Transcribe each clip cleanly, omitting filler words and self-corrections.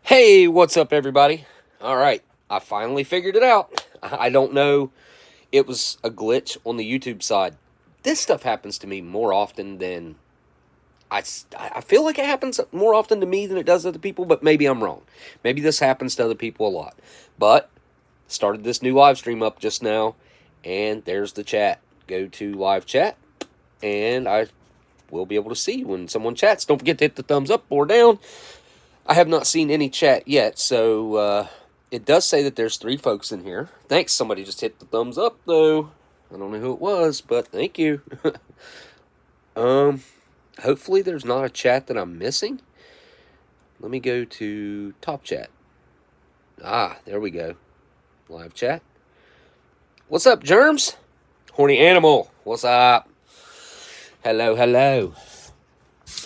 Hey, what's up, everybody? All right, I finally figured it out. I don't know. It was a glitch on the YouTube side. This stuff happens to me more often than I feel like it happens more often to me than it does to other people, but maybe I'm wrong. Maybe this happens to other people a lot. But started this new live stream up just now, and there's the chat. Go to live chat, and I will be able to see when someone chats. Don't forget to hit the thumbs up or down. I have not seen any chat yet, so it does say that there's 3 folks in here. Thanks, somebody just hit the thumbs up, though. I don't know who it was, but thank you. Hopefully there's not a chat that I'm missing. Let me go to top chat. Ah, there we go. Live chat. What's up, Germs? Horny Animal, what's up? Hello, hello.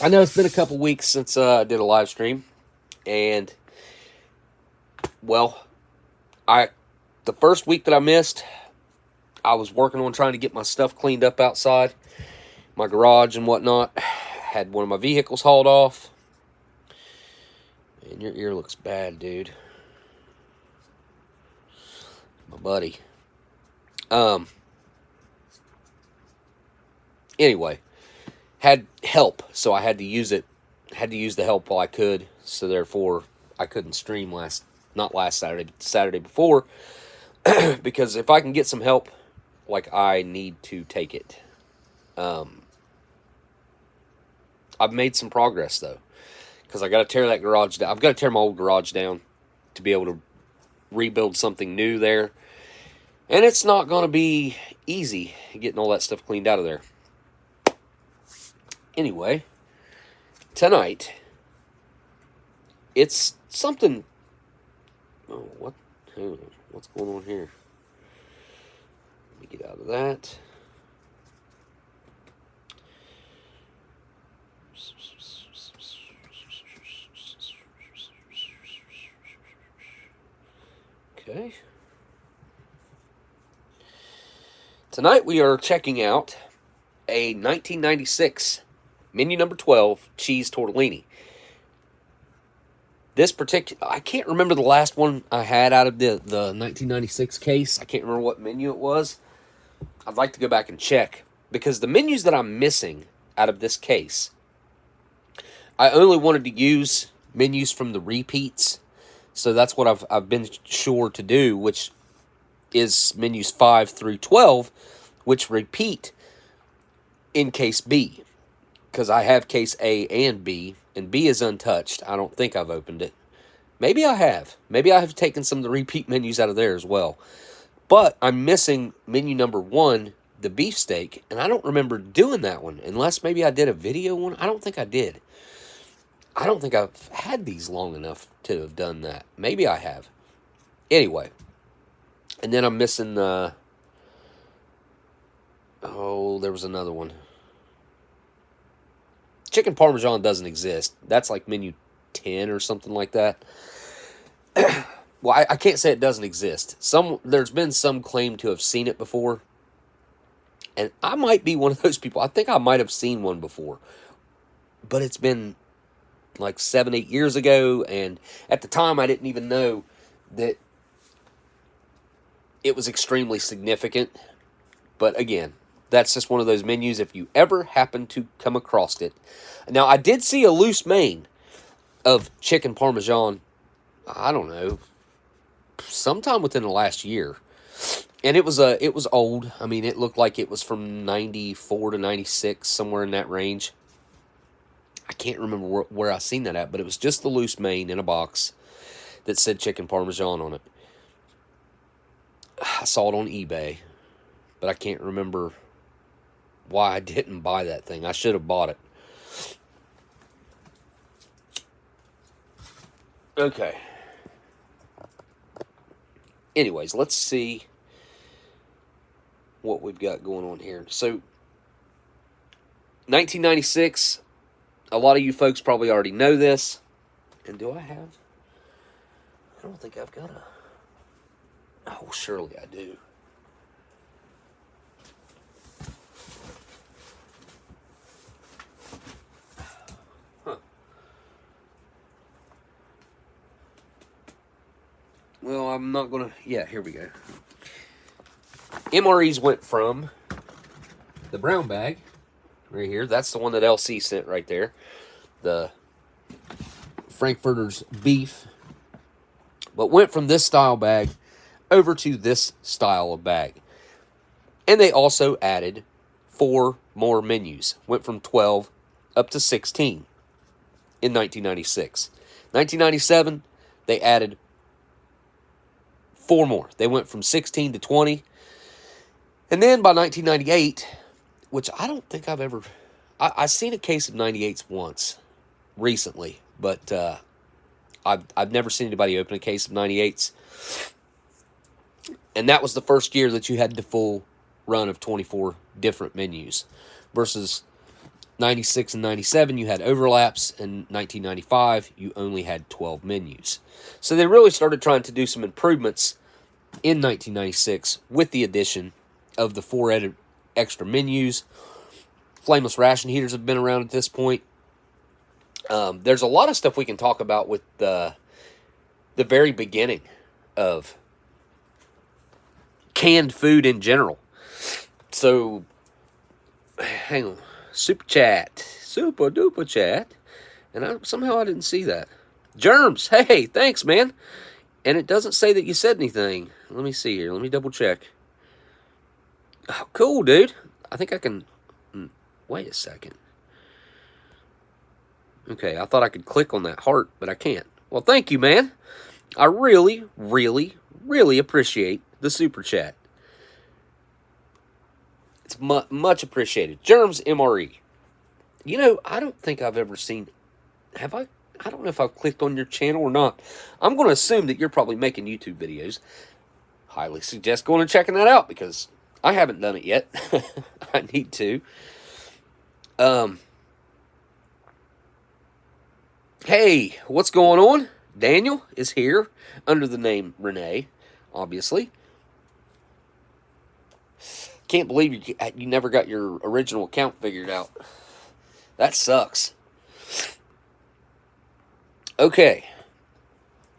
I know it's been a couple weeks since I did a live stream. And, well, the first week that I missed, I was working on trying to get my stuff cleaned up outside, my garage and whatnot. Had one of my vehicles hauled off. And your ear looks bad, dude. My buddy. Anyway, had help, so I had to use it. Had to use the help while I could, so therefore I couldn't stream not last Saturday, but the Saturday before, because if I can get some help, like, I need to take it. I've made some progress, though, because I got to tear that garage down. I've got to tear my old garage down to be able to rebuild something new there, and it's not going to be easy getting all that stuff cleaned out of there. Anyway, tonight, it's something. Oh, what's going on here? Let me get out of that. Okay. Tonight we are checking out a 1996 menu number 12 cheese tortellini. This particular, I can't remember the last one I had out of the 1996 case. I can't remember what menu it was. I'd like to go back and check, because the menus that I'm missing out of this case, I only wanted to use menus from the repeats. So that's what I've been sure to do, which is menus 5 through 12, which repeat in case B. Because I have case A and B, and B is untouched. I don't think I've opened it. Maybe I have. Maybe I have taken some of the repeat menus out of there as well. But I'm missing menu number 1, the beefsteak, and I don't remember doing that one, unless maybe I did a video one. I don't think I did. I don't think I've had these long enough to have done that. Maybe I have. Anyway. And then I'm missing the... Oh, there was another one. Chicken Parmesan doesn't exist. That's like menu 10 or something like that. Well, I can't say it doesn't exist. There's been some claim to have seen it before. And I might be one of those people. I think I might have seen one before. But it's been like 7-8 years ago. And at the time, I didn't even know that it was extremely significant. But again, that's just one of those menus if you ever happen to come across it. Now, I did see a loose main of chicken Parmesan, I don't know, sometime within the last year. And it was old. I mean, it looked like it was from 94 to 96, somewhere in that range. I can't remember where I seen that at, but it was just the loose main in a box that said chicken Parmesan on it. I saw it on eBay, but I can't remember why I didn't buy that thing. I should have bought it. Okay. Anyways, let's see what we've got going on here. So, 1996, a lot of you folks probably already know this. And do I have? I don't think I've got a... Oh, surely I do. I'm not going to... Yeah, here we go. MREs went from the brown bag right here. That's the one that LC sent right there. The Frankfurter's beef. But went from this style bag over to this style of bag. And they also added 4 more menus. Went from 12 up to 16 in 1996. 1997, they added 4 more. They went from 16 to 20. And then by 1998, which I don't think I've ever... I've seen a case of 98s once recently, but I've never seen anybody open a case of 98s. And that was the first year that you had the full run of 24 different menus. Versus 96 and 97, you had overlaps. And 1995, you only had 12 menus. So they really started trying to do some improvements in 1996 with the addition of the 4 extra menus. Flameless ration heaters have been around at this point. There's a lot of stuff we can talk about with the very beginning of canned food in general. So, hang on. Super duper chat. And somehow I didn't see that. Germs, hey, thanks, man. And it doesn't say that you said anything. Let me see here. Let me double check. Oh, cool, dude. I think I can... Wait a second. Okay, I thought I could click on that heart, but I can't. Well, thank you, man. I really, really, really appreciate the super chat. It's much appreciated. Germs MRE. You know, I don't think I've ever seen... Have I? I don't know if I've clicked on your channel or not. I'm going to assume that you're probably making YouTube videos. Highly suggest going and checking that out because I haven't done it yet. I need to. Hey, what's going on? Daniel is here under the name Renee, obviously. Can't believe you never got your original account figured out. That sucks. Okay.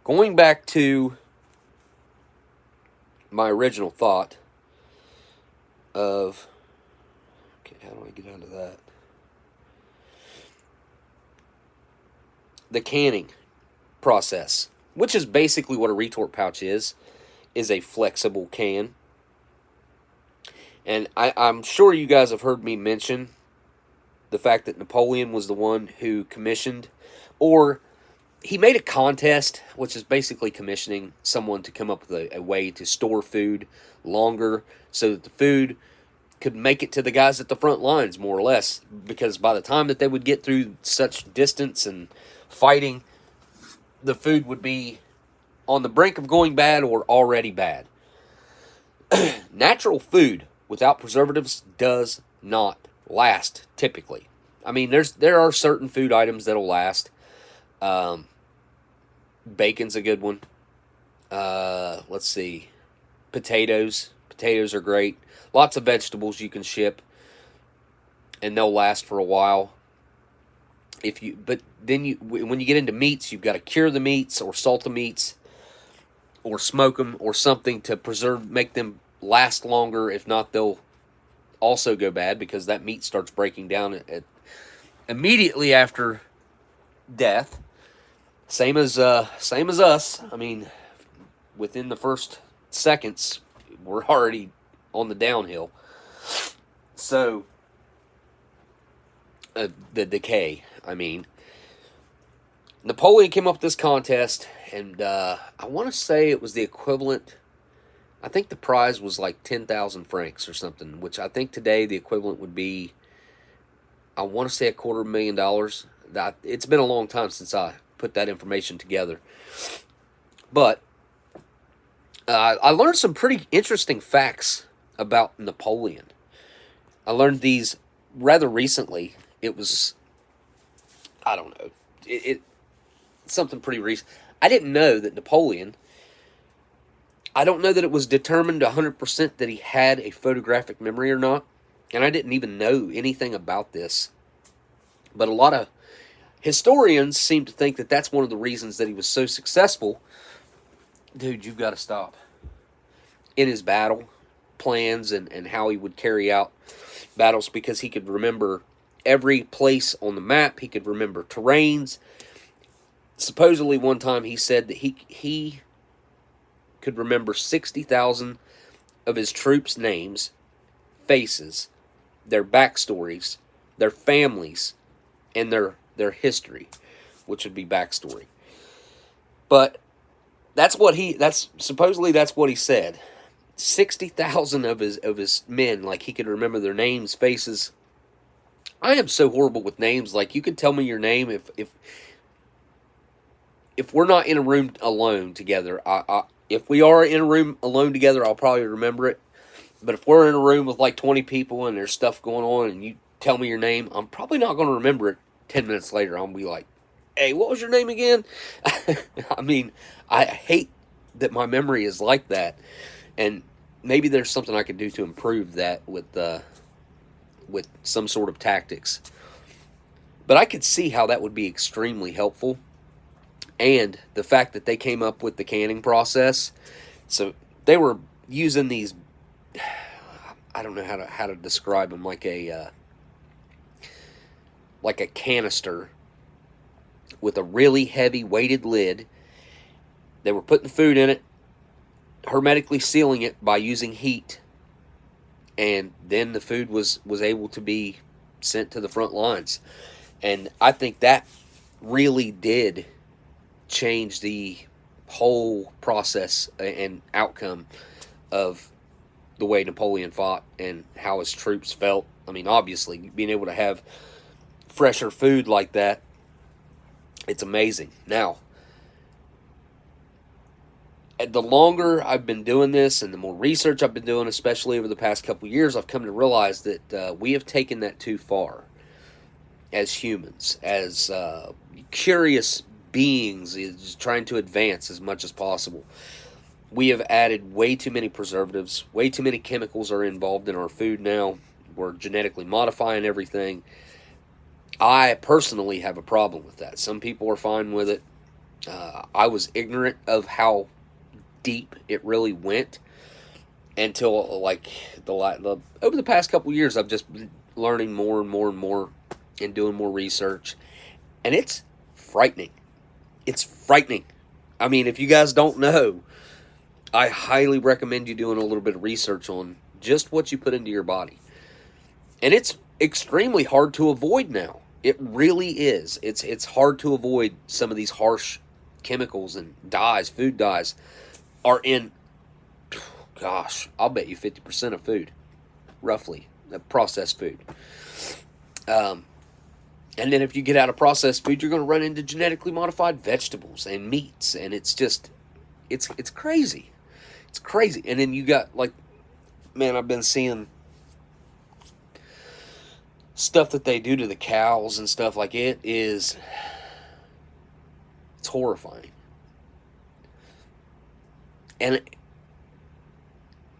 Going back to my original thought of... Okay, how do I get out of that? The canning process, which is basically what a retort pouch is a flexible can. And I'm sure you guys have heard me mention the fact that Napoleon was the one who commissioned, or he made a contest, which is basically commissioning someone to come up with a way to store food longer so that the food could make it to the guys at the front lines, more or less. Because by the time that they would get through such distance and fighting, the food would be on the brink of going bad or already bad. Natural food without preservatives does not last, typically. I mean, there are certain food items that'll last. Bacon's a good one. Let's see. Potatoes. Potatoes are great. Lots of vegetables you can ship, and they'll last for a while. But then when you get into meats, you've got to cure the meats or salt the meats or smoke them or something to make them last longer. If not, they'll also go bad because that meat starts breaking down immediately after death. Same as us. I mean, within the first seconds, we're already on the downhill. So, the decay, I mean. Napoleon came up with this contest, and I want to say it was the equivalent. I think the prize was like 10,000 francs or something, which I think today the equivalent would be, I want to say $250,000. It's been a long time since I put that information together. But I learned some pretty interesting facts about Napoleon. I learned these rather recently. It was, I don't know, something pretty recent. I didn't know that Napoleon, I don't know that it was determined 100% that he had a photographic memory or not. And I didn't even know anything about this. But a lot of historians seem to think that that's one of the reasons that he was so successful, Dude, you've got to stop. In his battle plans and how he would carry out battles, because he could remember every place on the map. He could remember terrains. Supposedly, one time he said that he could remember 60,000 of his troops' names, faces, their backstories, their families, and their history, which would be backstory. But that's supposedly that's what he said. 60,000 of his men, like, he could remember their names, faces. I am so horrible with names. Like, you could tell me your name if we're not in a room alone together. If we are in a room alone together, I'll probably remember it. But if we're in a room with like 20 people and there's stuff going on and you tell me your name, I'm probably not going to remember it 10 minutes later. I'll be like, hey, what was your name again? I mean, I hate that my memory is like that. And maybe there's something I could do to improve that with some sort of tactics. But I could see how that would be extremely helpful. And the fact that they came up with the canning process. So they were using these, I don't know how to describe them, like a canister with a really heavy weighted lid. They were putting food in it, hermetically sealing it by using heat, and then the food was able to be sent to the front lines. And I think that really did change the whole process and outcome of the way Napoleon fought and how his troops felt. I mean, obviously, being able to have fresher food like that, it's amazing. Now, the longer I've been doing this and the more research I've been doing, especially over the past couple years, I've come to realize that we have taken that too far as humans, as curious beings, is trying to advance as much as possible. We have added way too many preservatives, way too many chemicals are involved in our food now. We're genetically modifying everything. I personally have a problem with that. Some people are fine with it. I was ignorant of how deep it really went until like over the past couple years. I've just been learning more and more and more and doing more research, and it's frightening. It's frightening. I mean, if you guys don't know, I highly recommend you doing a little bit of research on just what you put into your body. And it's extremely hard to avoid now. It really is. It's hard to avoid some of these harsh chemicals and dyes, food dyes, are in, gosh, I'll bet you 50% of food, roughly, processed food. And then if you get out of processed food, you're going to run into genetically modified vegetables and meats. And it's just, it's crazy. It's crazy. And then you got, like, man, I've been seeing stuff that they do to the cows and stuff. Like, it's horrifying. And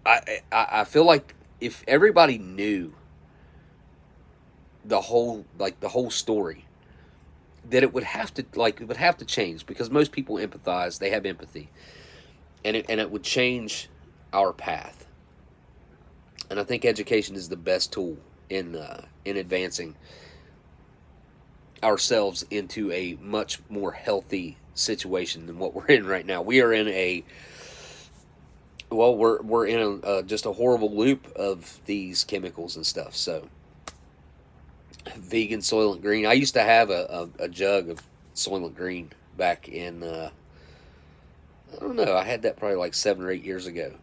I feel like if everybody knew the whole story, that it would have to change, because most people empathize, they have empathy, and it would change our path. And I think education is the best tool in advancing ourselves into a much more healthy situation than what we're in right now. We are in we're in just a horrible loop of these chemicals and stuff. So, vegan Soylent Green. I used to have a jug of Soylent Green back in, I don't know, I had that probably like 7 or 8 years ago.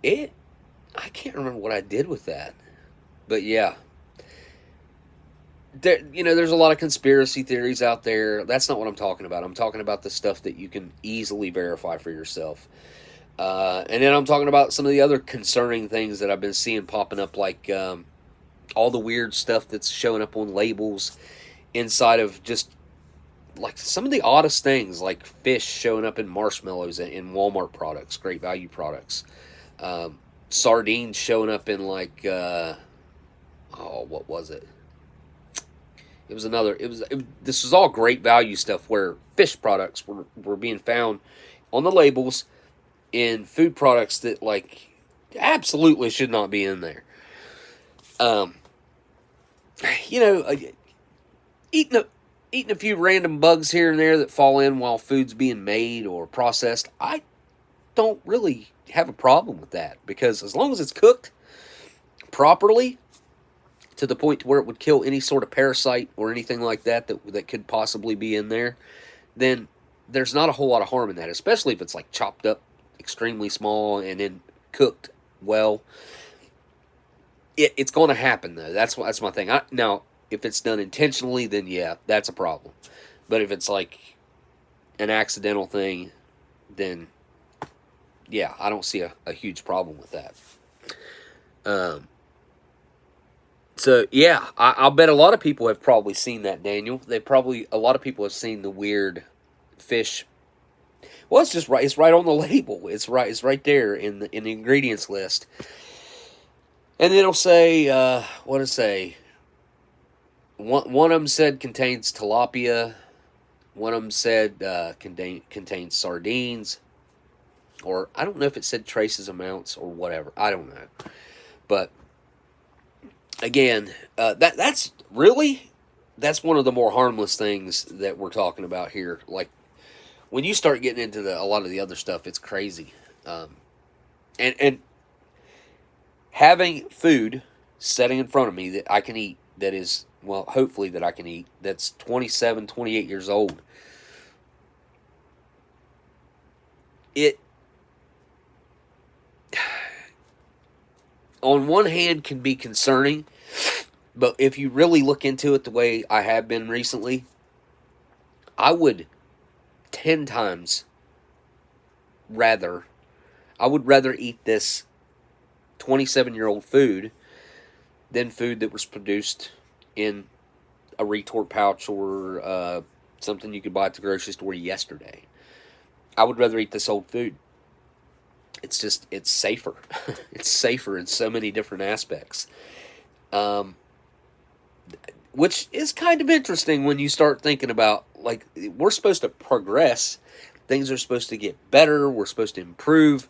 I can't remember what I did with that. But yeah. There's a lot of conspiracy theories out there. That's not what I'm talking about. I'm talking about the stuff that you can easily verify for yourself. And then I'm talking about some of the other concerning things that I've been seeing popping up, like all the weird stuff that's showing up on labels inside of just like some of the oddest things, like fish showing up in marshmallows in Walmart products, Great Value products. Sardines showing up in like, what was it? It was another. This was all great value stuff where fish products were being found on the labels in food products that like absolutely should not be in there. You know, eating a few random bugs here and there that fall in while food's being made or processed, I don't really have a problem with that, because as long as it's cooked properly to the point where it would kill any sort of parasite or anything like that that could possibly be in there, then there's not a whole lot of harm in that, especially if it's like chopped up extremely small and then cooked well. It's going to happen, though. That's my thing. Now, if it's done intentionally, then yeah, that's a problem. But if it's like an accidental thing, then yeah, I don't see a huge problem with that. So yeah, I'll bet a lot of people have probably seen that, Daniel. A lot of people have seen the weird fish. Well, it's just right. It's right on the label. It's right there in the ingredients list. And it'll say, what does it say? One of them said contains tilapia. One of them said contains sardines. Or I don't know if it said traces amounts or whatever. I don't know. But again, that's one of the more harmless things that we're talking about here. Like when you start getting into a lot of the other stuff, it's crazy. And having food sitting in front of me that I can eat, that is, well, hopefully that I can eat, that's 27, 28 years old, it, on one hand, can be concerning, but if you really look into it the way I have been recently, I would 10 times rather eat this 27-year-old food than food that was produced in a retort pouch or something you could buy at the grocery store yesterday. I would rather eat this old food. It's safer. It's safer in so many different aspects. Which is kind of interesting when you start thinking about, like, we're supposed to progress. Things are supposed to get better. We're supposed to improve.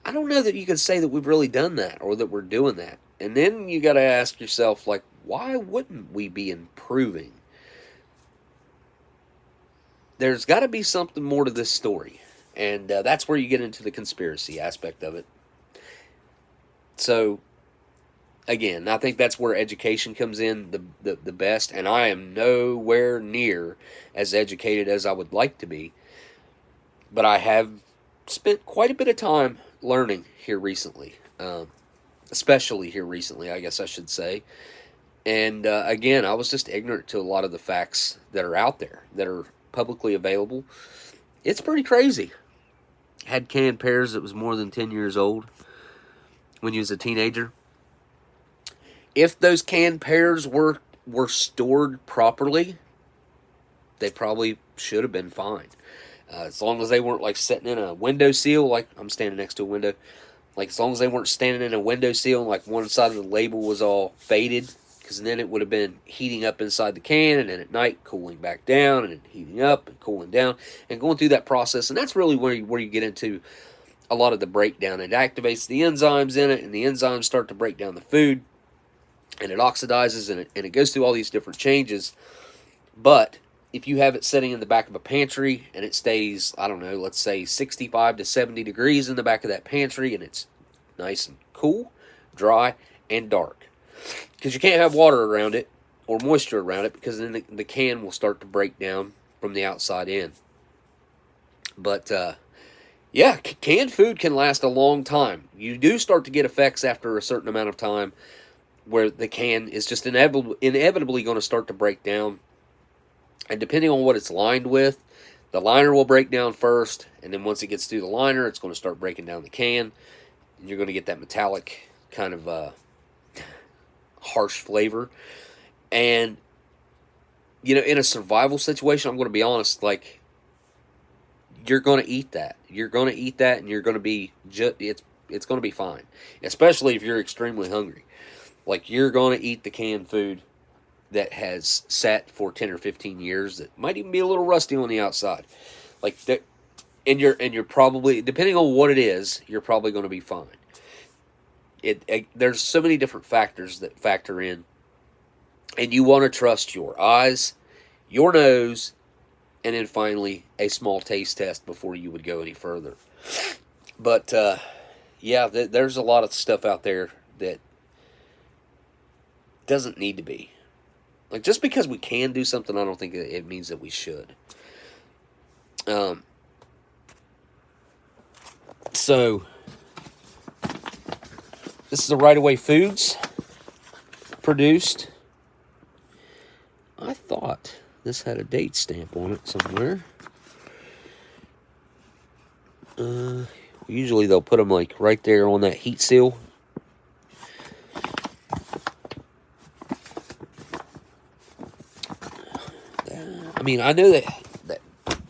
I don't know that you can say that we've really done that or that we're doing that. And then you got to ask yourself, like, why wouldn't we be improving? There's got to be something more to this story. And that's where you get into the conspiracy aspect of it. So, again, I think that's where education comes in the best. And I am nowhere near as educated as I would like to be. But I have spent quite a bit of time learning here recently. Especially here recently, I guess I should say. And again, I was just ignorant to a lot of the facts that are out there, that are publicly available. It's pretty crazy. Had canned pears that was more than 10 years old when you was a teenager. If those canned pears were stored properly, they probably should have been fine. As long as they weren't like sitting in a windowsill, like I'm standing next to a window. Like as long as they weren't standing in a windowsill and like one side of the label was all faded, because then it would have been heating up inside the can, and then at night cooling back down, and then heating up and cooling down, and going through that process. And that's really where you get into a lot of the breakdown. It activates the enzymes in it, and the enzymes start to break down the food, and it oxidizes, and it goes through all these different changes. But if you have it sitting in the back of a pantry, and it stays, I don't know, let's say 65 to 70 degrees in the back of that pantry, and it's nice and cool, dry, and dark. Because you can't have water around it or moisture around it, because then the can will start to break down from the outside in. But, yeah, canned food can last a long time. You do start to get effects after a certain amount of time where the can is just inevitably going to start to break down. And depending on what it's lined with, the liner will break down first, and then once it gets through the liner, it's going to start breaking down the can, and you're going to get that metallic kind of harsh flavor. And you know, in a survival situation, I'm going to be honest, like, you're going to eat that. You're going to eat that, and you're going to be it's going to be fine, especially if you're extremely hungry. Like, you're going to eat the canned food that has sat for 10 or 15 years that might even be a little rusty on the outside. Like that, and you're probably, depending on what it is, you're probably going to be fine. There's so many different factors that factor in, and you want to trust your eyes, your nose, and then finally a small taste test before you would go any further. But yeah, there's a lot of stuff out there that doesn't need to be. Like, just because we can do something, I don't think it means that we should. So this is a Right Away Foods produced. I thought this had a date stamp on it somewhere. Usually they'll put them like right there on that heat seal. I mean, I know that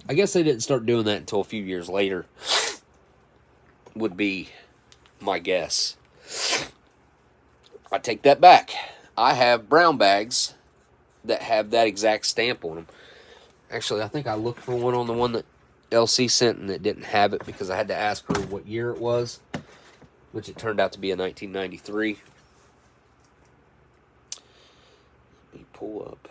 I guess they didn't start doing that until a few years later, would be my guess. I take that back. I have brown bags that have that exact stamp on them. Actually, I think I looked for one on the one that LC sent and it didn't have it because I had to ask her what year it was, which it turned out to be a 1993. Let me pull up.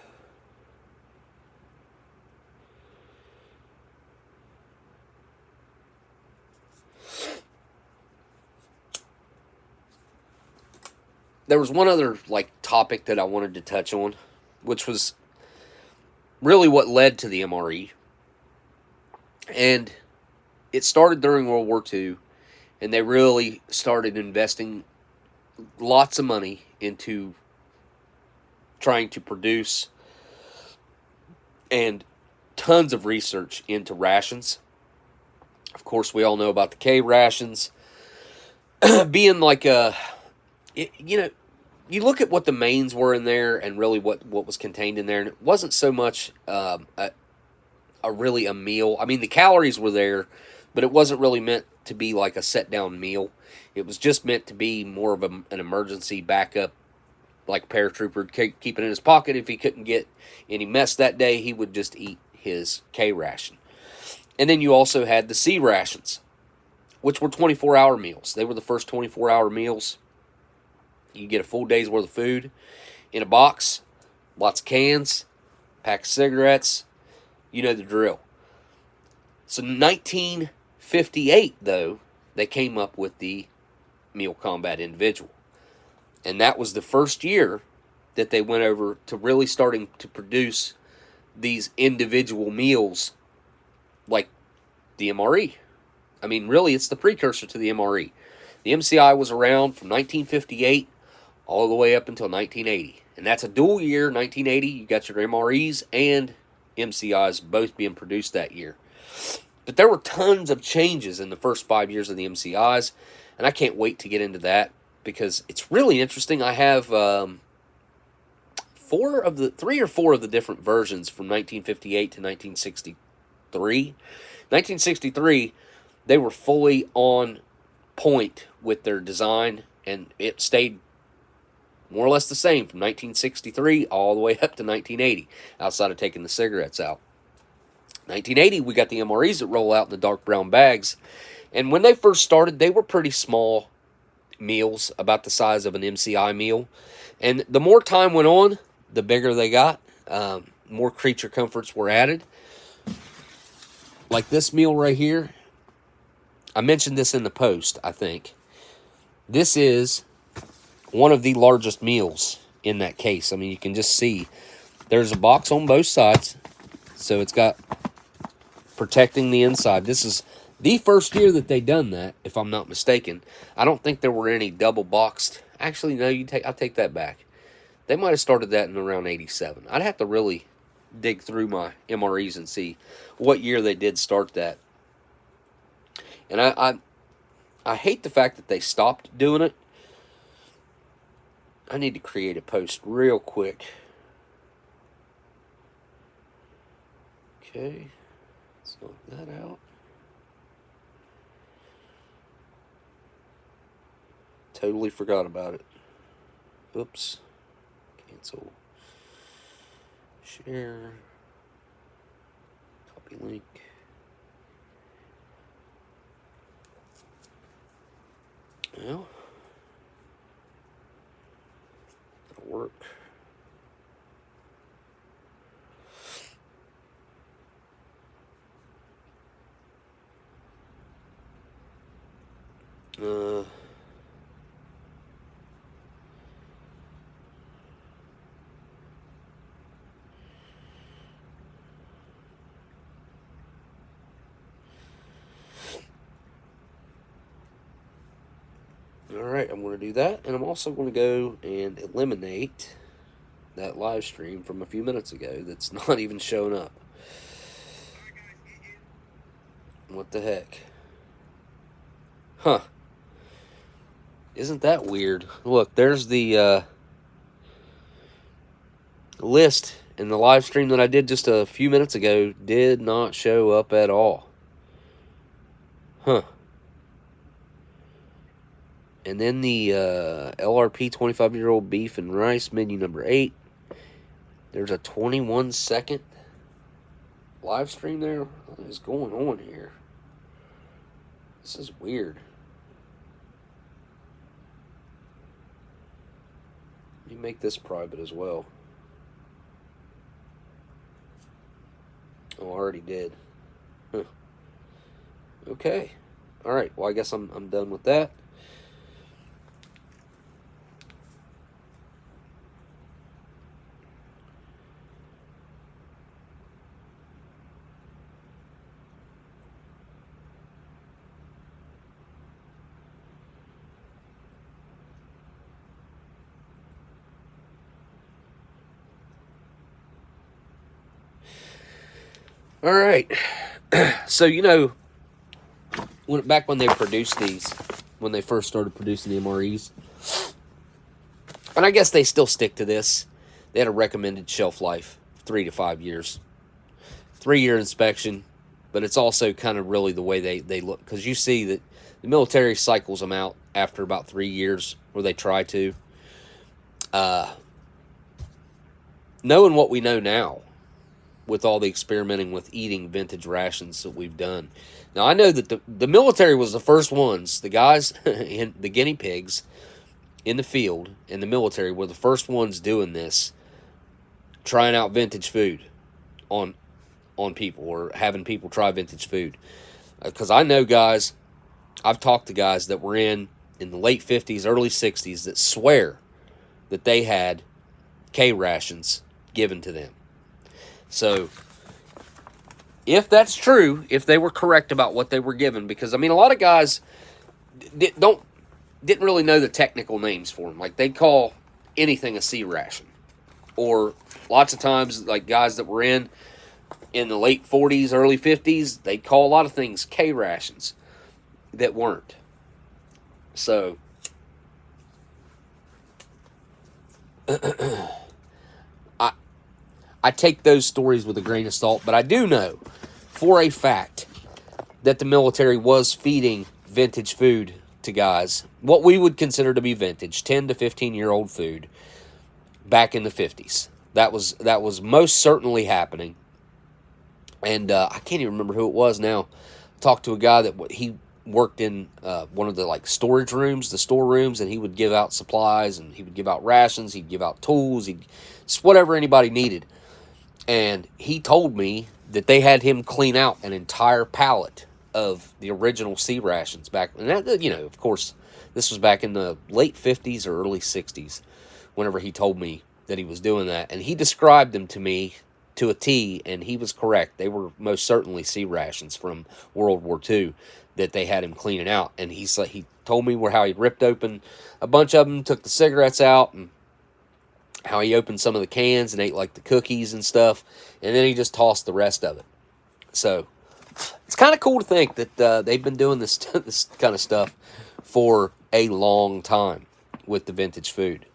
There was one other topic that I wanted to touch on, which was really what led to the MRE. And it started during World War II, and they really started investing lots of money into trying to produce and tons of research into rations. Of course, we all know about the K rations being like a, you look at what the mains were in there and really what was contained in there, and it wasn't so much really a meal. I mean, the calories were there, but it wasn't really meant to be like a set-down meal. It was just meant to be more of an emergency backup, like a paratrooper keep it in his pocket. If he couldn't get any mess that day, he would just eat his K ration. And then you also had the C rations, which were 24-hour meals. They were the first 24-hour meals. You get a full day's worth of food in a box, lots of cans, pack of cigarettes. You know the drill. So 1958, though, they came up with the Meal Combat Individual. And that was the first year that they went over to really starting to produce these individual meals like the MRE. I mean, really, it's the precursor to the MRE. The MCI was around from 1958 all the way up until 1980. And that's a dual year, 1980. You got your MREs and MCIs both being produced that year. But there were tons of changes in the first 5 years of the MCIs, and I can't wait to get into that because it's really interesting. I have 3 or 4 of the different versions from 1958 to 1963. 1963, they were fully on point with their design, and it stayed more or less the same from 1963 all the way up to 1980, outside of taking the cigarettes out. 1980, we got the MREs that roll out in the dark brown bags, and when they first started, they were pretty small meals, about the size of an MCI meal, and the more time went on, the bigger they got. More creature comforts were added. Like this meal right here, I mentioned this in the post, I think. This is one of the largest meals in that case. I mean, you can just see there's a box on both sides, so it's got protecting the inside. This is the first year that they done that, if I'm not mistaken. I don't think there were any double boxed. Actually, no, I'll take that back. They might have started that in around 87. I'd have to really dig through my MREs and see what year they did start that. And I hate the fact that they stopped doing it. I need to create a post real quick. Okay, let's knock that out. Totally forgot about it. Oops. Cancel. Share. Copy link. Well, that'll work. Alright, I'm going to do that, and I'm also going to go and eliminate that live stream from a few minutes ago that's not even showing up. What the heck? Huh. Isn't that weird? Look, there's the list, and the live stream that I did just a few minutes ago did not show up at all. Huh. And then the LRP 25-year-old beef and rice, menu number 8. There's a 21-second live stream there. What is going on here? This is weird. Let me make this private as well. Oh, I already did. Huh. Okay. All right. Well, I guess I'm done with that. All right. So, you know, back when they produced these, when they first started producing the MREs, and I guess they still stick to this, they had a recommended shelf life, 3 to 5 years. 3-year inspection, but it's also kind of really the way they look. Because you see that the military cycles them out after about 3 years, or they try to. Knowing what we know now, with all the experimenting with eating vintage rations that we've done. Now, I know that the military was the first ones, the guys, in the guinea pigs in the field, in the military, were the first ones doing this, trying out vintage food on people, or having people try vintage food. Because I know guys, I've talked to guys that were in the late 50s, early 60s, that swear that they had K rations given to them. So, if that's true, if they were correct about what they were given, because, I mean, a lot of guys didn't really know the technical names for them. Like, they'd call anything a C ration. Or, lots of times, like, guys that were in the late 40s, early 50s, they'd call a lot of things K rations that weren't. So, I take those stories with a grain of salt, but I do know for a fact that the military was feeding vintage food to guys, what we would consider to be vintage, 10 to 15-year-old food, back in the 50s. That was most certainly happening. And I can't even remember who it was now. Talked to a guy that he worked in one of the like storage rooms, the storerooms, and he would give out supplies, and he would give out rations, he'd give out tools, just whatever anybody needed. And he told me that they had him clean out an entire pallet of the original C rations back. And that, you know, of course, this was back in the late 50s or early 60s, whenever he told me that he was doing that. And he described them to me to a T, and he was correct. They were most certainly C rations from World War II that they had him cleaning out. And he told me how he ripped open a bunch of them, took the cigarettes out, and how he opened some of the cans and ate like the cookies and stuff, and then he just tossed the rest of it. So it's kind of cool to think that they've been doing this kind of stuff for a long time with the vintage food.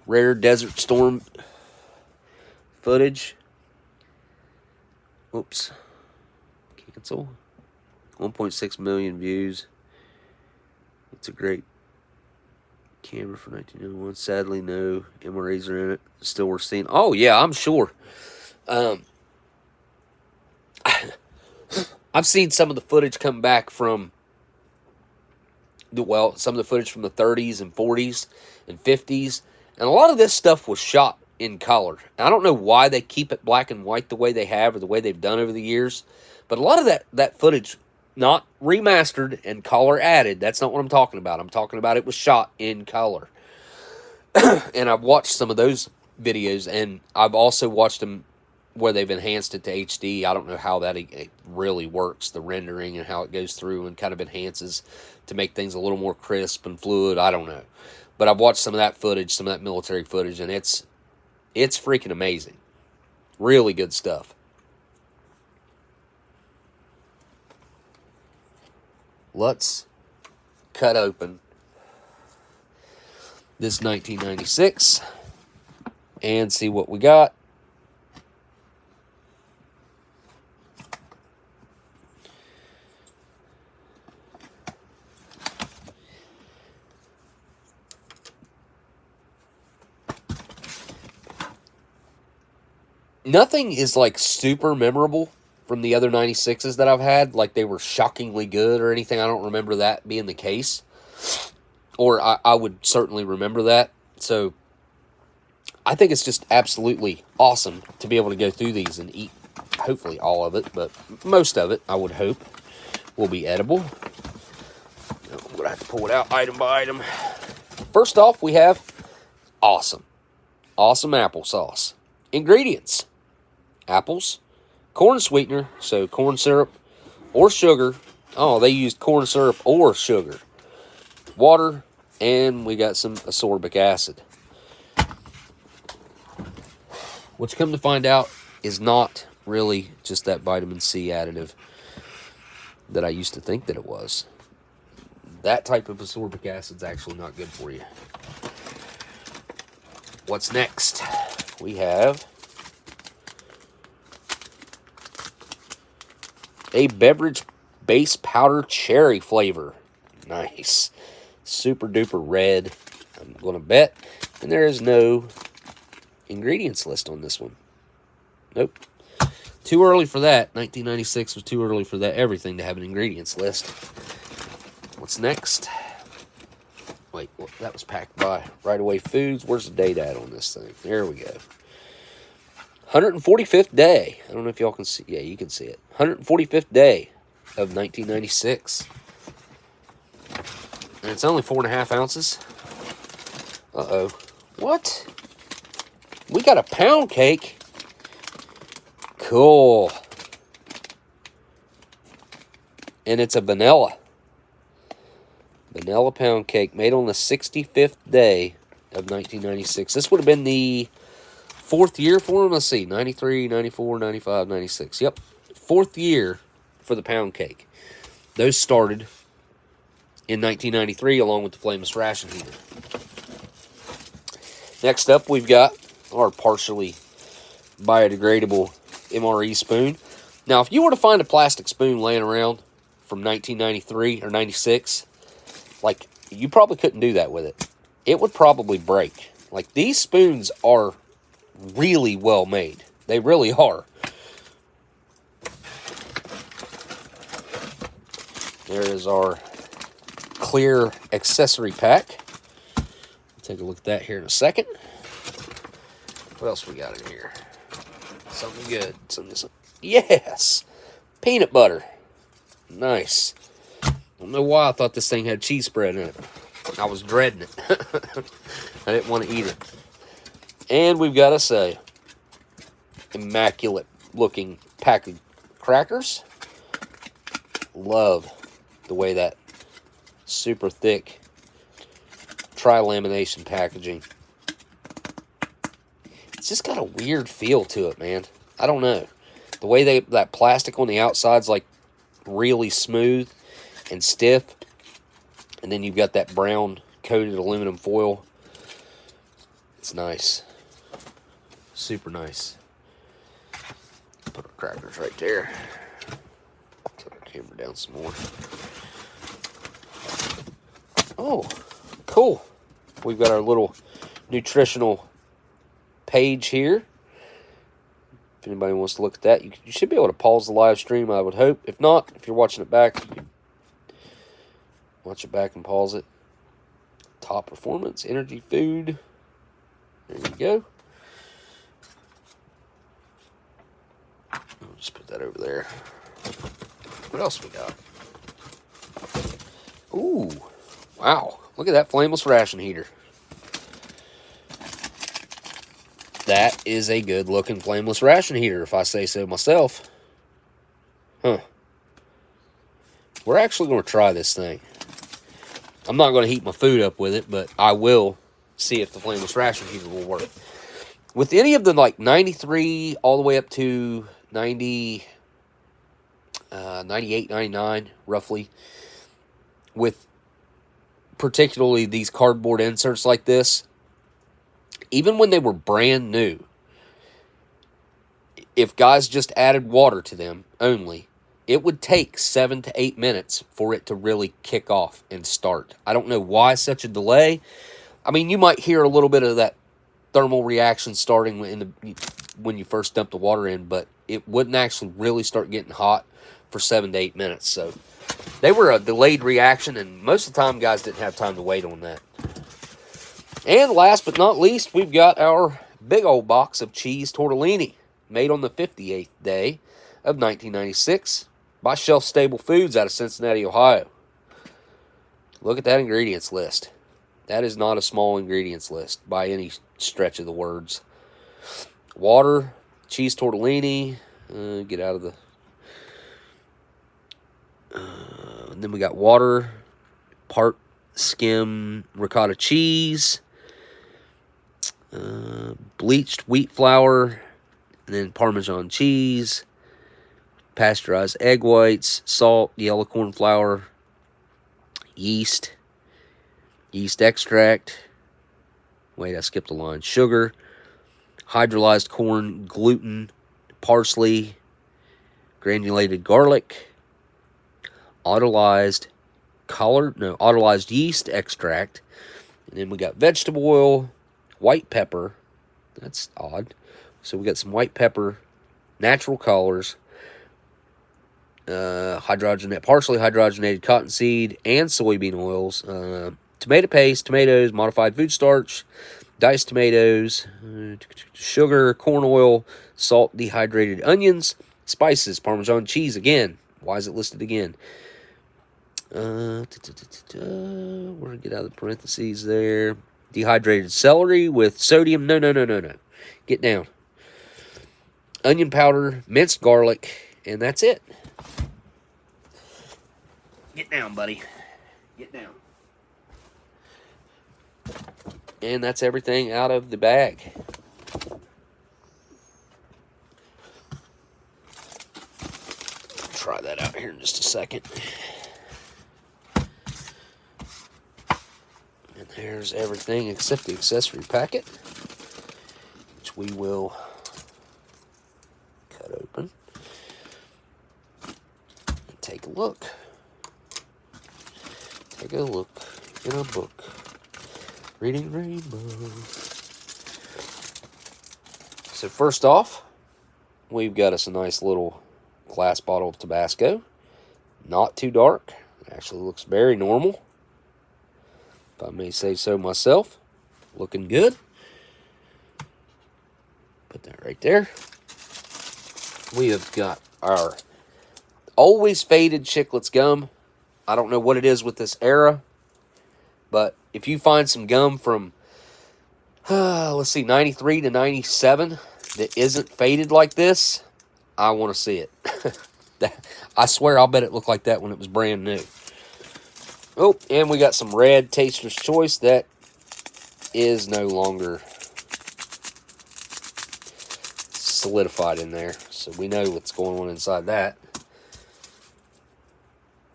Rare Desert Storm footage. Oops. Cancel. 1.6 million views. It's a great Camera for 1991. Sadly, no MREs are in it. Still worth seeing. Oh, yeah, I'm sure. I've seen some of the footage come back from, some of the footage from the 30s and 40s and 50s. And a lot of this stuff was shot in color. I don't know why they keep it black and white the way they have or the way they've done over the years. But a lot of that footage, not remastered and color added, that's not what I'm talking about. I'm talking about it was shot in color. And I've watched some of those videos, and I've also watched them where they've enhanced it to HD. I don't know how that it really works, the rendering and how it goes through and kind of enhances to make things a little more crisp and fluid. I don't know. But I've watched some of that footage, some of that military footage, and it's freaking amazing. Really good stuff. Let's cut open this 1996 and see what we got. Nothing is like super memorable from the other 96s that I've had, like they were shockingly good or anything. I don't remember that being the case. Or I would certainly remember that. So I think it's just absolutely awesome to be able to go through these and eat, hopefully all of it, but most of it, I would hope, will be edible. I'm going to have to pull it out item by item. First off, we have awesome applesauce. Ingredients: apples, corn sweetener, so corn syrup or sugar. Oh, they used corn syrup or sugar. Water, and we got some ascorbic acid. Which, come to find out, is not really just that vitamin C additive that I used to think that it was. That type of ascorbic acid is actually not good for you. What's next? We have a beverage base powder cherry flavor. Nice. Super duper red, I'm going to bet. And there is no ingredients list on this one. Nope. Too early for that. 1996 was too early for that everything to have an ingredients list. What's next? Wait, well, that was packed by Right Away Foods. Where's the date at on this thing? There we go. 145th day. I don't know if y'all can see. Yeah, you can see it. 145th day of 1996. And it's only 4.5 ounces. Uh-oh. What? We got a pound cake. Cool. And it's a vanilla pound cake made on the 65th day of 1996. This would have been the 4th year for them. Let's see. 93, 94, 95, 96. Yep. 4th year for the pound cake. Those started in 1993 along with the flameless ration heater. Next up, we've got our partially biodegradable MRE spoon. Now, if you were to find a plastic spoon laying around from 1993 or 96, like, you probably couldn't do that with it. It would probably break. Like, these spoons are really well made. They really are. There is our clear accessory pack. Take a look at that here in a second. What else we got in here? Something good. Something. Yes! Peanut butter. Nice. I don't know why I thought this thing had cheese spread in it. I was dreading it. I didn't want to eat it. And we've got us a immaculate looking pack of crackers. Love the way that super thick tri-lamination packaging. It's just got a weird feel to it, man. I don't know. The way that plastic on the outside's like really smooth and stiff. And then you've got that brown coated aluminum foil. It's nice. Super nice. Put our crackers right there. Put our camera down some more. Oh, cool. we've got our little nutritional page here. If anybody wants to look at that, you should be able to pause the live stream, I would hope. If not, if you're watching it back, you can watch it back and pause it. Top performance, energy, food. There you go. I'll just put that over there. What else we got? Ooh, wow. Look at that flameless ration heater. That is a good looking flameless ration heater, if I say so myself. Huh. We're actually going to try this thing. I'm not going to heat my food up with it, but I will see if the flameless ration heater will work. With any of the like 93 all the way up to 90, 98, 99, roughly, with particularly these cardboard inserts like this, even when they were brand new, if guys just added water to them only, it would take 7 to 8 minutes for it to really kick off and start. I don't know why such a delay. I mean, you might hear a little bit of that thermal reaction starting when you first dump the water in, but it wouldn't actually really start getting hot for 7 to 8 minutes. So they were a delayed reaction, and most of the time guys didn't have time to wait on that. And last but not least, we've got our big old box of cheese tortellini, made on the 58th day of 1996 by Shelf Stable Foods out of Cincinnati, Ohio. Look at that ingredients list. That is not a small ingredients list by any stretch of the words. Water, cheese tortellini, get out of the... and then we got water, part skim ricotta cheese, bleached wheat flour, and then Parmesan cheese, pasteurized egg whites, salt, yellow corn flour, yeast extract, wait, I skipped a line, sugar, hydrolyzed corn, gluten, parsley, granulated garlic, autolyzed yeast extract, and then we got vegetable oil, white pepper. That's odd. So we got some white pepper, natural colors, partially hydrogenated cottonseed and soybean oils, tomato paste, tomatoes, modified food starch, diced tomatoes, sugar, corn oil, salt, dehydrated onions, spices, Parmesan cheese. Again, why is it listed again? We're going to get out of the parentheses there. Dehydrated celery with sodium. No. Get down. Onion powder, minced garlic, and that's it. Get down, buddy. Get down. And that's everything out of the bag. Try that out here in just a second. And there's everything except the accessory packet, which we will cut open and take a look. Take a look in a book. Reading Rainbow. So first off, we've got us a nice little glass bottle of Tabasco. Not too dark. It actually looks very normal, if I may say so myself. Looking good. Put that right there. We have got our always faded Chiclets gum. I don't know what it is with this era, but if you find some gum from, let's see, 93 to 97 that isn't faded like this, I want to see it. I swear I'll bet it looked like that when it was brand new. Oh, and we got some red Taster's Choice that is no longer solidified in there, so we know what's going on inside that.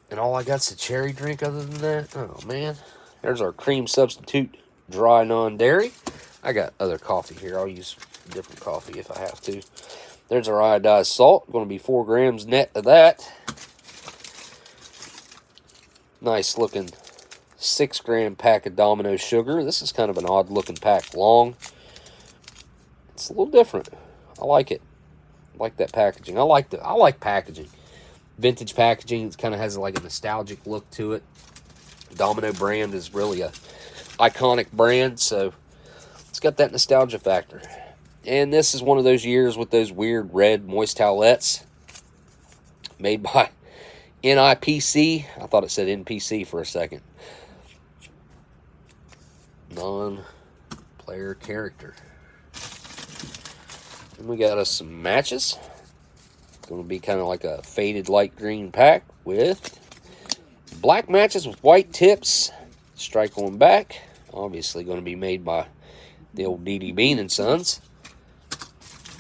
And all I got's a cherry drink other than that. Oh, man. There's our cream substitute dry non-dairy. I got other coffee here. I'll use a different coffee if I have to. There's our iodized salt. Going to be 4 grams net of that. Nice looking 6-gram pack of Domino sugar. This is kind of an odd looking pack, long. It's a little different. I like it. I like that packaging. I like packaging. Vintage packaging. It kind of has like a nostalgic look to it. Domino brand is really a iconic brand, so it's got that nostalgia factor. And this is one of those years with those weird red moist towelettes made by NIPC. I thought it said NPC for a second. Non-player character. And we got us some matches. It's going to be kind of like a faded light green pack with black matches with white tips. Strike on back. Obviously going to be made by the old D.D. Bean & Sons.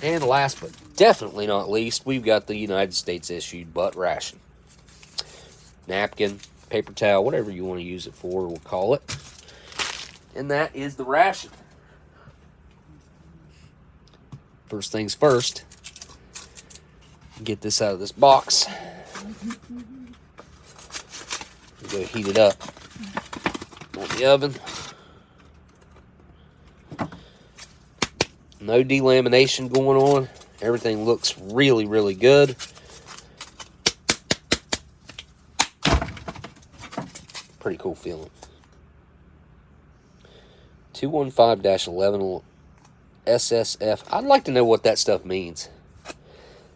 And last but definitely not least, we've got the United States issued butt ration. Napkin, paper towel, whatever you want to use it for, we'll call it. And that is the ration. First things first, get this out of this box. We'll go heat it up on the oven. No delamination going on. Everything looks really, really good. Pretty cool feeling. 215-11 SSF. I'd like to know what that stuff means.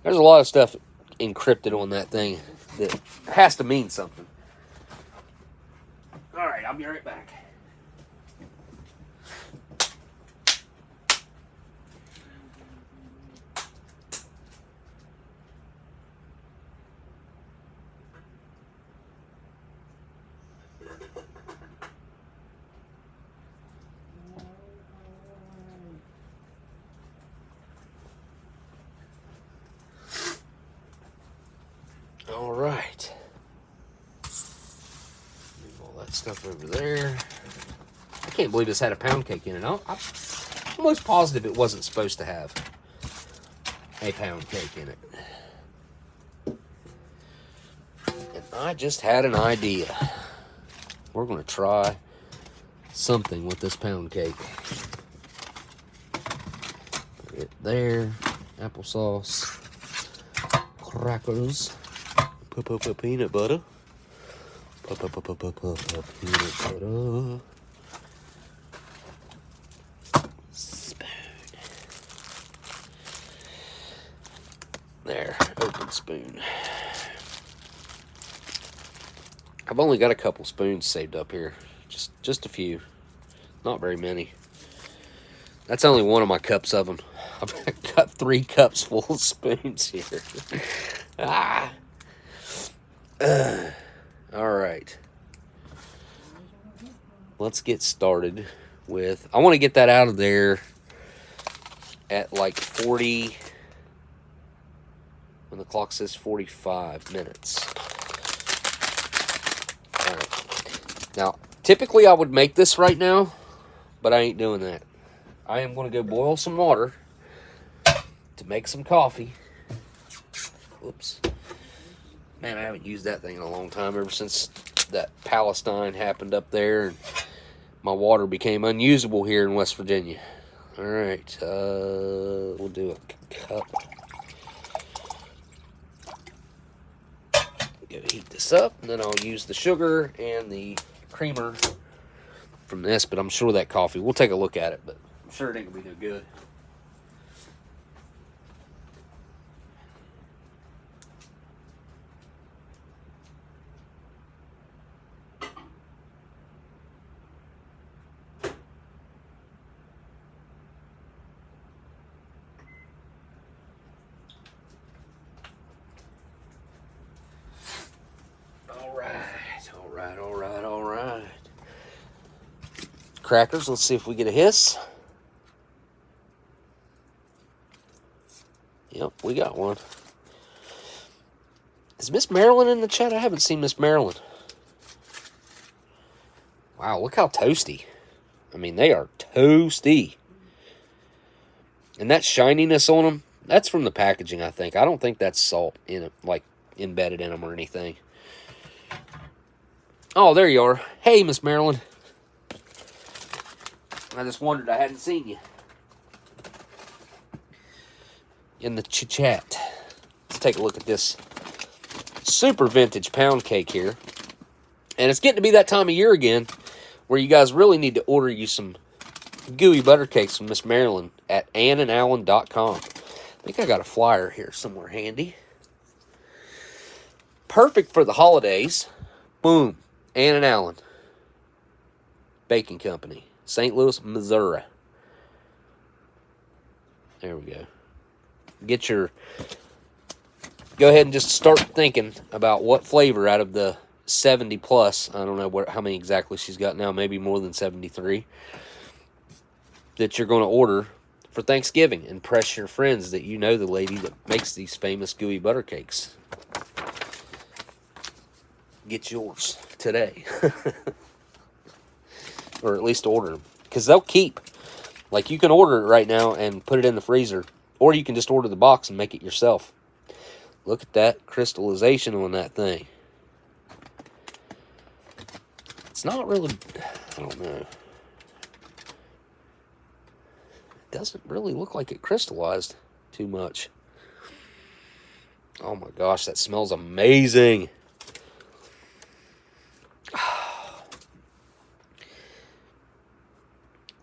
There's a lot of stuff encrypted on that thing that has to mean something. Alright, I'll be right back. All right. Move all that stuff over there. I can't believe this had a pound cake in it. I'm almost positive it wasn't supposed to have a pound cake in it. And I just had an idea. We're going to try something with this pound cake. Put it there. Applesauce. Crackers. Peanut butter. Peanut butter. Spoon. There, open spoon. I've only got a couple spoons saved up here. Just a few. Not very many. That's only one of my cups of them. I've got 3 cups full of spoons here. All right. Let's get started with... I want to get that out of there at like 40... when the clock says 45 minutes. All right. Now, typically I would make this right now, but I ain't doing that. I am going to go boil some water to make some coffee. Whoops. Man, I haven't used that thing in a long time, ever since that Palestine happened up there, and my water became unusable here in West Virginia. All right, we'll do a cup. Go heat this up, and then I'll use the sugar and the creamer from this, but I'm sure that coffee, we'll take a look at it, but I'm sure it ain't gonna be no good. All right. Crackers, let's see if we get a hiss. Yep, we got one. Is Miss Marilyn in the chat? I haven't seen Miss Marilyn. Wow, look how toasty. I mean, they are toasty. And that shininess on them, that's from the packaging, I think. I don't think that's salt in it, like embedded in them or anything. Oh, there you are. Hey, Miss Marilyn. I just wondered, I hadn't seen you in the chat. Let's take a look at this super vintage pound cake here. And it's getting to be that time of year again where you guys really need to order you some gooey butter cakes from Miss Marilyn at AnnandAllen.com. I think I got a flyer here somewhere handy. Perfect for the holidays. Boom. Ann and Allen Baking Company, St. Louis, Missouri. There we go. Go ahead and just start thinking about what flavor out of the 70 plus, I don't know how many exactly she's got now, maybe more than 73, that you're going to order for Thanksgiving. Impress your friends that you know the lady that makes these famous gooey butter cakes. Get yours today. Or at least order them. Because they'll keep. Like, you can order it right now and put it in the freezer. Or you can just order the box and make it yourself. Look at that crystallization on that thing. It's not really, I don't know. It doesn't really look like it crystallized too much. Oh my gosh, that smells amazing.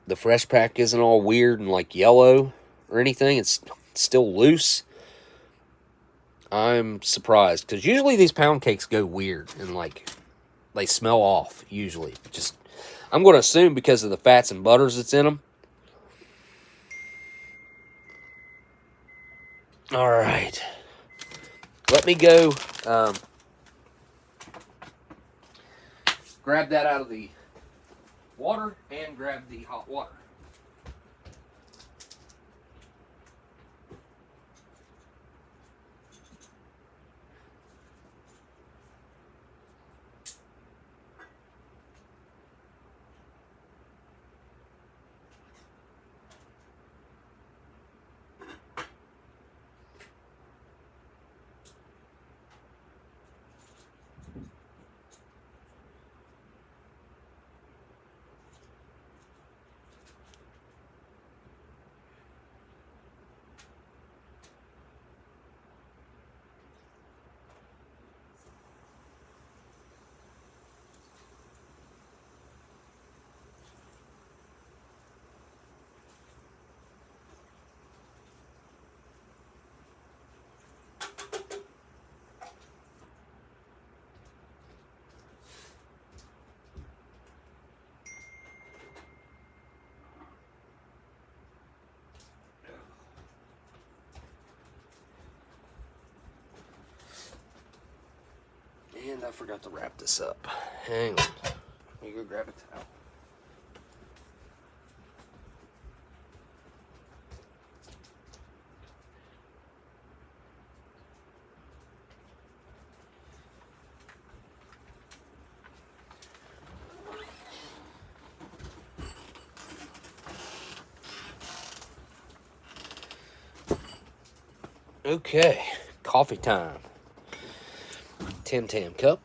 The fresh pack isn't all weird and like yellow or anything. It's still loose. I'm surprised because usually these pound cakes go weird and like they smell off usually. Just, I'm going to assume because of the fats and butters that's in them. All right. Let me go grab that out of the water and grab the hot water. And I forgot to wrap this up. Hang on. Let me go grab a towel. Okay, coffee time. Tim Tam cup.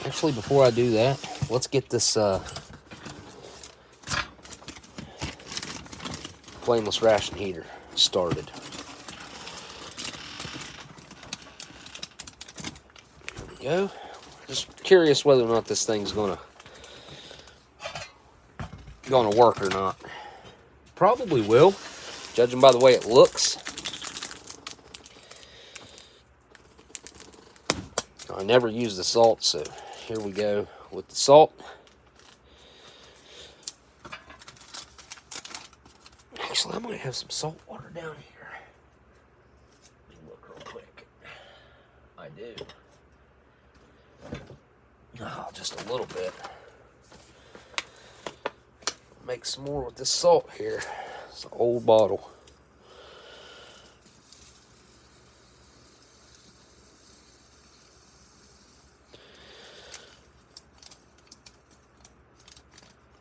Actually, before I do that, let's get this flameless ration heater started. There we go. Just curious whether or not this thing's gonna work or not. Probably will, judging by the way it looks. I never use the salt, so here we go with the salt. Actually, I might have some salt water down here. Let me look real quick. I do. Oh, just a little bit. Make some more with this salt here. It's an old bottle.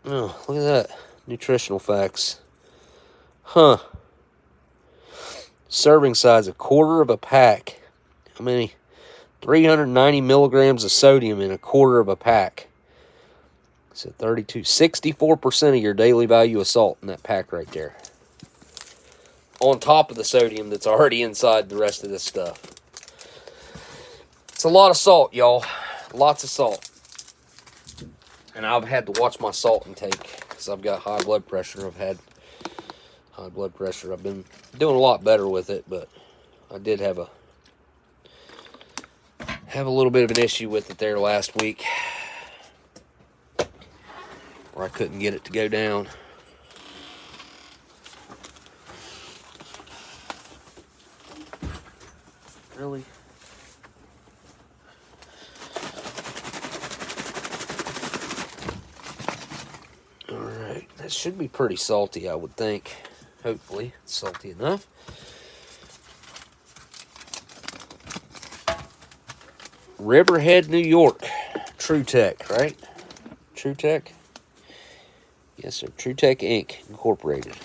Oh, look at that. Nutritional facts. Huh. Serving size, 1/4 of a pack. How many? 390 milligrams of sodium in a quarter of a pack. So 64% of your daily value of salt in that pack right there. On top of the sodium that's already inside the rest of this stuff. It's a lot of salt, y'all. Lots of salt. And I've had to watch my salt intake because I've got high blood pressure. I've had high blood pressure. I've been doing a lot better with it, but I did have a little bit of an issue with it there last week where I couldn't get it to go down. Really? Alright, that should be pretty salty, I would think. Hopefully, it's salty enough. Riverhead, New York. True Tech, right? True Tech? Yes, sir. True Tech Inc. Incorporated.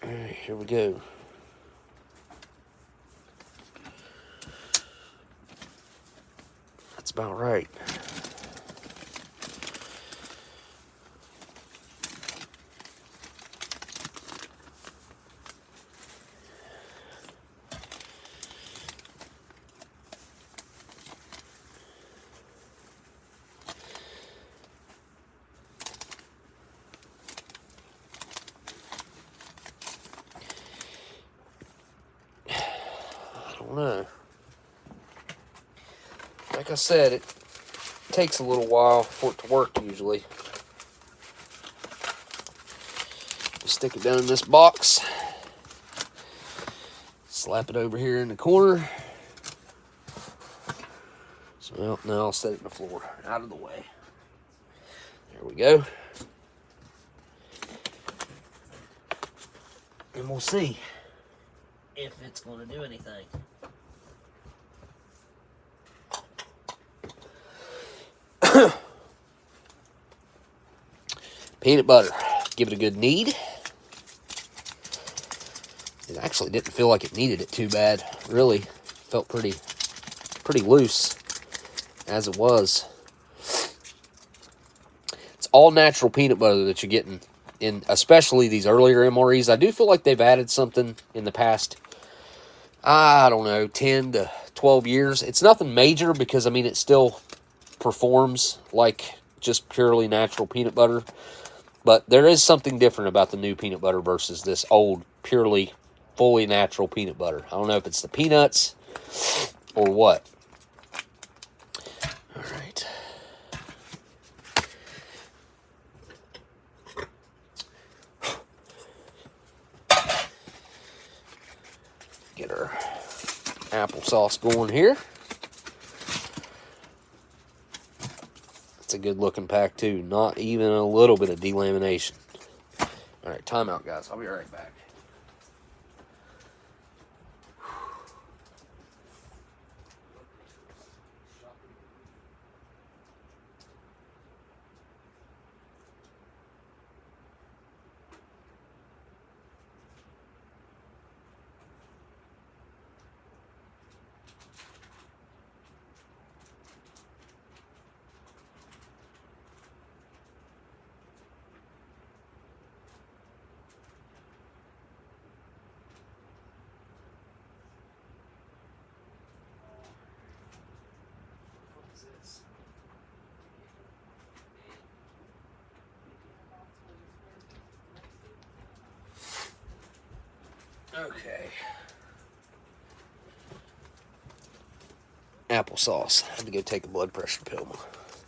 Alright, here we go. That's about right. Know. Like I said, it takes a little while for it to work usually. Just stick it down in this box. Slap it over here in the corner. So well, now I'll set it on the floor, out of the way. There we go. And we'll see if it's going to do anything. Peanut butter. Give it a good knead. It actually didn't feel like it needed it too bad. Really felt pretty loose as it was. It's all natural peanut butter that you're getting in, especially these earlier MREs. I do feel like they've added something in the past, I don't know, 10 to 12 years. It's nothing major because, I mean, it still performs like just purely natural peanut butter. But there is something different about the new peanut butter versus this old, purely, fully natural peanut butter. I don't know if it's the peanuts or what. All right. Get our applesauce going here. It's a good looking pack too. Not even a little bit of delamination. All right, timeout, guys. I'll be right back. Okay. Applesauce. I had to go take a blood pressure pill. My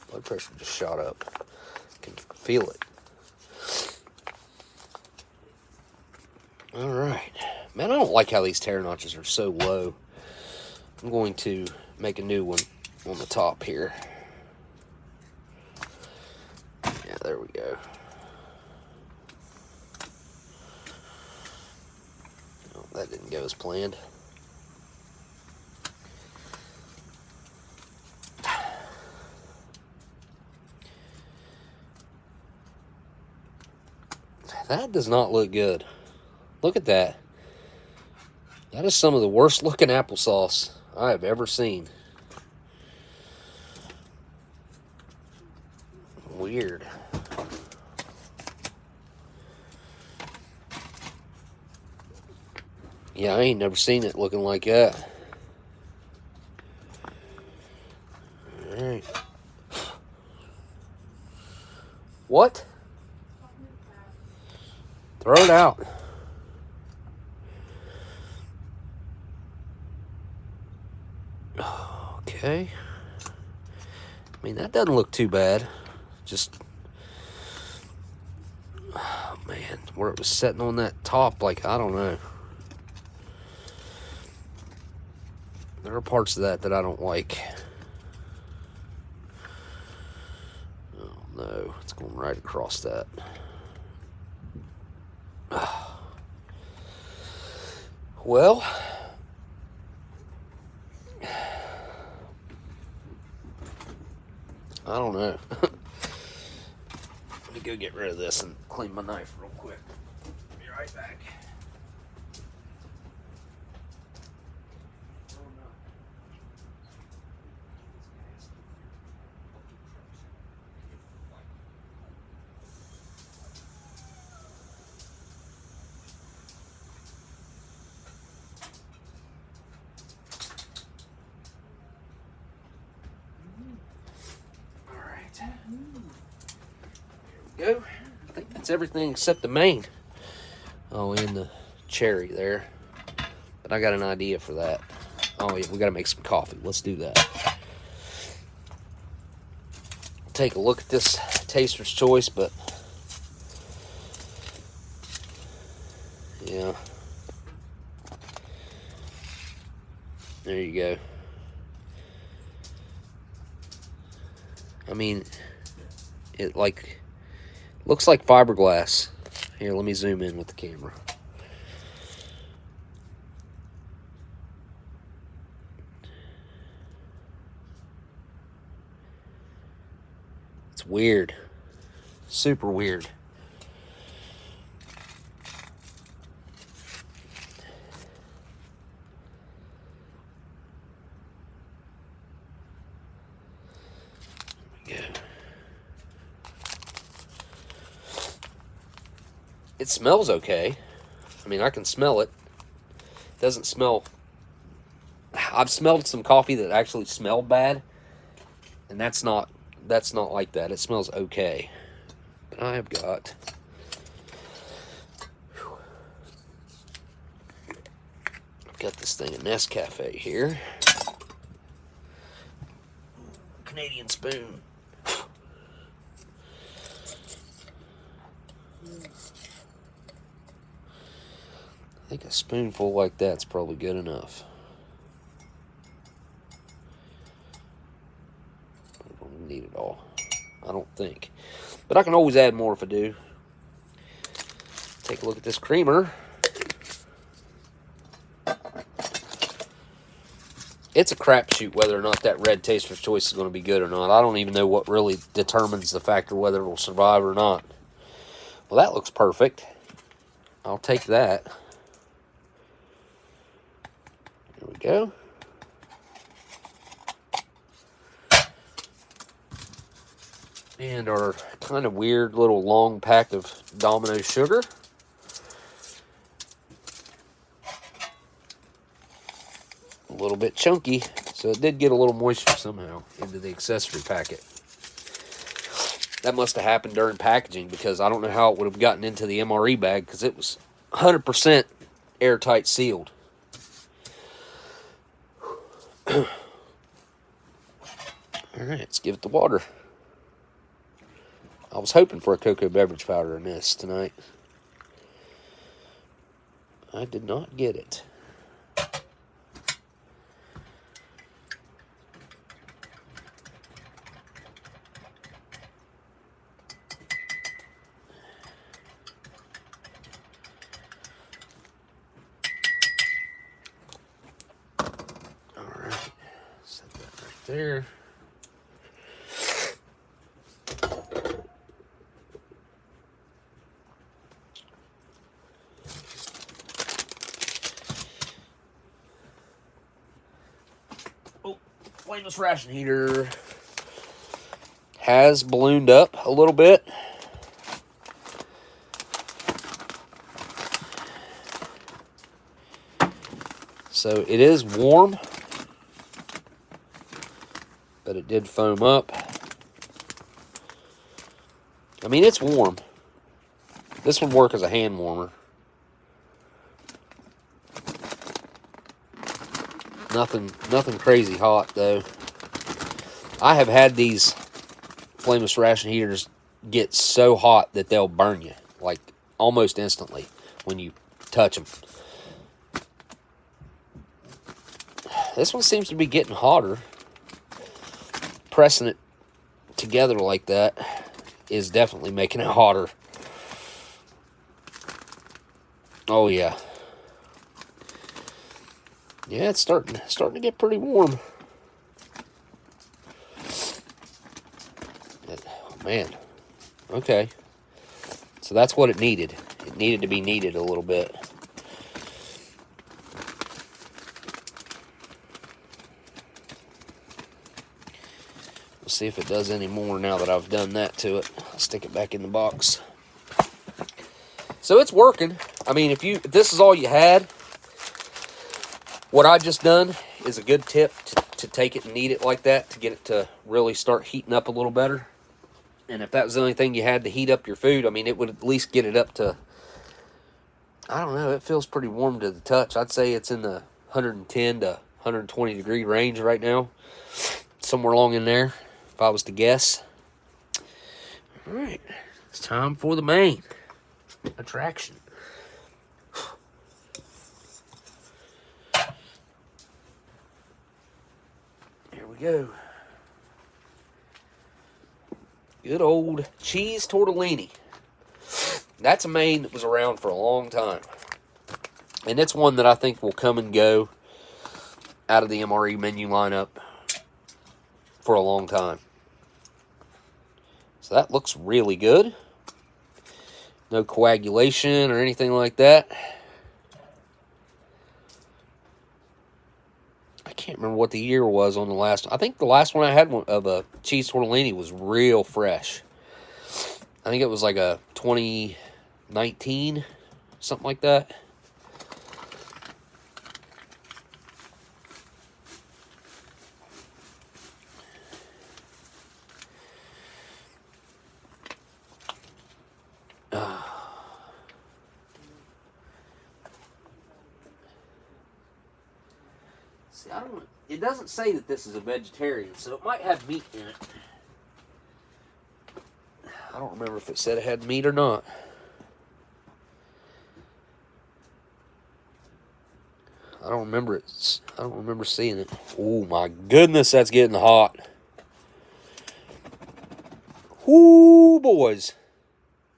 blood pressure just shot up. I can feel it. Alright. Man, I don't like how these tear notches are so low. I'm going to make a new one on the top here. Yeah, there we go. Oh, that didn't go as planned. That does not look good. Look at that. That is some of the worst looking applesauce I have ever seen. Weird. Yeah, I ain't never seen it looking like that. Alright. What? Throw it out. Okay. I mean, that doesn't look too bad. Just, oh man, where it was sitting on that top, like, I don't know. There are parts of that I don't like. Oh no, it's going right across that. Well, I don't know. Let me go get rid of this and clean my knife real quick. Be right back. Go. I think that's everything except the main. Oh, and the cherry there. But I got an idea for that. Oh yeah, we gotta make some coffee. Let's do that. Take a look at this Taster's Choice, but yeah. There you go. I mean, it looks like fiberglass. Here, let me zoom in with the camera. It's weird. Super weird. There we go. It smells okay. I mean, I can smell it. It doesn't smell... I've smelled some coffee that actually smelled bad, and that's not like that. It smells okay. But I've got... I've got this thing of Nescafe here. Canadian spoon. I think a spoonful like that's probably good enough. I don't need it all. I don't think. But I can always add more if I do. Take a look at this creamer. It's a crapshoot whether or not that red Taster's Choice is going to be good or not. I don't even know what really determines the factor whether it will survive or not. Well, that looks perfect. I'll take that. There we go. And our kind of weird little long pack of Domino sugar. A little bit chunky, so it did get a little moisture somehow into the accessory packet. That must have happened during packaging, because I don't know how it would have gotten into the MRE bag, because it was 100% airtight sealed. All right, let's give it the water. I was hoping for a cocoa beverage powder in this tonight. I did not get it. All right, set that right there. flameless ration heater has ballooned up a little bit. So it is warm, but it did foam up. I mean, it's warm. This would work as a hand warmer. Nothing crazy hot, though. I have had these flameless ration heaters get so hot that they'll burn you, like almost instantly when you touch them. This one seems to be getting hotter. Pressing it together like that is definitely making it hotter. Oh yeah. Yeah, it's starting to get pretty warm. Oh man. Okay. So that's what it needed. It needed to be kneaded a little bit. We'll see if it does any more now that I've done that to it. I'll stick it back in the box. So it's working. I mean, if this is all you had, what I just done is a good tip to take it and knead it like that to get it to really start heating up a little better. And if that was the only thing you had to heat up your food, I mean, it would at least get it up to, I don't know, it feels pretty warm to the touch. I'd say it's in the 110 to 120 degree range right now. Somewhere along in there, if I was to guess. All right, it's time for the main attraction. Here we go. Good old cheese tortellini. That's a main that was around for a long time. And it's one that I think will come and go out of the MRE menu lineup for a long time. So that looks really good. No coagulation or anything like that. I can't remember what the year was on the last. I think the last one I had of a cheese tortellini was real fresh. I think it was like a 2019, something like that. See, I don't. It doesn't say that this is a vegetarian, so it might have meat in it. I don't remember if it said it had meat or not. I don't remember it. I don't remember seeing it. Oh my goodness, that's getting hot. Whoo, boys.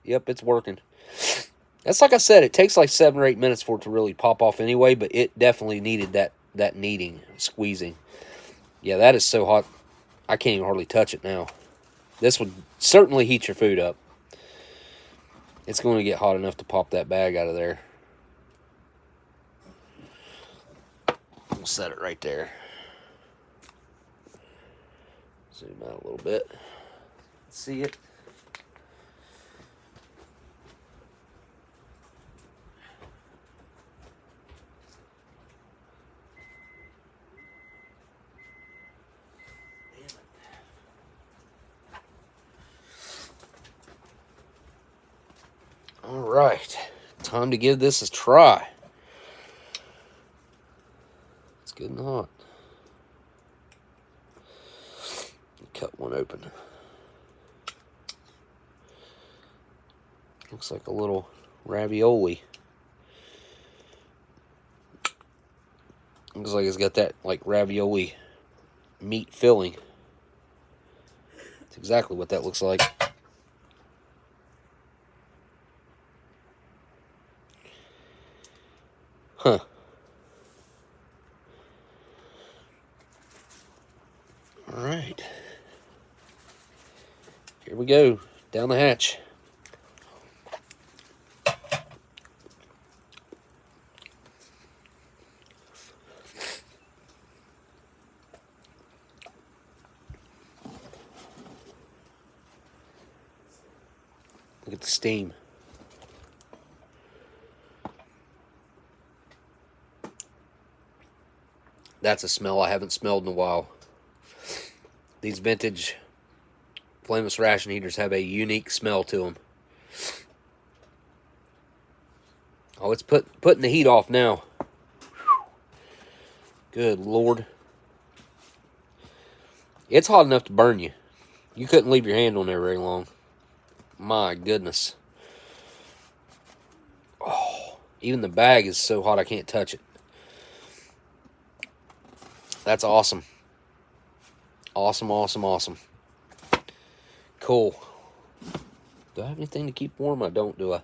Yep, it's working. That's like I said, it takes like 7 or 8 minutes for it to really pop off anyway, but it definitely needed that kneading, squeezing. Yeah, that is so hot, I can't even hardly touch it now. This would certainly heat your food up. It's going to get hot enough to pop that bag out of there. We'll set it right there. Zoom out a little bit. See it? All right, time to give this a try. It's good and hot. Cut one open. Looks like a little ravioli. Looks like it's got that like ravioli meat filling. That's exactly what that looks like. Huh. All right. Here we go. Down the hatch. Look at the steam. That's a smell I haven't smelled in a while. These vintage flameless ration heaters have a unique smell to them. Oh, it's putting the heat off now. Good Lord. It's hot enough to burn you. You couldn't leave your hand on there very long. My goodness. Oh, even the bag is so hot I can't touch it. That's awesome. Awesome, awesome, awesome. Cool. Do I have anything to keep warm? I don't, do I?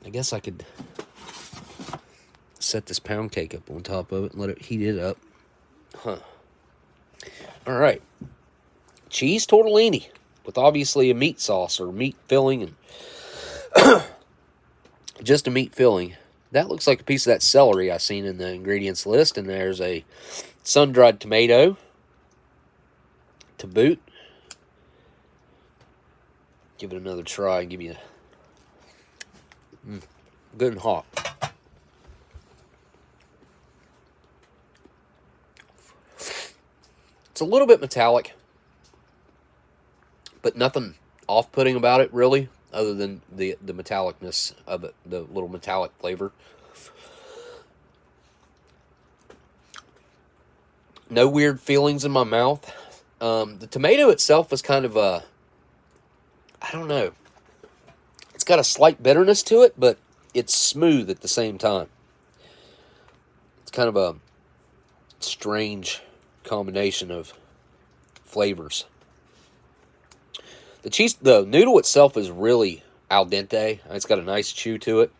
I guess I could set this pound cake up on top of it and let it heat it up. Huh. All right. Cheese tortellini with obviously a meat sauce or meat filling and just a meat filling. That looks like a piece of that celery I seen in the ingredients list. And there's a sun-dried tomato to boot. Give it another try and give you good and hot. It's a little bit metallic, but nothing off-putting about it, really, other than the metallicness of it, the little metallic flavor. No weird feelings in my mouth. The tomato itself is kind of a, I don't know. It's got a slight bitterness to it, but it's smooth at the same time. It's kind of a strange combination of flavors. The noodle itself is really al dente. It's got a nice chew to it.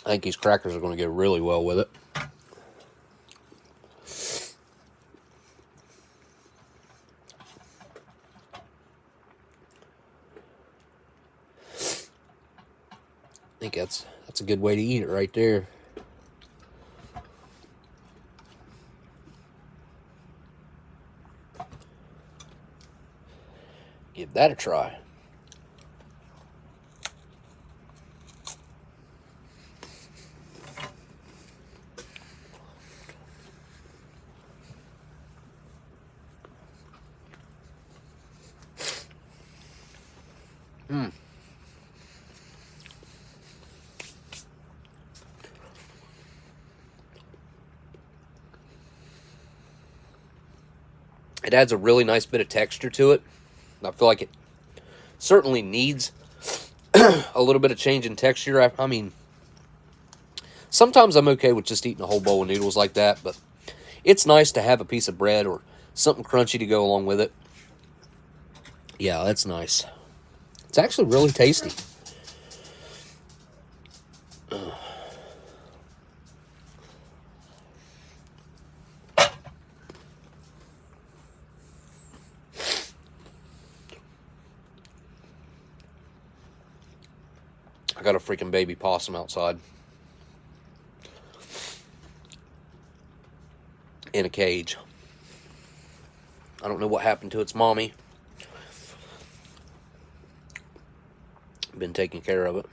I think these crackers are going to go really well with it. I think that's a good way to eat it right there. Give that a try. It adds a really nice bit of texture to it. I feel like it certainly needs a little bit of change in texture. I mean, sometimes I'm okay with just eating a whole bowl of noodles like that, but it's nice to have a piece of bread or something crunchy to go along with it. Yeah, that's nice. It's actually really tasty. I got a freaking baby possum outside in a cage. I don't know what happened to its mommy. Been taking care of it.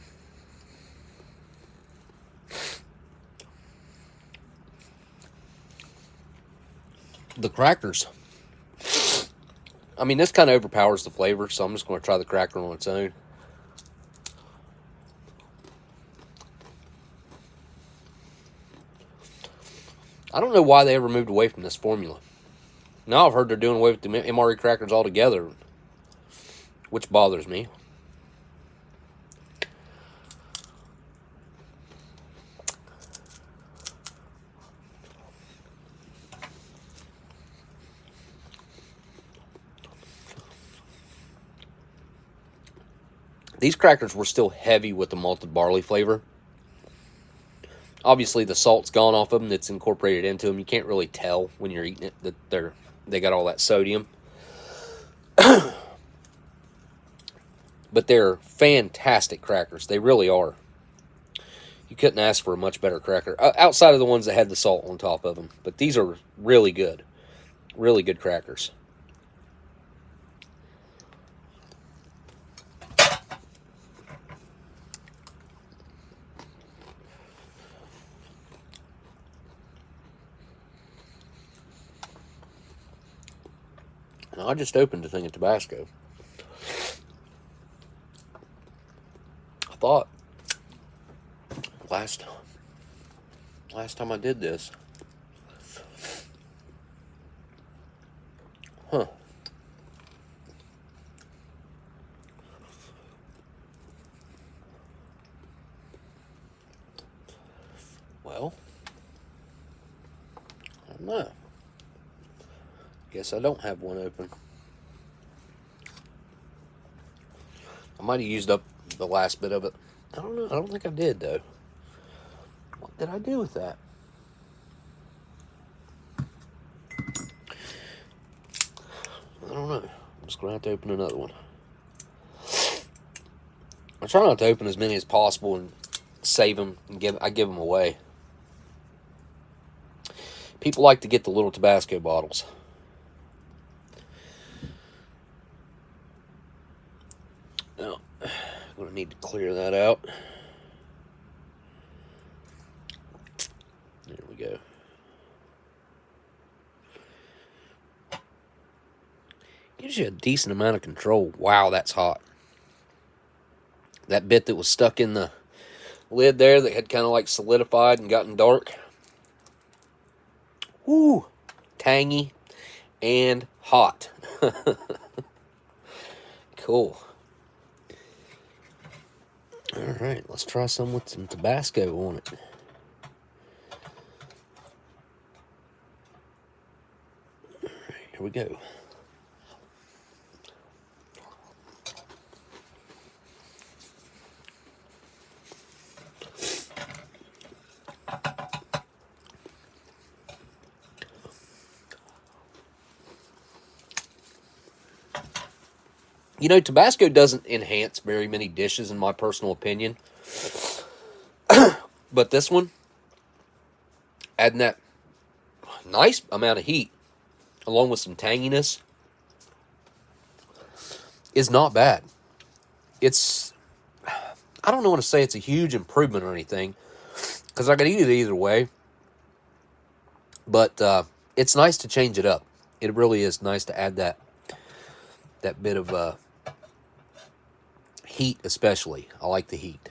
The crackers. I mean, this kind of overpowers the flavor, so I'm just going to try the cracker on its own. I don't know why they ever moved away from this formula. Now I've heard they're doing away with the MRE crackers altogether, which bothers me. These crackers were still heavy with the malted barley flavor. Obviously, the salt's gone off of them. It's incorporated into them. You can't really tell when you're eating it that they got all that sodium. But they're fantastic crackers. They really are. You couldn't ask for a much better cracker. Outside of the ones that had the salt on top of them. But these are really good. Really good crackers. And I just opened a thing of Tabasco. I thought last time I did this. Huh. Well, I don't know. Guess I don't have one open. I might have used up the last bit of it. I don't know. I don't think I did, though. What did I do with that? I don't know. I'm just going to have to open another one. I try not to open as many as possible and save them and give them away. People like to get the little Tabasco bottles. Now, I'm going to need to clear that out. There we go. Gives you a decent amount of control. Wow, that's hot. That bit that was stuck in the lid there that had kind of like solidified and gotten dark. Woo! Tangy and hot. Cool. Alright, let's try some with some Tabasco on it. Alright, here we go. You know, Tabasco doesn't enhance very many dishes, in my personal opinion. But this one, adding that nice amount of heat, along with some tanginess, is not bad. It's, I don't want to say it's a huge improvement or anything, because I could eat it either way. But it's nice to change it up. It really is nice to add that bit of heat, especially. I like the heat.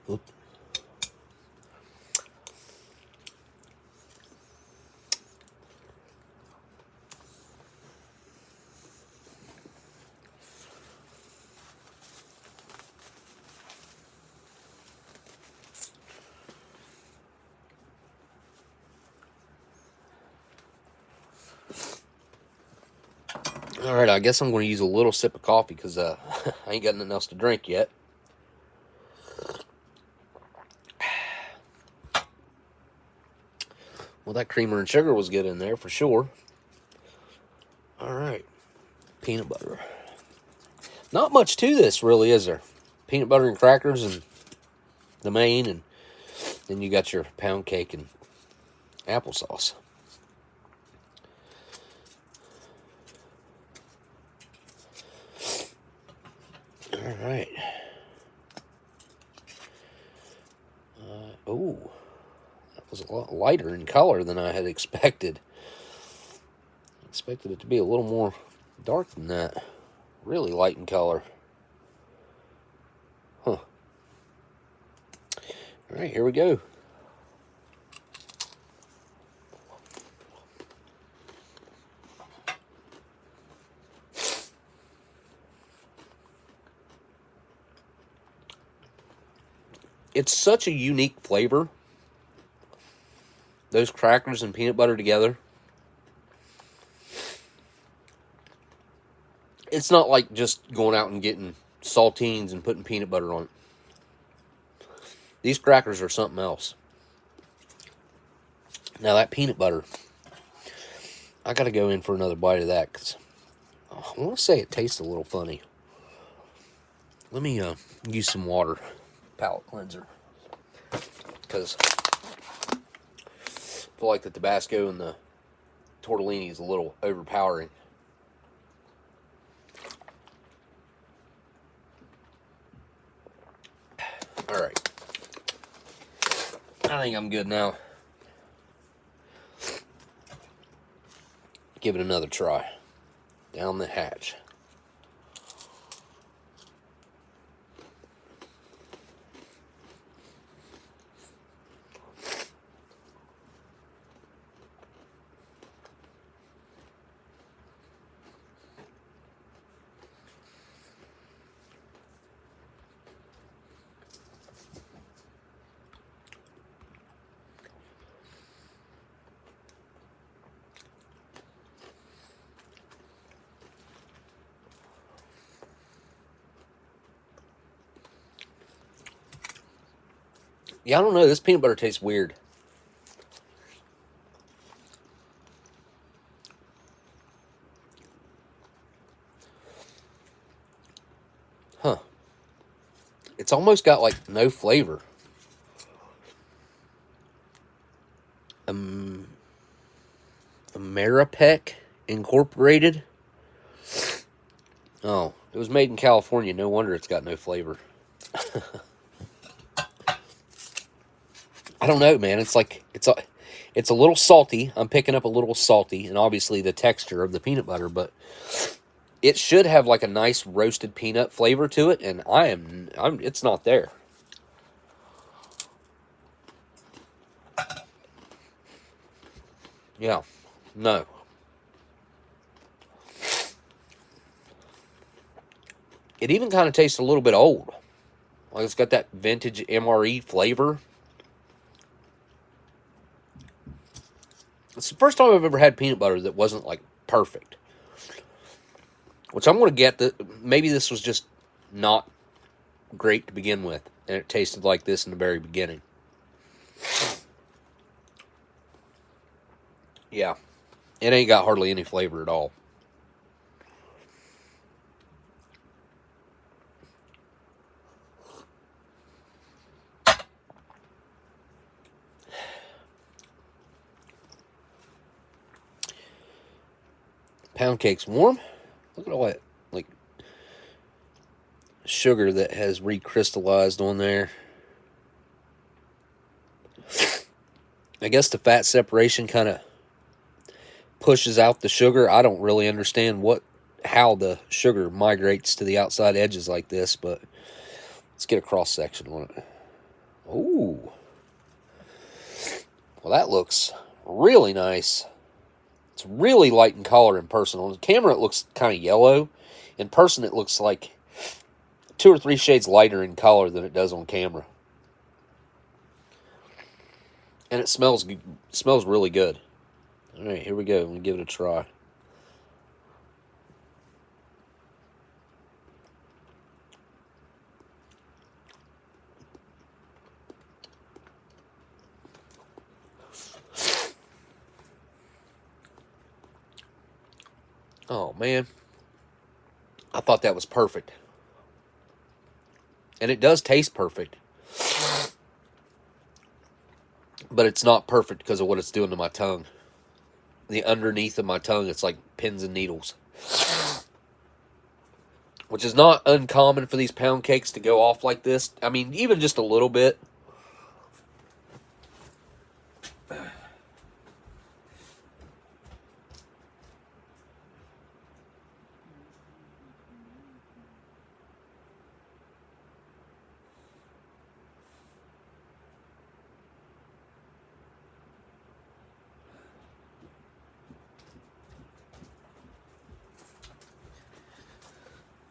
Oop. All right, I guess I'm going to use a little sip of coffee because I ain't got nothing else to drink yet. Well, that creamer and sugar was good in there for sure. All right, peanut butter. Not much to this, really, is there? Peanut butter and crackers and the main, and then you got your pound cake and applesauce. All right. Oh, that was a lot lighter in color than I had expected. I expected it to be a little more dark than that. Really light in color. Huh. All right, here we go. It's such a unique flavor. Those crackers and peanut butter together. It's not like just going out and getting saltines and putting peanut butter on it. These crackers are something else. Now that peanut butter, I gotta go in for another bite of that because I want to say it tastes a little funny. Let me use some water, palate cleanser, because I feel like the Tabasco and the tortellini is a little overpowering. All right, I think I'm good now. Give it another try. Down the hatch. Yeah, I don't know. This peanut butter tastes weird. Huh. It's almost got like no flavor. Ameripec Incorporated. Oh, it was made in California. No wonder it's got no flavor. I don't know, man. It's like it's a little salty. I'm picking up a little salty, and obviously the texture of the peanut butter, but it should have like a nice roasted peanut flavor to it, and it's not there. Yeah, no. It even kind of tastes a little bit old. Like it's got that vintage MRE flavor. It's the first time I've ever had peanut butter that wasn't like perfect. Which I'm going to get that maybe this was just not great to begin with, and it tasted like this in the very beginning. Yeah, it ain't got hardly any flavor at all. Pound cake's warm. Look at all that, like, sugar that has recrystallized on there. I guess the fat separation kind of pushes out the sugar. I don't really understand how the sugar migrates to the outside edges like this, but let's get a cross section on it. Ooh. Well, that looks really nice. It's really light in color in person. On the camera, it looks kind of yellow. In person, it looks like 2 or 3 shades lighter in color than it does on camera. And it smells really good. All right, here we go. Let me give it a try. Oh, man. I thought that was perfect. And it does taste perfect. But it's not perfect because of what it's doing to my tongue. The underneath of my tongue, it's like pins and needles. Which is not uncommon for these pound cakes to go off like this. I mean, even just a little bit.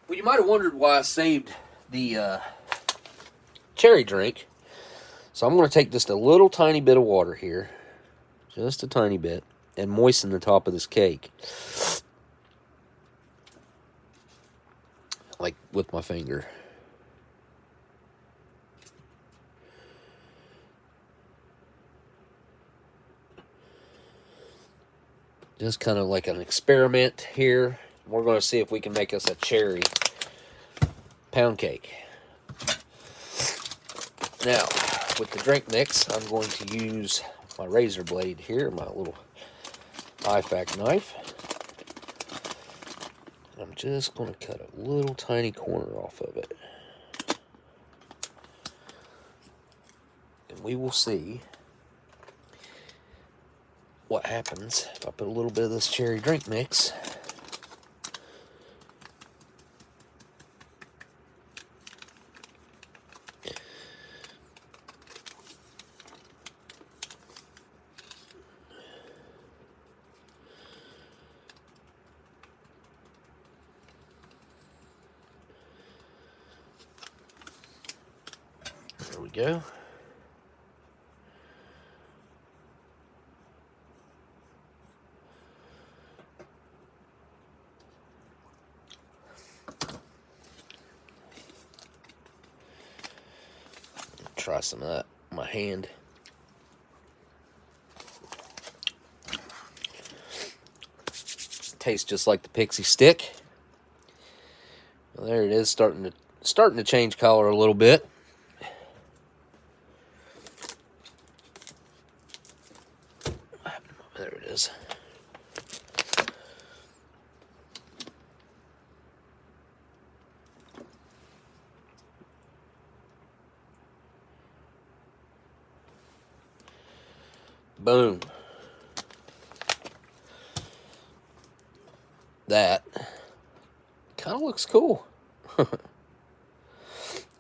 Well, you might have wondered why I saved the cherry drink. So I'm going to take just a little tiny bit of water here. Just a tiny bit. And moisten the top of this cake. like with my finger. Just kind of like an experiment here. We're going to see if we can make us a cherry pound cake. Now, with the drink mix, I'm going to use my razor blade here, my little IFAC knife. I'm just going to cut a little tiny corner off of it. And we will see what happens if I put a little bit of this cherry drink mix there we go. Try some of that on my hand. Tastes just like the Pixie Stick. Well, there it is, starting to change color a little bit. There it is. Boom. That kind of looks cool. I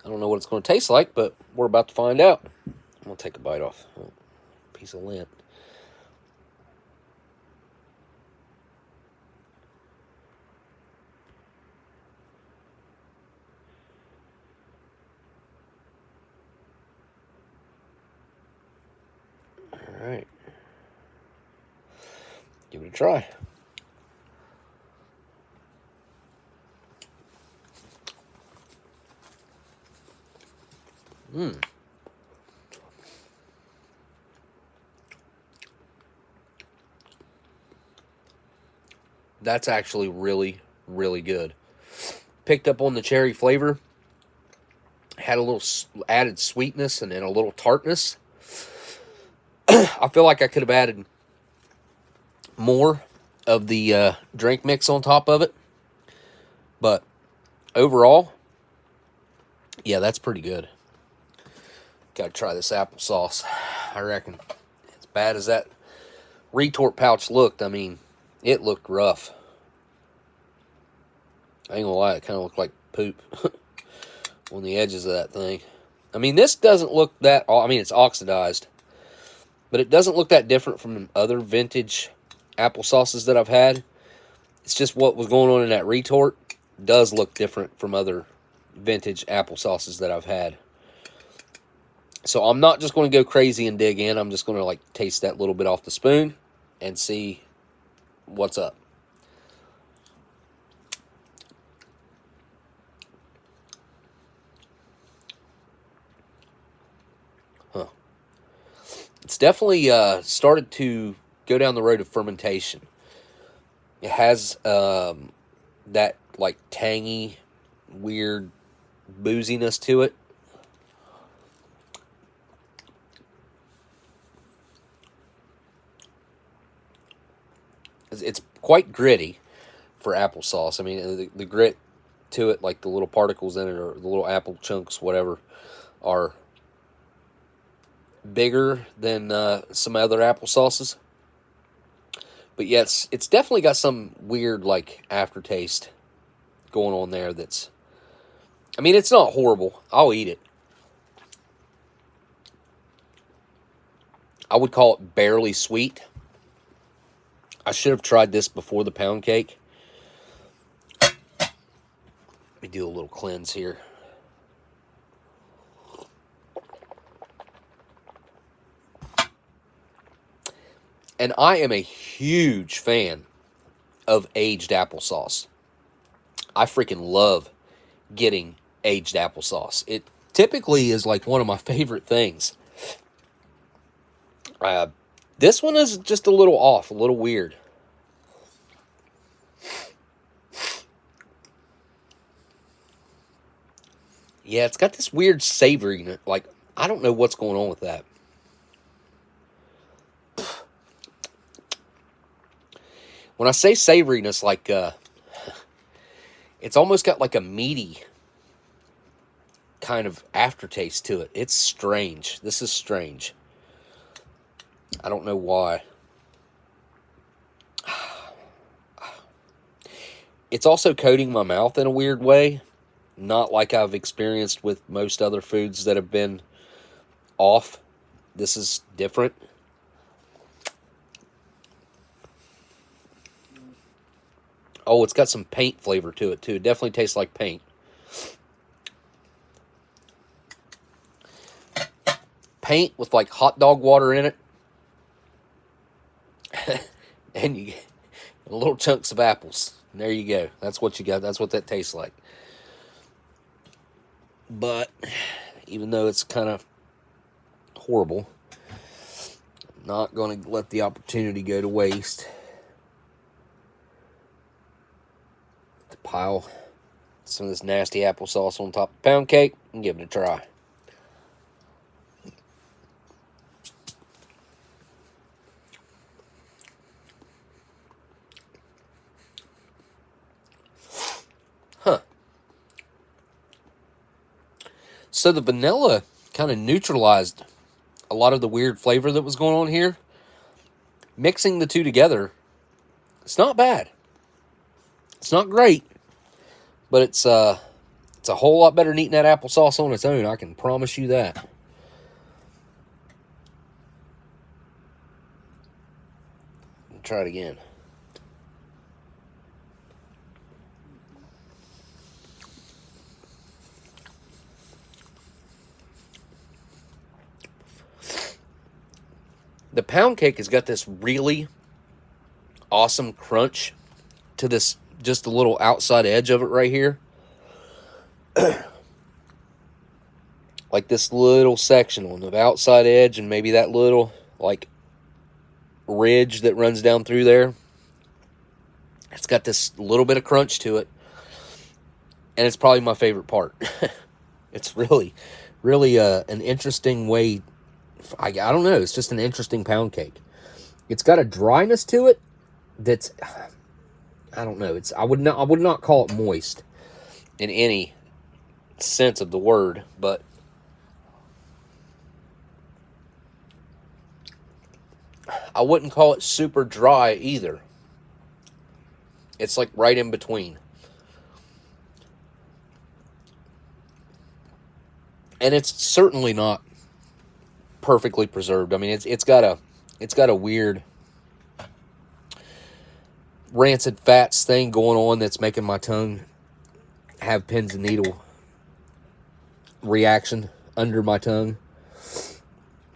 don't know what it's going to taste like, but we're about to find out. I'm going to take a bite off a piece of lint. All right. Give it a try. That's actually really, really good. Picked up on the cherry flavor. Had a little added sweetness and then a little tartness. I feel like I could have added more of the drink mix on top of it. But overall, yeah, that's pretty good. Gotta try this applesauce, I reckon. As bad as that retort pouch looked, I mean, it looked rough. I ain't gonna lie, it kind of looked like poop on the edges of that thing. I mean, this doesn't look that... I mean, it's oxidized. But it doesn't look that different from other vintage applesauces that I've had. It's just what was going on in that retort does look different from other vintage applesauces that I've had. So I'm not just going to go crazy and dig in. I'm just going to like taste that little bit off the spoon and see what's up. Huh. It's definitely started to go down the road of fermentation. It has that like tangy, weird booziness to it. It's quite gritty for applesauce. I mean, the grit to it, like the little particles in it, or the little apple chunks, whatever, are bigger than some other applesauces. But yeah, it's definitely got some weird, like, aftertaste going on there that's... I mean, it's not horrible. I'll eat it. I would call it barely sweet. I should have tried this before the pound cake. Let me do a little cleanse here. And I am a huge fan of aged applesauce. I freaking love getting aged applesauce. It typically is like one of my favorite things. This one is just a little off, a little weird. Yeah, it's got this weird savory, like, I don't know what's going on with that. When I say savoriness, like, it's almost got like a meaty kind of aftertaste to it. It's strange. This is strange. I don't know why. It's also coating my mouth in a weird way. Not like I've experienced with most other foods that have been off. This is different. Oh, it's got some paint flavor to it, too. It definitely tastes like paint. Paint with, like, hot dog water in it. And you get little chunks of apples. And there you go. That's what you got. That's what that tastes like. But even though it's kind of horrible, I'm not going to let the opportunity go to waste. To pile some of this nasty applesauce on top of pound cake and give it a try. So the vanilla kind of neutralized a lot of the weird flavor that was going on here. Mixing the two together, it's not bad. It's not great, but it's a whole lot better than eating that applesauce on its own. I can promise you that. Try it again. The pound cake has got this really awesome crunch to this, just a little outside edge of it right here. Like this little section on the outside edge, and maybe that little, like, ridge that runs down through there. It's got this little bit of crunch to it. And it's probably my favorite part. It's really, really an interesting way. I don't know. It's just an interesting pound cake. It's got a dryness to it that's, I don't know. I would not call it moist in any sense of the word, but I wouldn't call it super dry either. It's like right in between. And it's certainly not perfectly preserved. I mean, it's got a weird rancid fats thing going on that's making my tongue have pins and needle reaction under my tongue.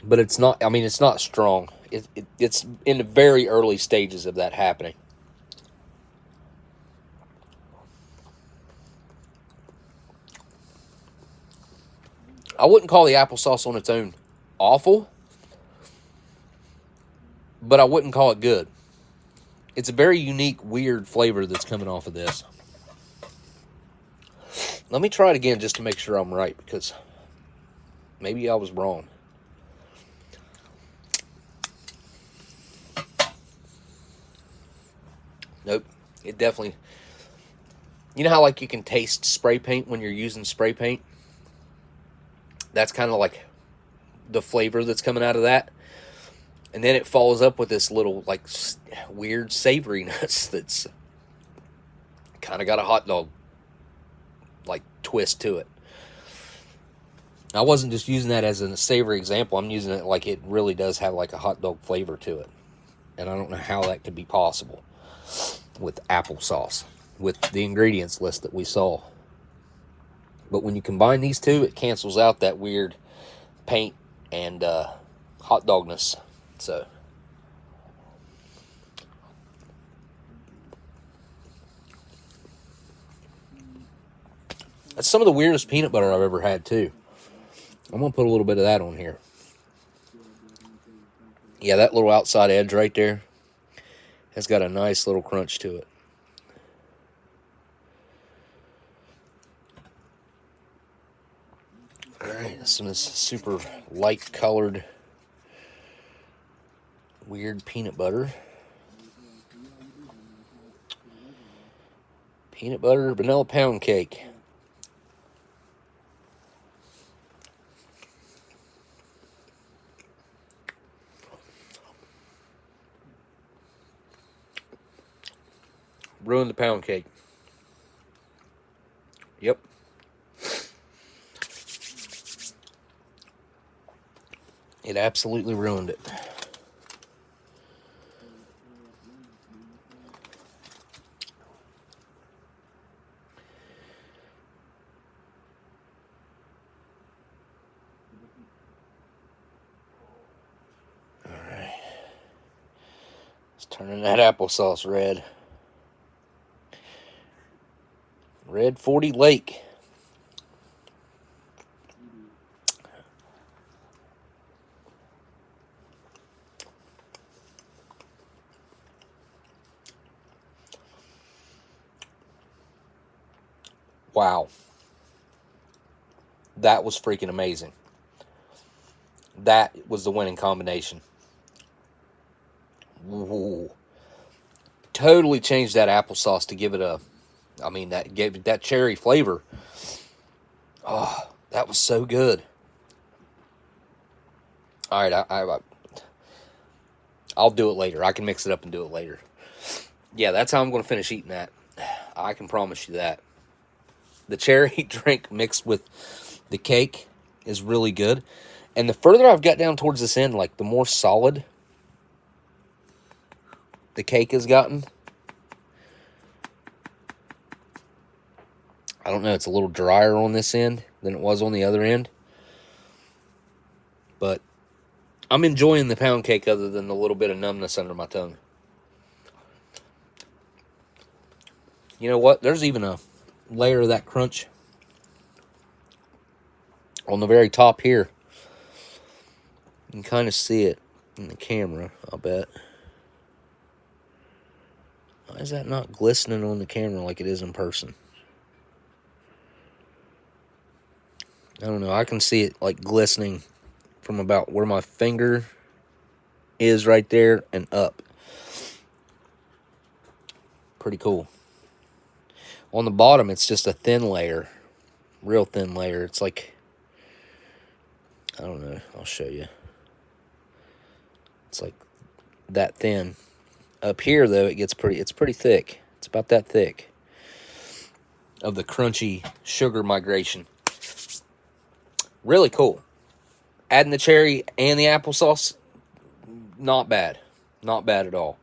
But it's not, I mean, it's not strong. It's in the very early stages of that happening. I wouldn't call the applesauce on its own awful, but I wouldn't call it good. It's a very unique, weird flavor that's coming off of this. Let me try it again just to make sure I'm right, because maybe I was wrong. Nope, it definitely... You know how, like, you can taste spray paint when you're using spray paint? That's kind of like the flavor that's coming out of that. And then it follows up with this little, like, weird savoriness that's kind of got a hot dog, like, twist to it. I wasn't just using that as a savory example. I'm using it like it really does have, like, a hot dog flavor to it. And I don't know how that could be possible with applesauce, with the ingredients list that we saw. But when you combine these two, it cancels out that weird paint and hot dogness. So, That's some of the weirdest peanut butter I've ever had, too. I'm going to put a little bit of that on here. Yeah, that little outside edge right there has got a nice little crunch to it. Alright, some of this super light colored weird peanut butter. Peanut butter vanilla pound cake. Ruined the pound cake. Yep. It absolutely ruined it. Alright. Let's turn that applesauce red. Red 40 Lake. Wow. That was freaking amazing. That was the winning combination. Ooh. Totally changed that applesauce to give it a, I mean, that gave it that cherry flavor. Oh, that was so good. All right, I'll do it later. I can mix it up and do it later. Yeah, that's how I'm going to finish eating that. I can promise you that. The cherry drink mixed with the cake is really good. And the further I've got down towards this end, like the more solid the cake has gotten. I don't know, it's a little drier on this end than it was on the other end. But I'm enjoying the pound cake other than the little bit of numbness under my tongue. You know what? There's even a layer of that crunch on the very top here. You can kind of see it in the camera, I'll bet. Why is that not glistening on the camera like it is in person? I don't know. I can see it like glistening from about where my finger is right there and up. Pretty cool. On the bottom, it's just a thin layer. Real thin layer. It's like, I don't know. I'll show you. It's like that thin. Up here, though, it's pretty thick. It's about that thick of the crunchy sugar migration. Really cool. Adding the cherry and the applesauce, not bad. Not bad at all.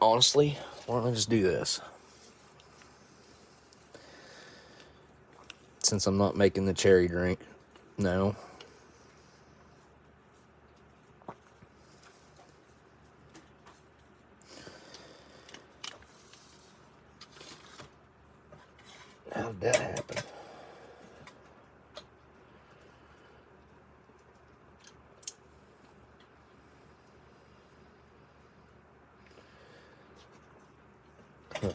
Honestly, why don't I just do this? Since I'm not making the cherry drink. No. How'd that happen? Huh.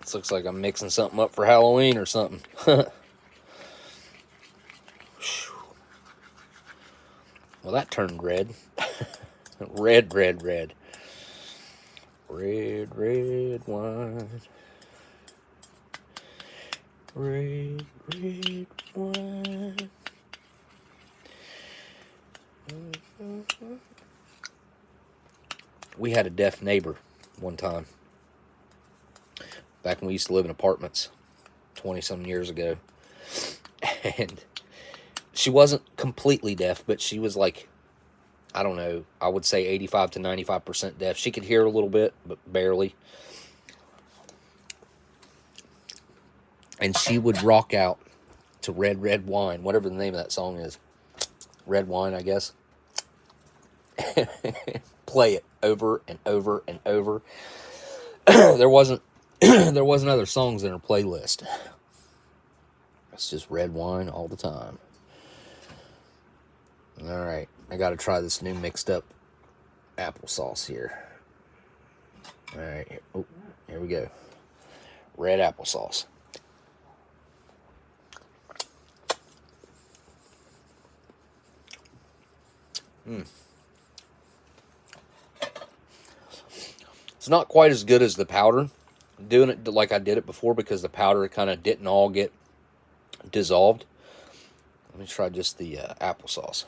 This looks like I'm mixing something up for Halloween or something. Well, that turned red. Red. Red wine. Red wine. We had a deaf neighbor one time. Back when we used to live in apartments 20-some years ago. And she wasn't completely deaf, but she was like, I don't know, I would say 85 to 95% deaf. She could hear a little bit, but barely. And she would rock out to Red Wine, whatever the name of that song is. red wine, I guess. Play it over and over and over. There wasn't other songs in her playlist. It's just red wine all the time. All right, I got to try this new mixed up applesauce here. All right, here we go. Red applesauce. It's not quite as good as the powder. Doing it like I did it before because the powder kind of didn't all get dissolved. Let me try just the applesauce.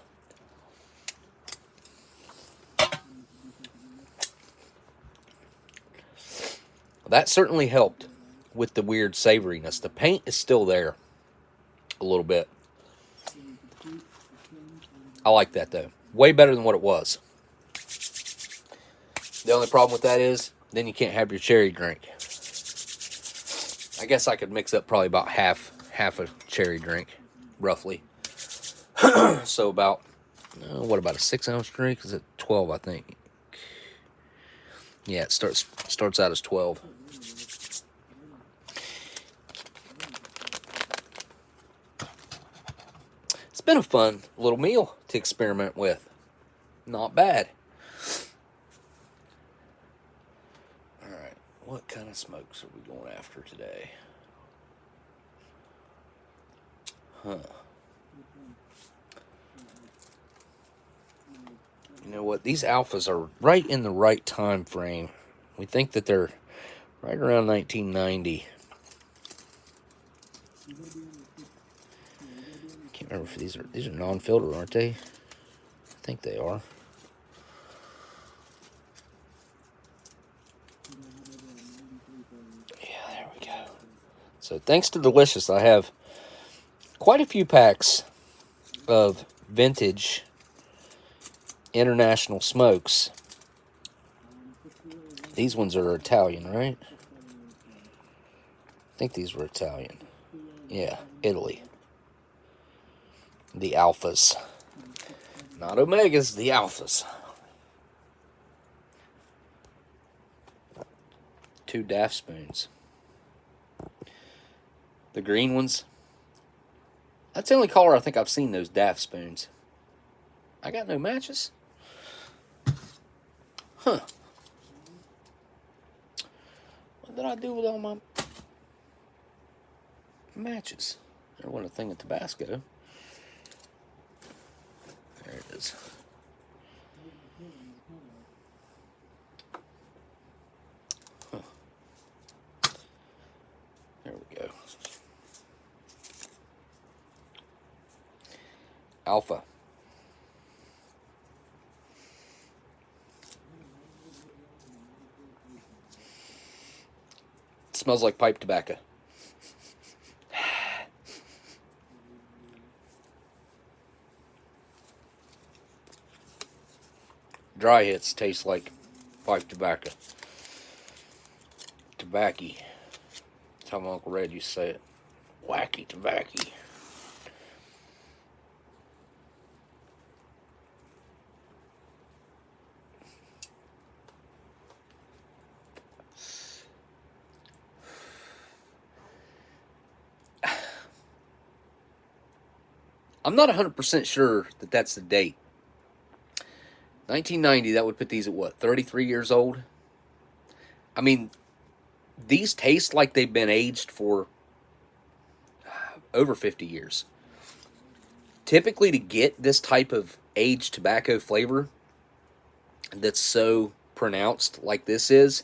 That certainly helped with the weird savoriness. The paint is still there a little bit. I like that though. Way better than what it was. The only problem with that is then you can't have your cherry drink. I guess I could mix up probably about half a cherry drink, roughly. So about, what about a 6-ounce drink? Is it 12, I think? Yeah, it starts out as 12. It's been a fun little meal to experiment with. Not bad. Alright, what kind of smokes are we going after today? Huh. You know what? These alphas are right in the right time frame. We think that they're right around 1990. Can't remember if these are non-filter, aren't they? I think they are. Yeah, there we go. So thanks to Delicious, I have quite a few packs of vintage international smokes. These ones are Italian, right? I think these were Italian. Yeah, Italy. The alphas. Not omegas, the alphas. 2 Daft spoons. The green ones. That's the only color I think I've seen those Daft spoons. I got no matches. Huh. What did I do with all my matches? There wasn't a thing of Tabasco. There it is. Huh. There we go. Alpha. It smells like pipe tobacco. Dry hits taste like pipe tobacco. Tobacco. That's how my Uncle Red used to say it. Wacky tobacco. I'm not 100% sure that that's the date. 1990, that would put these at what, 33 years old? I mean, these taste like they've been aged for over 50 years. Typically, to get this type of aged tobacco flavor that's so pronounced like this is,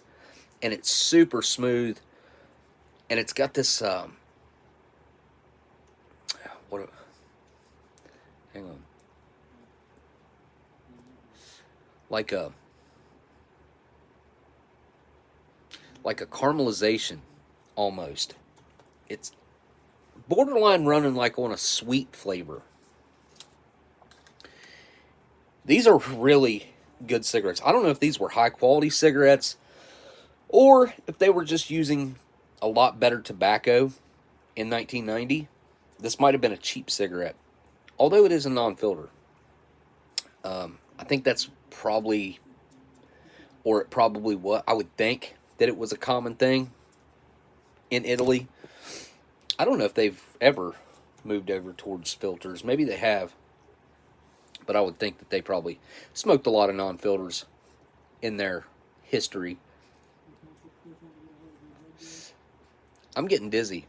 and it's super smooth, and it's got this, hang on. Like a caramelization, almost. It's borderline running like on a sweet flavor. These are really good cigarettes. I don't know if these were high quality cigarettes or if they were just using a lot better tobacco in 1990. This might have been a cheap cigarette, although it is a non-filter. I think that's probably, or it probably what I would think that it was a common thing in Italy. I don't know if they've ever moved over towards filters. Maybe they have, but I would think that they probably smoked a lot of non-filters in their history. I'm getting dizzy.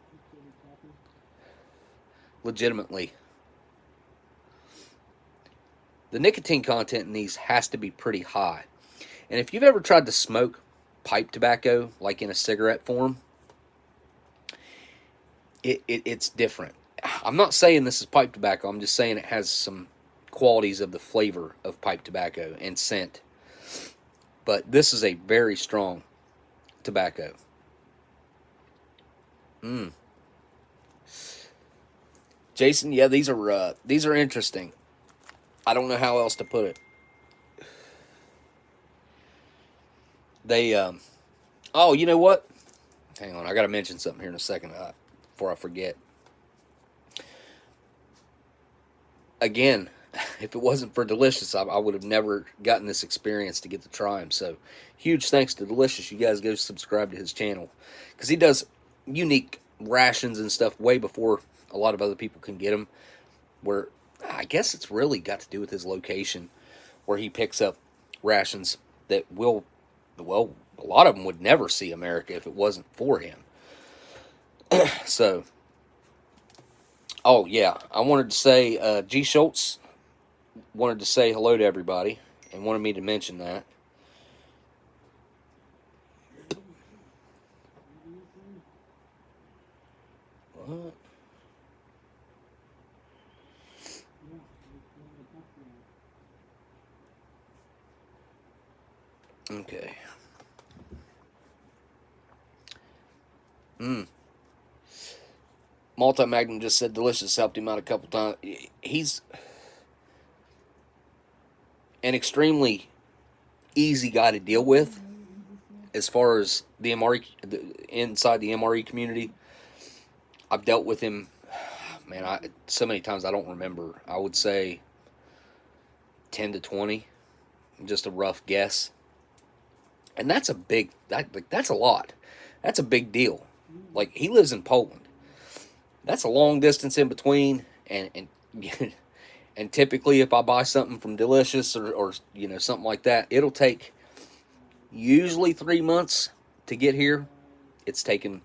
Legitimately. The nicotine content in these has to be pretty high. And if you've ever tried to smoke pipe tobacco, like in a cigarette form, it's different. I'm not saying this is pipe tobacco. I'm just saying it has some qualities of the flavor of pipe tobacco and scent. But this is a very strong tobacco. Jason, yeah, these are interesting. I don't know how else to put it. They, oh, you know what? Hang on, I got to mention something here in a second before I forget. Again, if it wasn't for Delicious, I would have never gotten this experience to get to try him. So, huge thanks to Delicious. You guys go subscribe to his channel, because he does unique rations and stuff way before a lot of other people can get them. Where I guess it's really got to do with his location, where he picks up rations that will, well, a lot of them would never see America if it wasn't for him. So, oh yeah, I wanted to say, G. Schultz wanted to say hello to everybody and wanted me to mention that. What? Okay. Multi-Magnum just said Delicious helped him out a couple times. He's an extremely easy guy to deal with as far as the MRE, inside the MRE community. I've dealt with him, man, so many times I don't remember. I would say 10 to 20, just a rough guess. And that's a big, that's a lot. That's a big deal. Like, he lives in Poland. That's a long distance in between, and and typically if I buy something from Delicious or you know, something like that, it'll take usually 3 months to get here. It's taken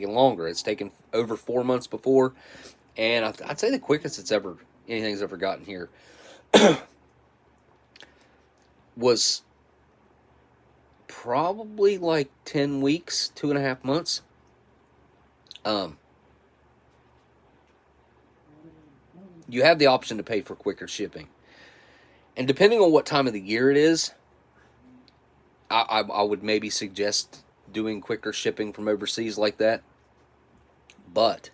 longer. It's taken over 4 months before, and I'd say the quickest anything's ever gotten here was probably like 10 weeks, 2.5 months. You have the option to pay for quicker shipping. And depending on what time of the year it is, I would maybe suggest doing quicker shipping from overseas like that. But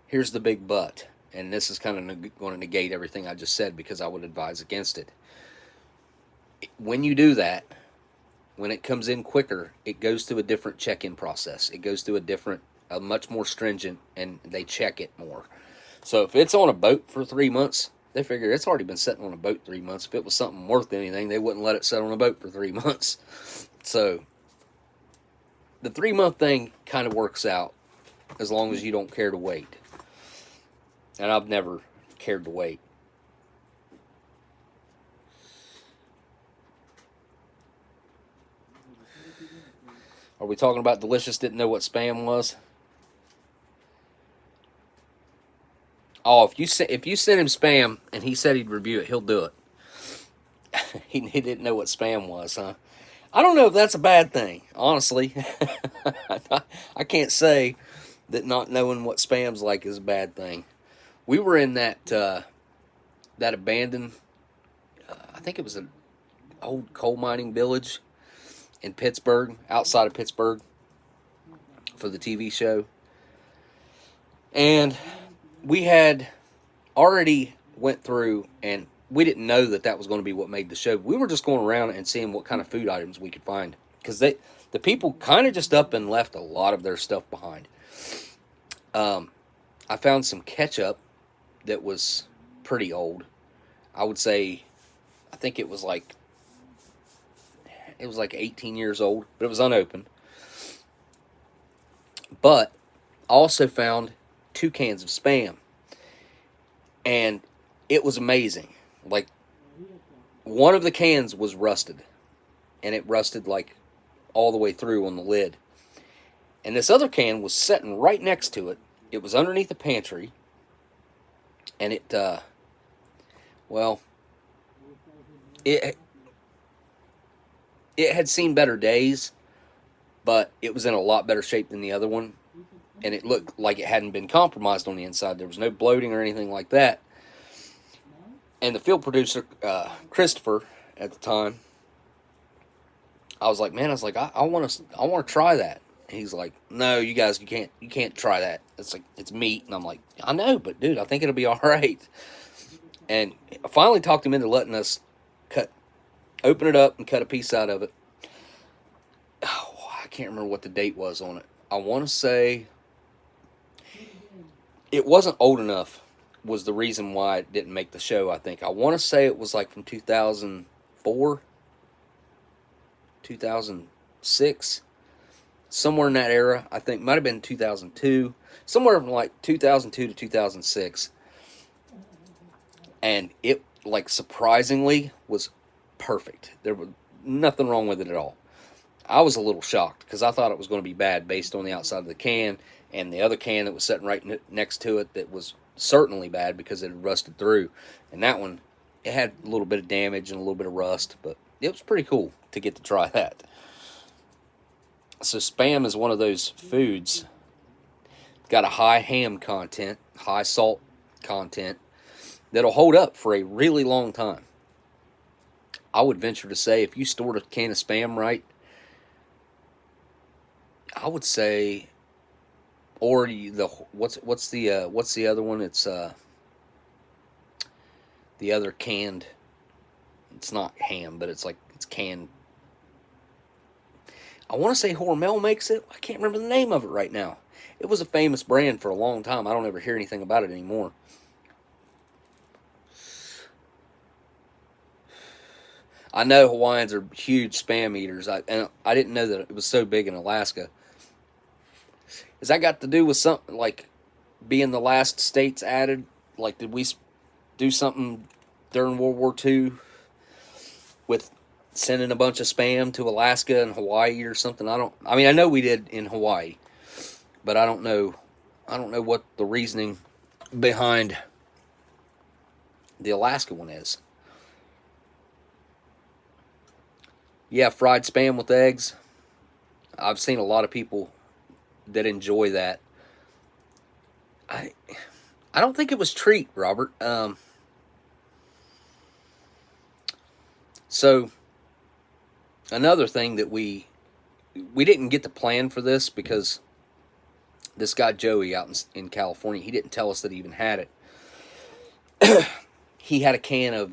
here's the big but. And this is kind of going to negate everything I just said, because I would advise against it. When you do that, when it comes in quicker, it goes through a different check-in process. It goes through a much more stringent, and they check it more. So if it's on a boat for 3 months, they figure it's already been sitting on a boat 3 months. If it was something worth anything, they wouldn't let it sit on a boat for 3 months. So the 3-month thing kind of works out as long as you don't care to wait. And I've never cared to wait. Are we talking about Delicious didn't know what Spam was? Oh, if you send him Spam and he said he'd review it, he'll do it. he didn't know what Spam was, huh? I don't know if that's a bad thing, honestly. I can't say that not knowing what Spam's like is a bad thing. We were in that abandoned, I think it was an old coal mining village in Pittsburgh, outside of Pittsburgh, for the TV show. And we had already went through, and we didn't know that was going to be what made the show. We were just going around and seeing what kind of food items we could find, because the people kind of just up and left a lot of their stuff behind. I found some ketchup that was pretty old. I would say I think it was like 18 years old, but it was unopened. But I also found 2 cans of Spam, and it was amazing. Like, one of the cans was rusted, and it rusted like all the way through on the lid. And this other can was sitting right next to it. It was underneath the pantry, and it had seen better days, but it was in a lot better shape than the other one, and it looked like it hadn't been compromised on the inside. There was no bloating or anything like that. And the field producer, Christopher, at the time, I was like, I want to try that. And he's like, no, you can't try that. It's like, it's meat. And I'm like, I know, but dude, I think it'll be all right. And I finally talked him into letting us open it up and cut a piece out of it. Oh, I can't remember what the date was on it. I want to say it wasn't old enough was the reason why it didn't make the show, I think. I want to say it was like from 2004, 2006, somewhere in that era. I think might have been 2002, somewhere from like 2002 to 2006. And it, like, surprisingly was perfect. There was nothing wrong with it at all. I was a little shocked because I thought it was going to be bad based on the outside of the can, and the other can that was sitting right next to it that was certainly bad because it had rusted through. And that one, it had a little bit of damage and a little bit of rust, but it was pretty cool to get to try that. So Spam is one of those foods, got a high ham content, high salt content, that'll hold up for a really long time. I would venture to say if you stored a can of Spam right, I would say, or what's the other one? It's the other canned. It's not ham, but it's canned. I want to say Hormel makes it. I can't remember the name of it right now. It was a famous brand for a long time. I don't ever hear anything about it anymore. I know Hawaiians are huge Spam eaters. And I didn't know that it was so big in Alaska. Has that got to do with something like being the last states added? Like, did we do something during World War II with sending a bunch of Spam to Alaska and Hawaii or something? I mean, I know we did in Hawaii, but I don't know what the reasoning behind the Alaska one is. Yeah, fried Spam with eggs. I've seen a lot of people that enjoy that. I don't think it was treat, Robert. So another thing that we didn't get to plan for this because this guy Joey out in California, he didn't tell us that he even had it. He had a can of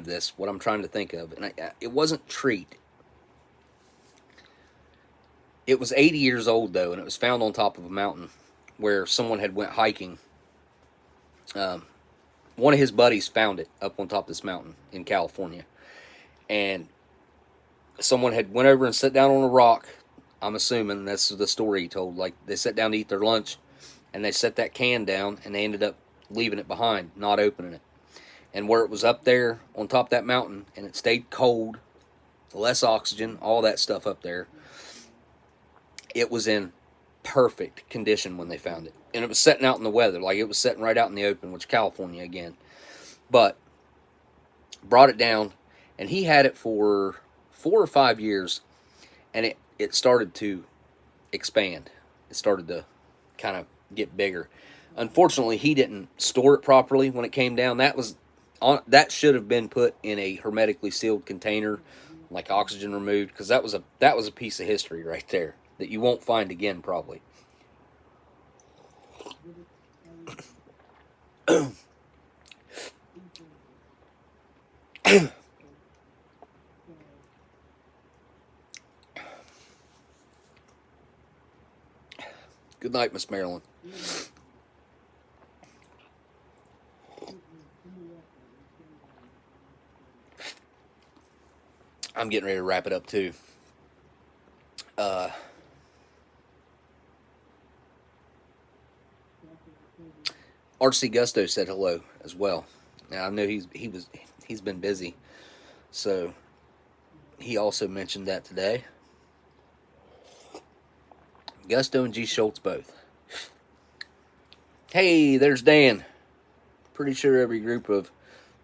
this, what I'm trying to think of, and it wasn't treat. It was 80 years old, though, and it was found on top of a mountain where someone had went hiking. One of his buddies found it up on top of this mountain in California. And someone had went over and sat down on a rock. I'm assuming that's the story he told. Like, they sat down to eat their lunch, and they set that can down, and they ended up leaving it behind, not opening it. And where it was up there on top of that mountain, and it stayed cold, less oxygen, all that stuff up there, it was in perfect condition when they found it. And it was sitting out in the weather, like it was sitting right out in the open, which California again. But brought it down, and he had it for 4 or 5 years, and it started to expand. It started to kind of get bigger. Unfortunately, he didn't store it properly when it came down. That should have been put in a hermetically sealed container, like oxygen removed, because that was a piece of history right there that you won't find again probably. Good night, Miss Marilyn. I'm getting ready to wrap it up too. RC Gusto said hello as well. Now I know he's been busy, so he also mentioned that today. Gusto and G Schultz both. Hey, there's Dan. Pretty sure every group of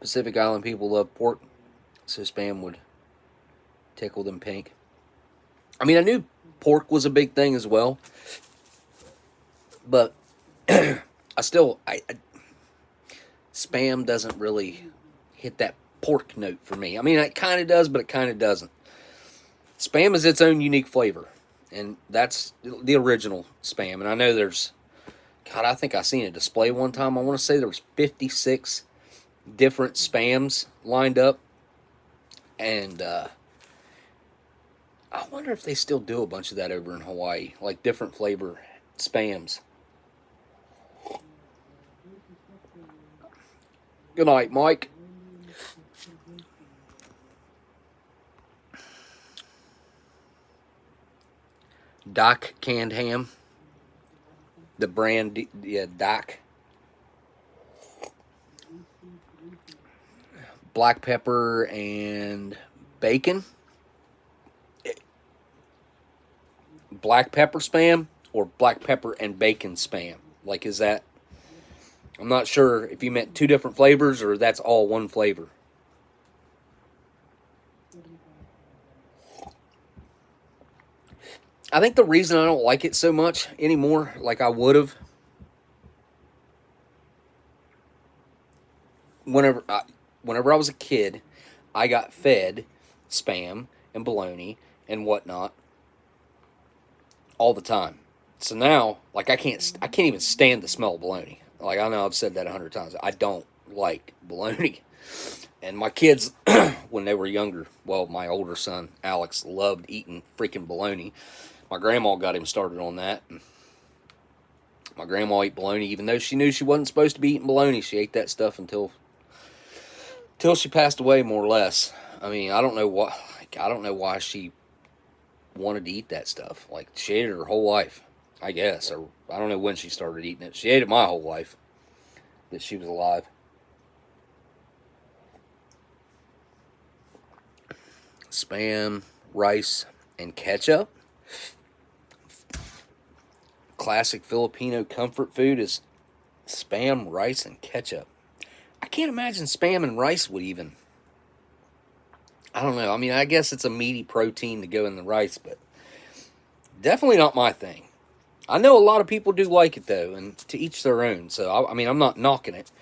Pacific Island people love pork, so Spam would tickle them pink. I mean, I knew pork was a big thing as well, but I Spam doesn't really hit that pork note for me. I mean, it kind of does, but it kind of doesn't. Spam is its own unique flavor, and that's the original Spam. And I know there's, God, I think I seen a display one time. I want to say there was 56 different Spams lined up, and I wonder if they still do a bunch of that over in Hawaii, like different flavor Spams. Good night, Mike. Doc canned ham. The brand, yeah, Doc. Black pepper and bacon. Black pepper Spam or black pepper and bacon Spam? Like, is that... I'm not sure if you meant two different flavors or that's all one flavor. I think the reason I don't like it so much anymore, like I would have, whenever I was a kid, I got fed Spam and bologna and whatnot all the time. So now, like I can't even stand the smell of bologna. Like, I know I've said that 100 times. I don't like bologna. And my kids, when they were younger, well, my older son, Alex, loved eating freaking bologna. My grandma got him started on that. My grandma ate bologna, even though she knew she wasn't supposed to be eating bologna. She ate that stuff until she passed away, more or less. I mean, I don't know why she wanted to eat that stuff. Like, she ate it her whole life, I guess. Or I don't know when she started eating it. She ate it my whole life that she was alive. Spam, rice, and ketchup. Classic Filipino comfort food is Spam, rice, and ketchup. I can't imagine Spam and rice would even... I don't know. I mean, I guess it's a meaty protein to go in the rice, but definitely not my thing. I know a lot of people do like it, though, and to each their own. So, I mean, I'm not knocking it.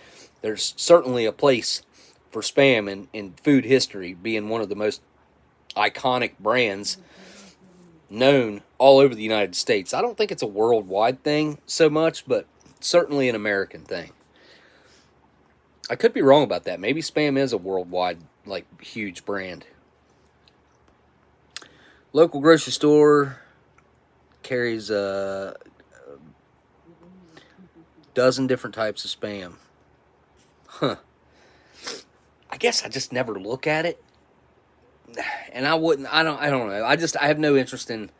There's certainly a place for Spam in food history, being one of the most iconic brands known all over the United States. I don't think it's a worldwide thing so much, but certainly an American thing. I could be wrong about that. Maybe Spam is a worldwide, like, huge brand. Local grocery store carries a dozen different types of Spam. Huh. I guess I just never look at it. And I don't know. I have no interest in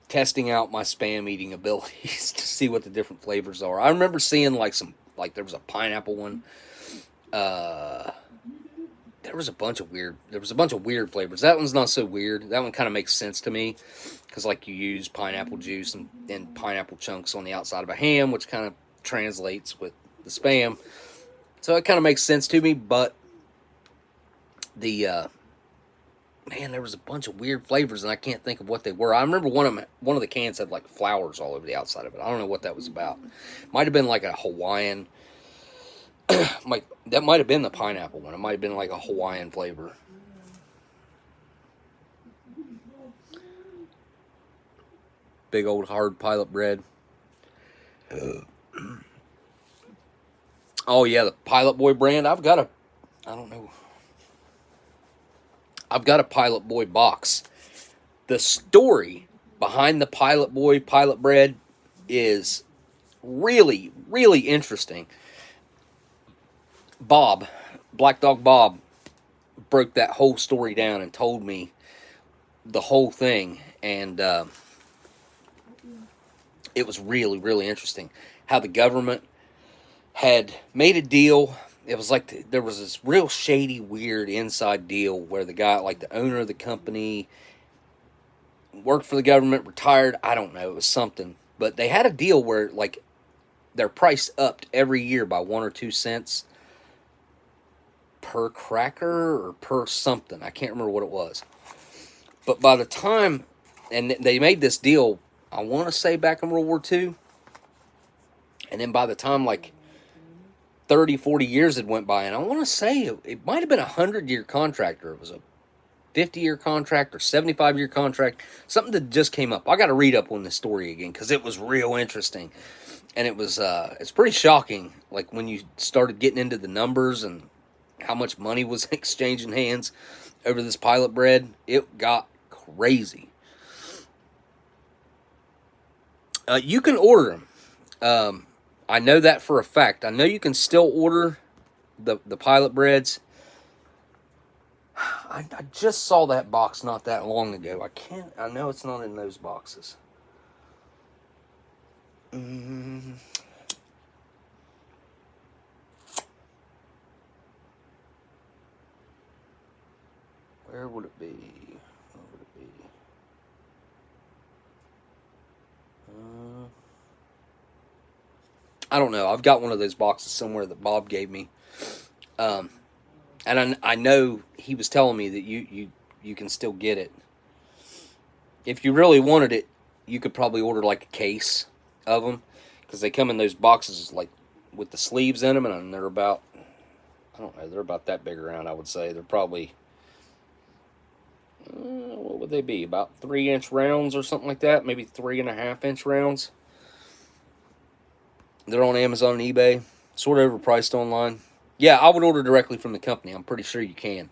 testing out my Spam eating abilities to see what the different flavors are. I remember seeing there was a pineapple one. There was a bunch of weird flavors. That one's not so weird. That one kind of makes sense to me because like you use pineapple juice and pineapple chunks on the outside of a ham, which kind of translates with the Spam. So it kind of makes sense to me, but man, there was a bunch of weird flavors, and I can't think of what they were. I remember one of the cans had like flowers all over the outside of it. I don't know what that was about. Might have been like a Hawaiian. That might have been the pineapple one. It might have been like a Hawaiian flavor. Big old hard pilot bread. Oh yeah, the Pilot Boy brand. I've got a Pilot Boy box. The story behind the Pilot Boy pilot bread is really, really interesting. Bob, Black Dog Bob, broke that whole story down and told me the whole thing. And it was really, really interesting how the government had made a deal. It was like there was this real shady, weird inside deal where the guy, like the owner of the company, worked for the government, retired. I don't know. It was something. But they had a deal where, like, their price upped every year by 1 or 2 cents per cracker or per something. I can't remember what it was. But by the time, and they made this deal, I want to say back in World War II. And then by the time, like, 30, 40 years had went by, and I want to say it might have been a 100-year contract, or it was a 50-year contract or 75-year contract, something that just came up. I got to read up on this story again because it was real interesting, and it was it's pretty shocking. Like when you started getting into the numbers and how much money was exchanging hands over this pilot bread, it got crazy. You can order them. I know that for a fact. I know you can still order the pilot breads. I just saw that box not that long ago. I know it's not in those boxes. Where would it be? Where would it be? I don't know. I've got one of those boxes somewhere that Bob gave me. And I know he was telling me that you can still get it. If you really wanted it, you could probably order like a case of them, because they come in those boxes like with the sleeves in them, and they're about, I don't know, they're about that big around, I would say. They're probably, what would they be? About 3-inch rounds or something like that, maybe 3.5-inch rounds. They're on Amazon and eBay, sort of overpriced online. Yeah, I would order directly from the company. I'm pretty sure you can.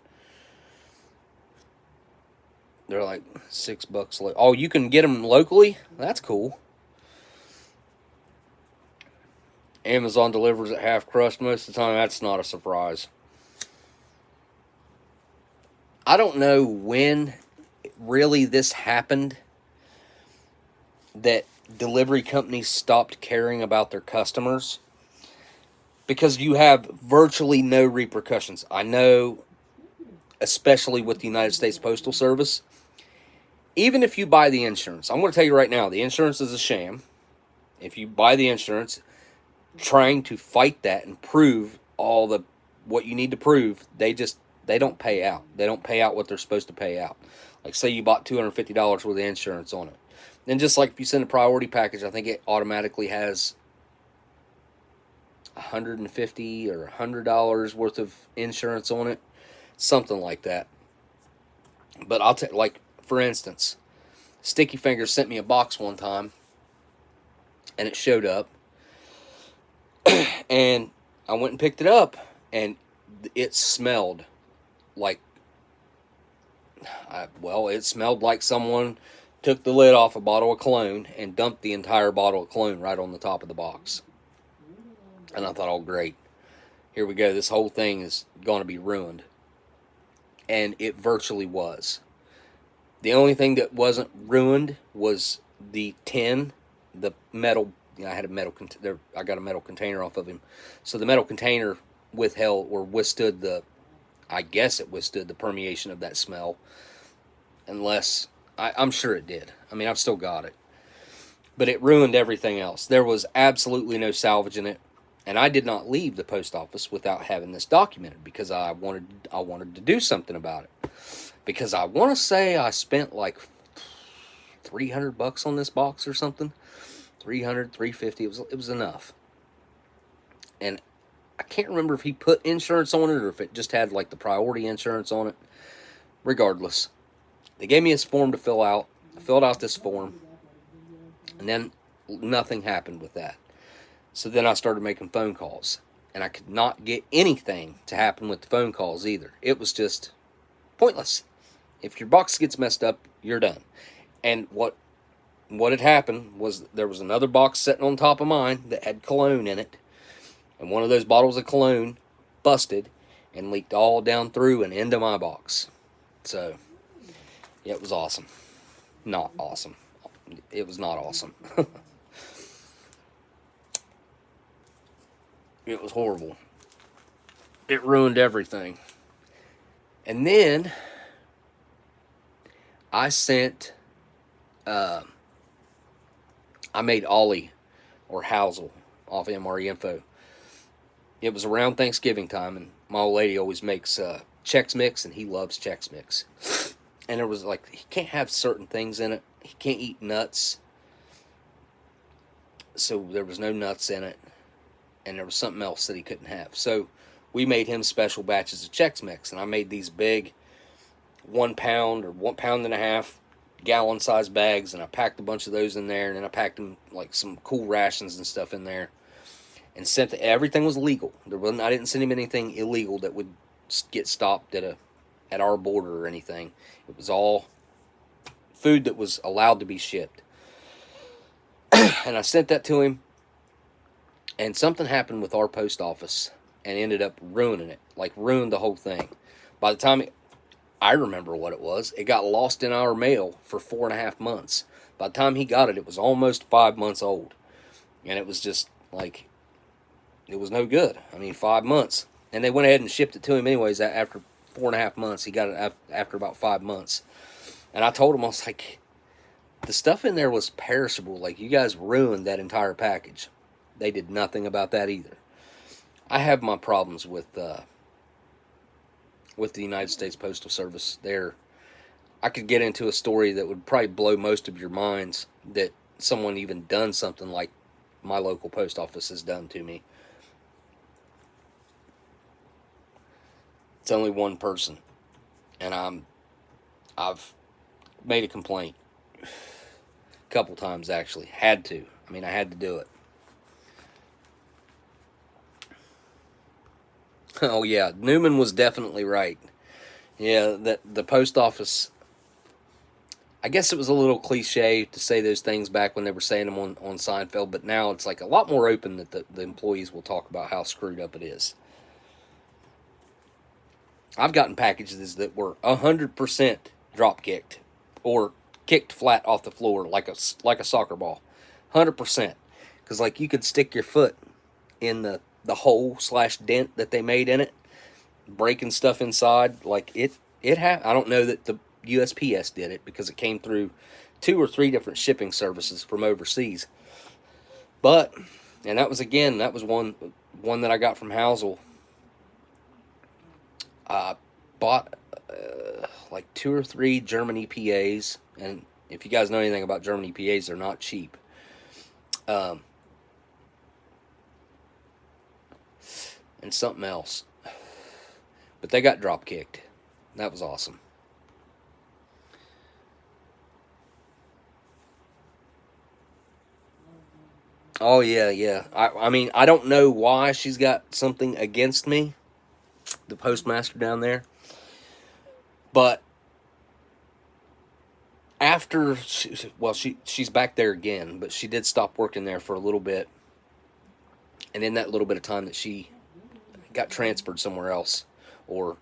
They're like $6. Oh, you can get them locally? That's cool. Amazon delivers at half crust most of the time. That's not a surprise. I don't know when really this happened, that delivery companies stopped caring about their customers, because you have virtually no repercussions. I know, especially with the United States Postal Service, even if you buy the insurance, I'm going to tell you right now, the insurance is a sham. If you buy the insurance, trying to fight that and prove what you need to prove, they don't pay out. They don't pay out what they're supposed to pay out. Like, say you bought $250 worth of insurance on it. Then just like if you send a priority package, I think it automatically has $150 or $100 worth of insurance on it, something like that. But I'll take, like, for instance, Sticky Fingers sent me a box one time, and it showed up, and I went and picked it up, and it smelled like, it smelled like someone took the lid off a bottle of cologne and dumped the entire bottle of cologne right on the top of the box. And I thought, oh, great. Here we go. This whole thing is going to be ruined. And it virtually was. The only thing that wasn't ruined was the tin, the metal. I had a metal container. I got a metal container off of him. So the metal container withstood I guess it withstood the permeation of that smell. Unless, I'm sure it did. I mean, I've still got it. But it ruined everything else. There was absolutely no salvaging it. And I did not leave the post office without having this documented, because I wanted to do something about it. Because I want to say I spent like $300 on this box or something. $300, $350. It was enough. And I can't remember if he put insurance on it or if it just had like the priority insurance on it. Regardless, they gave me this form to fill out. I filled out this form, and then nothing happened with that. So then I started making phone calls, and I could not get anything to happen with the phone calls either. It was just pointless. If your box gets messed up, you're done. And what had happened was there was another box sitting on top of mine that had cologne in it, and one of those bottles of cologne busted, and leaked all down through and into my box. So, it was awesome. Not awesome. It was not awesome. It was horrible. It ruined everything. And then I sent, I made Ollie or Housel off MRE Info. It was around Thanksgiving time, and my old lady always makes Chex Mix, and he loves Chex Mix. And it was like, he can't have certain things in it. He can't eat nuts. So there was no nuts in it. And there was something else that he couldn't have. So we made him special batches of Chex Mix. And I made these big 1 pound or 1.5 pound gallon size bags. And I packed a bunch of those in there. And then I packed them like some cool rations and stuff in there. And sent everything was legal. I didn't send him anything illegal that would get stopped at our border or anything. It was all food that was allowed to be shipped. And I sent that to him. And something happened with our post office and ended up ruining it. Like, ruined the whole thing. By the time I remember what it was, it got lost in our mail for 4.5 months. By the time he got it, it was almost 5 months old. And it was just, like, it was no good. I mean, 5 months. And they went ahead and shipped it to him anyways after 4.5 months. He got it after about 5 months. And I told him, I was like, the stuff in there was perishable. Like, you guys ruined that entire package. They did nothing about that either. I have my problems with the United States Postal Service. I could get into a story that would probably blow most of your minds, that someone even done something like my local post office has done to me. It's only one person, and I've made a complaint a couple times, actually. Had to. I mean, I had to do it. Oh yeah, Newman was definitely right. Yeah, that the post office, I guess it was a little cliche to say those things back when they were saying them on Seinfeld, but now it's like a lot more open that the employees will talk about how screwed up it is. I've gotten packages that were 100% drop kicked or kicked flat off the floor like a soccer ball. 100%. Because like you could stick your foot in the hole / dent that they made in it, breaking stuff inside. Like I don't know that the USPS did it, because it came through 2 or 3 different shipping services from overseas. But, and that was one that I got from Housel. I bought like 2 or 3 German EPAs, and if you guys know anything about German EPAs, they're not cheap. And something else. But they got drop kicked. That was awesome. Oh yeah. I mean, I don't know why she's got something against me, the postmaster down there. But after she's back there again, but she did stop working there for a little bit. And in that little bit of time that she got transferred somewhere else, or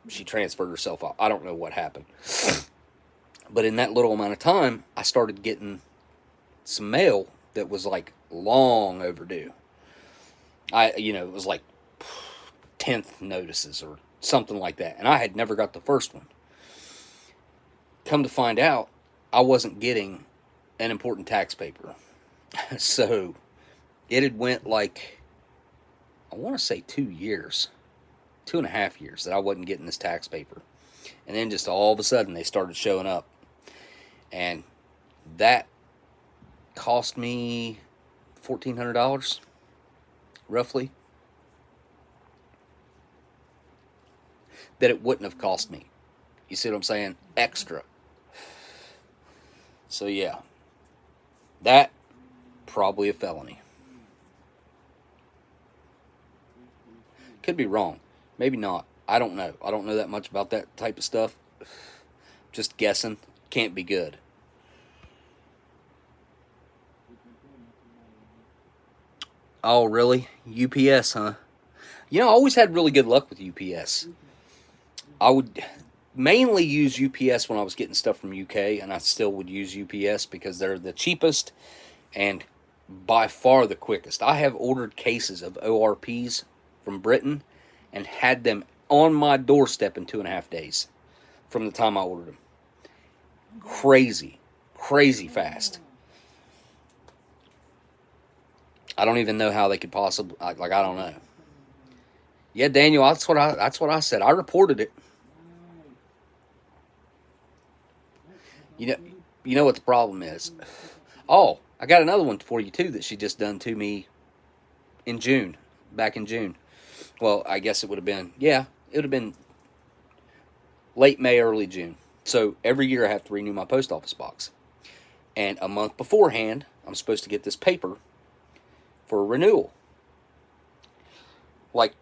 she transferred herself out, I don't know what happened. But in that little amount of time, I started getting some mail that was like long overdue. It was like 10th notices or something like that. And I had never got the first one. Come to find out, I wasn't getting an important tax paper. So it had went like, I want to say 2 years, 2.5 years that I wasn't getting this tax paper. And then just all of a sudden they started showing up. And that cost me $1,400, roughly. That it wouldn't have cost me. You see what I'm saying? Extra. So yeah, that probably a felony. Could be wrong. Maybe not. I don't know. I don't know that much about that type of stuff. Just guessing. Can't be good. Oh, really? UPS, huh? You know, I always had really good luck with UPS. I would mainly use UPS when I was getting stuff from UK, and I still would use UPS because they're the cheapest and by far the quickest. I have ordered cases of ORPs from Britain and had them on my doorstep in 2.5 days from the time I ordered them. Crazy fast. I don't even know how they could possibly, like, I don't know. Yeah, Daniel, that's what I said. I reported it. You know what the problem is? Oh, I got another one for you too that she just done to me in June, back in June. Well, I guess it would have been, yeah, it would have been late May, early June. So every year I have to renew my post office box. And a month beforehand, I'm supposed to get this paper for a renewal. Like,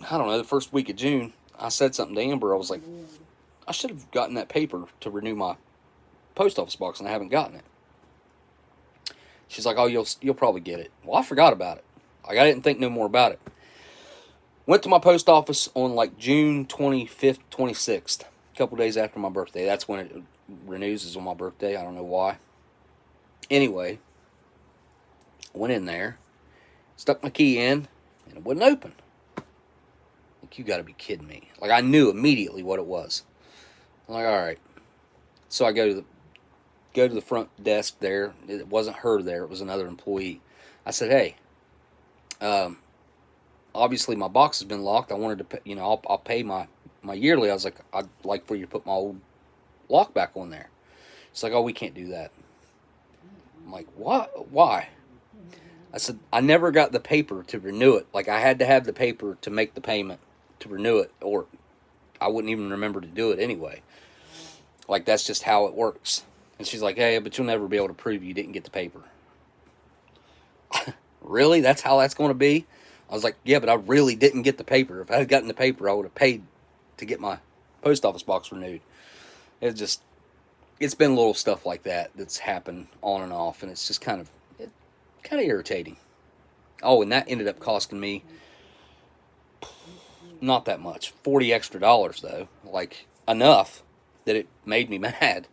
I don't know, the first week of June, I said something to Amber. I was like, I should have gotten that paper to renew my post office box, and I haven't gotten it. She's like, oh, you'll probably get it. Well, I forgot about it. Like, I didn't think no more about it. Went to my post office on like June 25th, 26th, a couple days after my birthday. That's when it renews, is on my birthday. I don't know why. Anyway, went in there, stuck my key in, and it wouldn't open. Like, you got to be kidding me. Like, I knew immediately what it was. I'm like, all right. So I go to the front desk there. It wasn't her there. It was another employee. I said, hey, obviously my box has been locked. I wanted to pay, I'll pay my yearly. I was like, I'd like for you to put my old lock back on there. It's like, oh, we can't do that. I'm like, what? Why? I said, I never got the paper to renew it. Like, I had to have the paper to make the payment to renew it, or I wouldn't even remember to do it anyway. Like, that's just how it works. And she's like, hey, but you'll never be able to prove you didn't get the paper. Really? That's how that's going to be? I was like, yeah, but I really didn't get the paper. If I had gotten the paper, I would have paid to get my post office box renewed. It's been little stuff like that that's happened on and off, and it's just kind of irritating. Oh, and that ended up costing me not that much, $40 extra, though. Like, enough that it made me mad.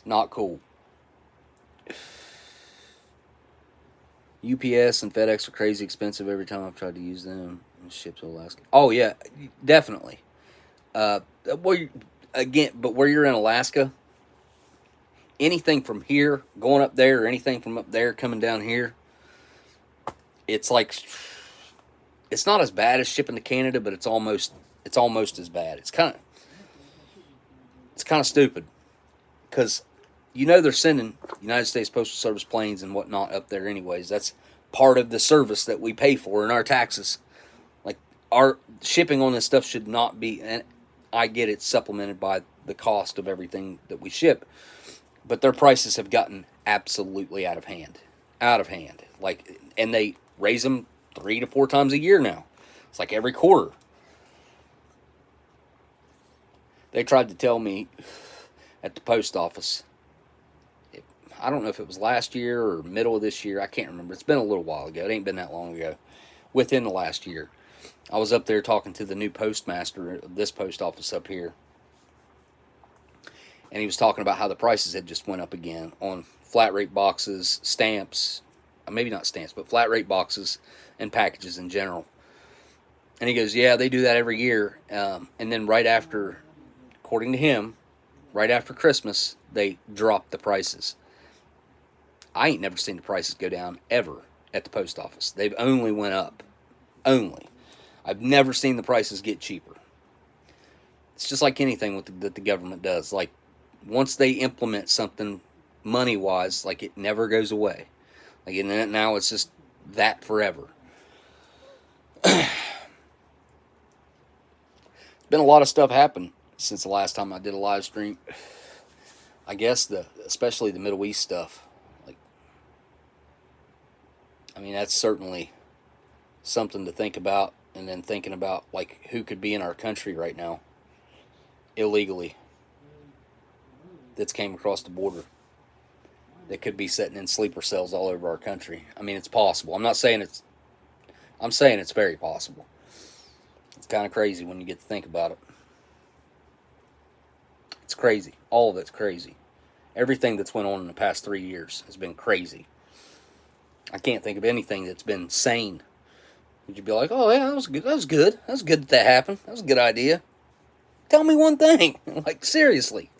Not cool. UPS and FedEx are crazy expensive every time I've tried to use them and ship to Alaska. Oh, yeah, definitely. But where you're in Alaska, anything from here going up there or anything from up there coming down here, it's like, it's not as bad as shipping to Canada, but it's almost as bad. It's kind of stupid, because they're sending United States Postal Service planes and whatnot up there anyways. That's part of the service that we pay for in our taxes. Like, our shipping on this stuff should not be, and I get it's supplemented by the cost of everything that we ship, but their prices have gotten absolutely out of hand. Like, and they raise them 3 to 4 times a year now. It's like every quarter. They tried to tell me at the post office, I don't know if it was last year or middle of this year, I can't remember. It's been a little while ago. It ain't been that long ago. Within the last year, I was up there talking to the new postmaster of this post office up here, and he was talking about how the prices had just went up again on flat rate boxes, stamps, maybe not stamps, but flat rate boxes and packages in general. And he goes, yeah, they do that every year. And then right after, according to him, right after Christmas, they drop the prices. I ain't never seen the prices go down ever at the post office. They've only went up. Only. I've never seen the prices get cheaper. It's just like anything that the government does. Like, once they implement something money-wise, like, it never goes away. Like, and now it's just that forever. Been a lot of stuff happened since the last time I did a live stream. I guess especially the Middle East stuff. Like, I mean, that's certainly something to think about. And then thinking about, like, who could be in our country right now illegally that's came across the border. that could be sitting in sleeper cells all over our country. I mean, it's possible. I'm saying it's very possible. It's kind of crazy when you get to think about it. It's crazy. All of it's crazy. Everything that's went on in the past 3 years has been crazy. I can't think of anything that's been sane. You'd be like, oh yeah, that was good. That was good. That was good that happened. That was a good idea. Tell me one thing. Like, seriously.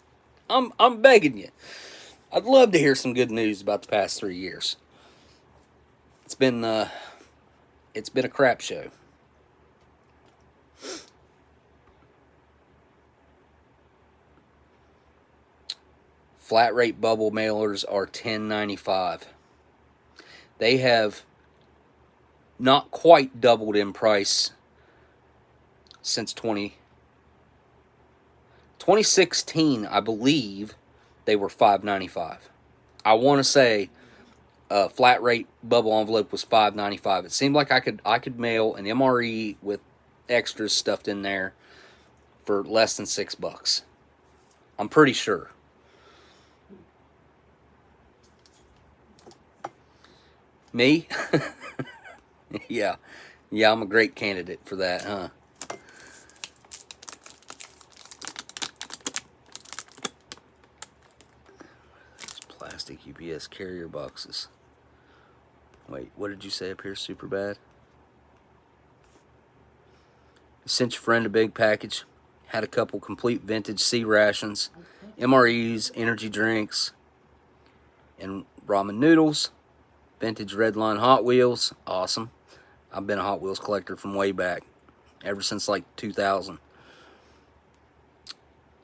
I'm begging you. I'd love to hear some good news about the past 3 years. It's been a crap show. Flat rate bubble mailers are $10.95. They have not quite doubled in price since 2016, I believe they were $5.95. I want to say a flat rate bubble envelope was $5.95. It seemed like I could mail an MRE with extras stuffed in there for less than $6. I'm pretty sure. Me? Yeah, I'm a great candidate for that, huh? Plastic UPS carrier boxes. Wait, what did you say up here? Super bad? Sent your friend a big package. Had a couple complete vintage C rations, MREs, energy drinks, and ramen noodles. Vintage Redline Hot Wheels. Awesome. I've been a Hot Wheels collector from way back. Ever since like 2000.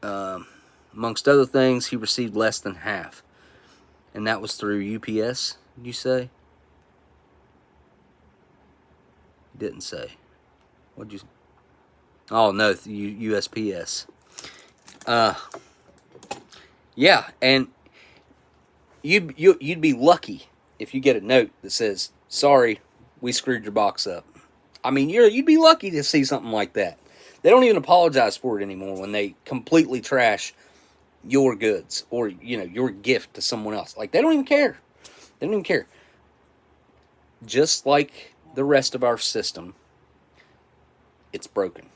Amongst other things, he received less than half. And that was through UPS, did you say? Didn't say. What'd you say? Oh, no, USPS. Yeah, and you'd be lucky if you get a note that says, sorry, we screwed your box up. I mean, you'd be lucky to see something like that. They don't even apologize for it anymore when they completely trash your goods or, your gift to someone else. Like, they don't even care. They don't even care. Just like the rest of our system, it's broken.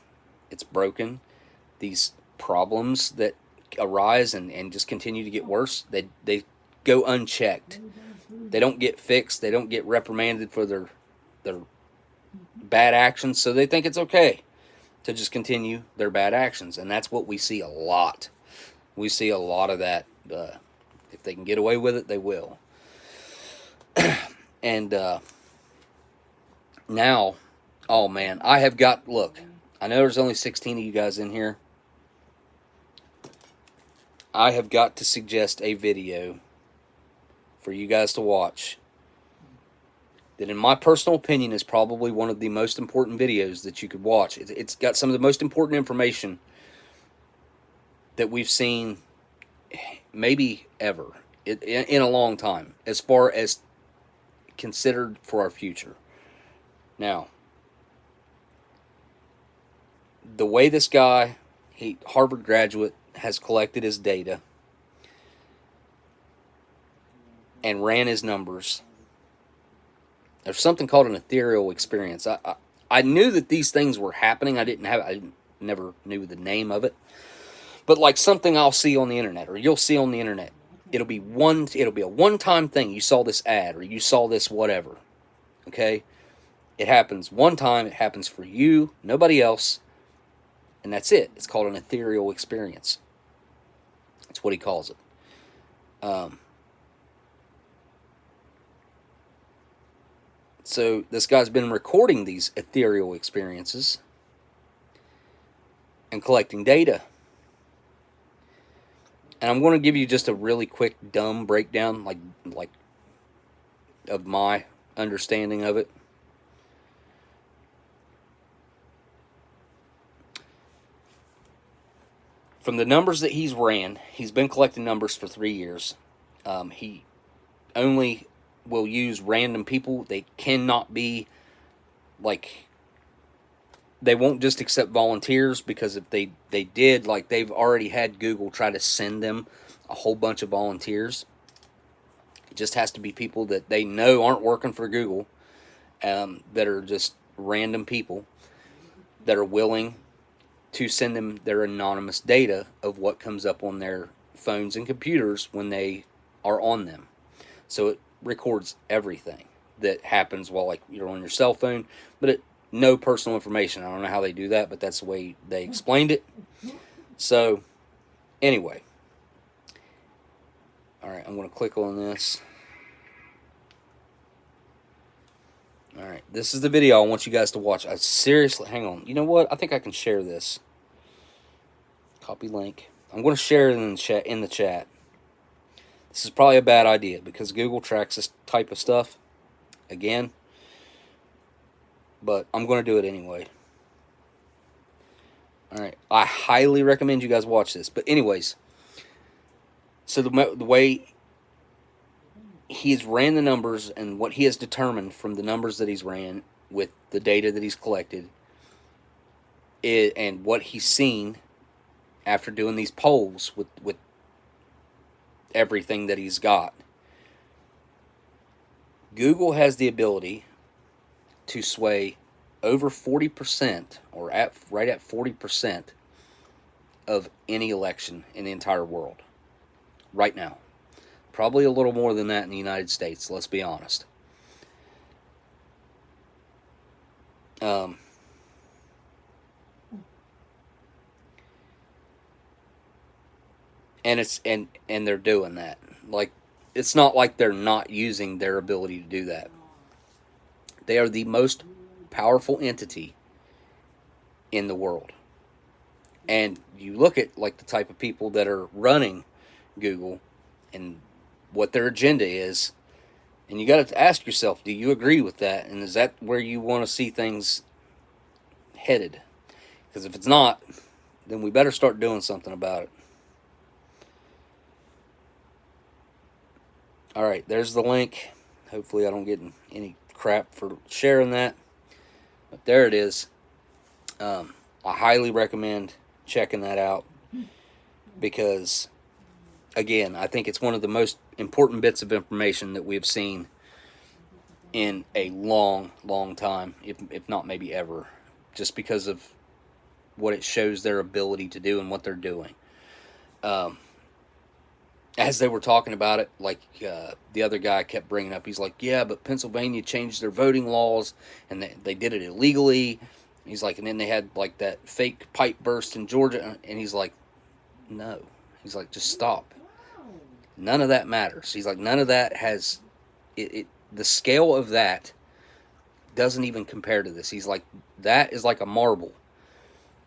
It's broken. These problems that arise and just continue to get worse, they go unchecked. They don't get fixed. They don't get reprimanded for their bad actions, so they think it's okay to just continue their bad actions. And that's what we see a lot. We see a lot of that. If they can get away with it, they will. And now, oh man, look, I know there's only 16 of you guys in here. I have got to suggest a video for you guys to watch that, in my personal opinion, is probably one of the most important videos that you could watch. It's got some of the most important information that we've seen maybe ever in a long time, as far as considered for our future. Now, the way this guy, Harvard graduate, has collected his data and ran his numbers, there's something called an ethereal experience. I knew that these things were happening. I never knew the name of it. But like something I'll see on the internet, or you'll see on the internet, it'll be a one-time thing. You saw this ad, or you saw this whatever. Okay? It happens one time, it happens for you, nobody else, and that's it. It's called an ethereal experience. That's what he calls it. So this guy's been recording these ethereal experiences and collecting data. And I'm going to give you just a really quick, dumb breakdown, like of my understanding of it. From the numbers that he's been collecting numbers for 3 years. He only will use random people. They cannot be, they won't just accept volunteers, because if they did, they've already had Google try to send them a whole bunch of volunteers. Just has to be people that they know aren't working for Google, that are just random people that are willing to send them their anonymous data of what comes up on their phones and computers when they are on them. So it records everything that happens while like you're on your cell phone, but no personal information. I don't know how they do that, but that's the way they explained it. So anyway, all right, I'm going to click on this. All right, this is the video I want you guys to watch. I seriously, hang on. You know what? I think I can share this. Copy link. I'm going to share it in the chat. This is probably a bad idea because Google tracks this type of stuff again, but I'm going to do it anyway. All right, I highly recommend you guys watch this. But anyways, so the way he's ran the numbers and what he has determined from the numbers that he's ran with the data that he's collected and what he's seen after doing these polls with everything that he's got, Google has the ability to sway over 40% or right at 40% of any election in the entire world right now. Probably a little more than that in the United States, let's be honest. And it's and they're doing that. Like, it's not like they're not using their ability to do that. They are the most powerful entity in the world. And you look at like the type of people that are running Google and what their agenda is, and you got to ask yourself, do you agree with that? And is that where you want to see things headed? Because if it's not, then we better start doing something about it. All right, there's the link. Hopefully I don't get any crap for sharing that. But there it is. I highly recommend checking that out because, again, I think it's one of the most important bits of information that we've seen in a long, long time, if not maybe ever, just because of what it shows their ability to do and what they're doing. As they were talking about it, like the other guy kept bringing up, he's like, yeah, but Pennsylvania changed their voting laws, and they did it illegally. He's like, and then they had like that fake pipe burst in Georgia, and he's like, no. He's like, just stop. None of that matters. He's like, none of that has, the scale of that doesn't even compare to this. He's like, that is like a marble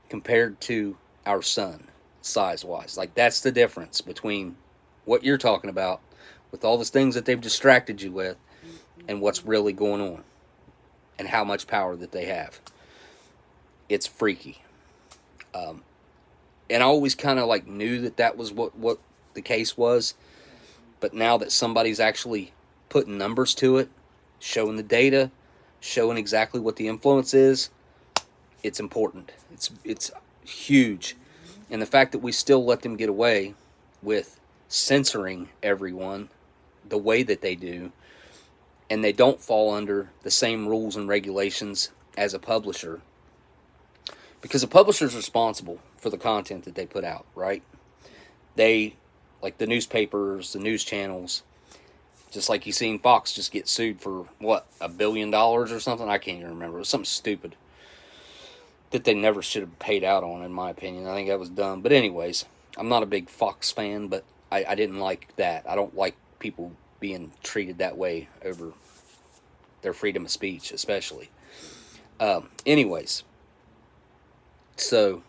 compared to our sun, size-wise. Like, that's the difference between what you're talking about with all those things that they've distracted you with and what's really going on and how much power that they have. It's freaky. And I always kind of like knew that was what the case was, but now that somebody's actually putting numbers to it, showing the data, showing exactly what the influence is, it's important. It's huge. And the fact that we still let them get away with censoring everyone the way that they do, and they don't fall under the same rules and regulations as a publisher, because a publisher is responsible for the content that they put out, right? They, like the newspapers, the news channels, just like you seen Fox just get sued for, what, $1 billion or something? I can't even remember. It was something stupid that they never should have paid out on, in my opinion. I think that was dumb. But anyways, I'm not a big Fox fan, but I didn't like that. I don't like people being treated that way over their freedom of speech, especially. Anyways, so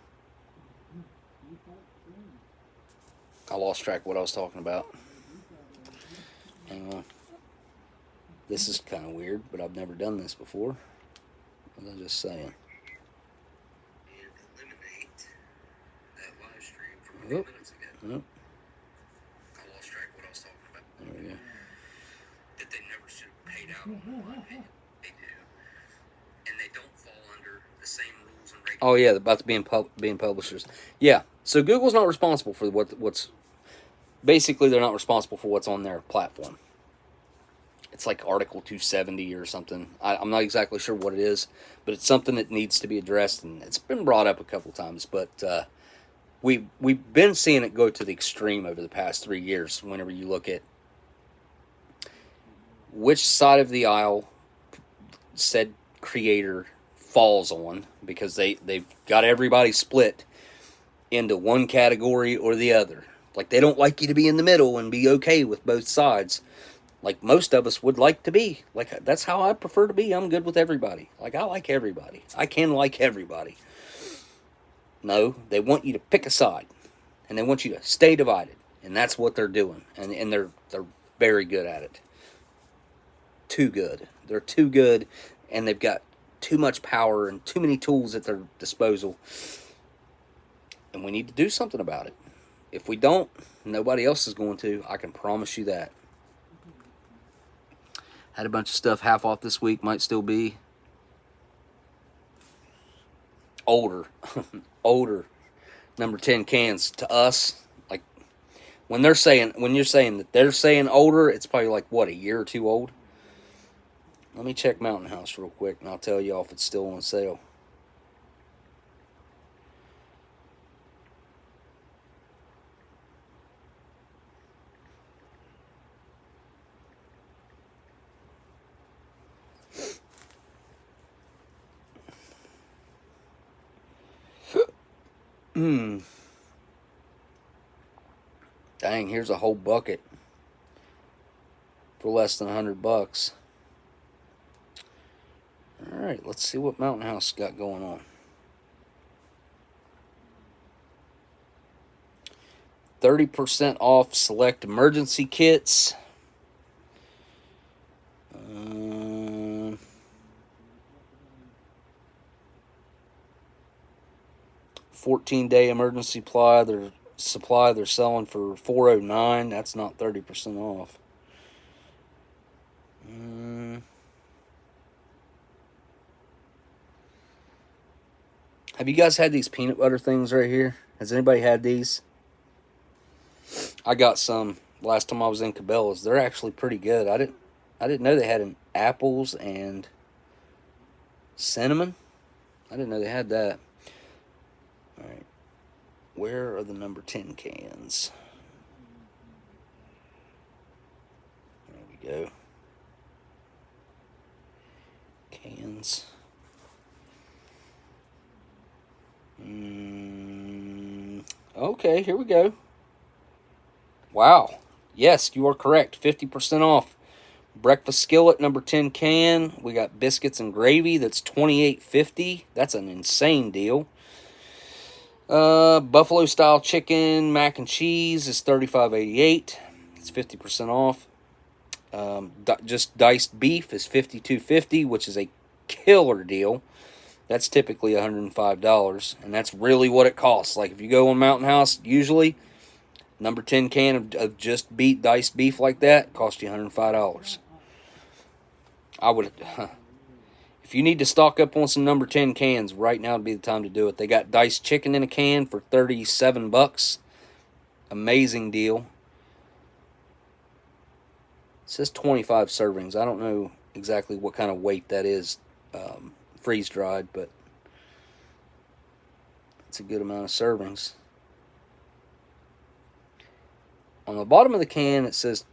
I lost track of what I was talking about. Hang on. This is kind of weird, but I've never done this before. What was I just saying? Eliminate that live stream from a few minutes ago. Nope. I lost track of what I was talking about. There we go. That they never should have paid out on, in my opinion. They do. And they don't fall under the same rules and regulations. Oh yeah, about being publishers. Yeah. So Google's not responsible for what's basically, they're not responsible for what's on their platform. it's like Article 270 or something. I'm not exactly sure what it is, but it's something that needs to be addressed, and it's been brought up a couple times. But we've been seeing it go to the extreme over the past 3 years. Whenever you look at which side of the aisle said creator falls on, because they've got everybody split into one category or the other. Like, they don't like you to be in the middle and be okay with both sides, like most of us would like to be. Like, that's how I prefer to be. I'm good with everybody. Like, I like everybody. I can like everybody. No, they want you to pick a side, and they want you to stay divided, and that's what they're doing, and they're very good at it. Too good. They're too good, and they've got too much power and too many tools at their disposal, and we need to do something about it. If we don't, nobody else is going to. I can promise you that. Had a bunch of stuff half off this week. Might still be. Older. Older. Number 10 cans. To us, like, when you're saying that they're saying older, it's probably like, what, a year or two old? Let me check Mountain House real quick, and I'll tell y'all if it's still on sale. Dang, here's a whole bucket for less than $100. Alright, let's see what Mountain House got going on. 30% off select emergency kits. 14-day emergency supply they're selling for $4.09. That's not 30% off. Have you guys had these peanut butter things right here? Has anybody had these? I got some last time I was in Cabela's. They're actually pretty good. I didn't know they had an apples and cinnamon. I didn't know they had that. All right. Where are the number 10 cans? There we go. Cans. Okay, here we go. Wow. Yes, you are correct. 50% off. Breakfast skillet number 10 can. We got biscuits and gravy. That's $28.50. That's an insane deal. Buffalo style chicken mac and cheese is $35.88. It's 50% off. Just diced beef is $52.50, which is a killer deal. That's typically $105, and that's really what it costs. Like, if you go on Mountain House, usually number 10 can of just diced beef like that costs you $105. I would, if you need to stock up on some number 10 cans, right now would be the time to do it. They got diced chicken in a can for $37. Amazing deal. It says 25 servings. I don't know exactly what kind of weight that is, freeze-dried, but it's a good amount of servings. On the bottom of the can, it says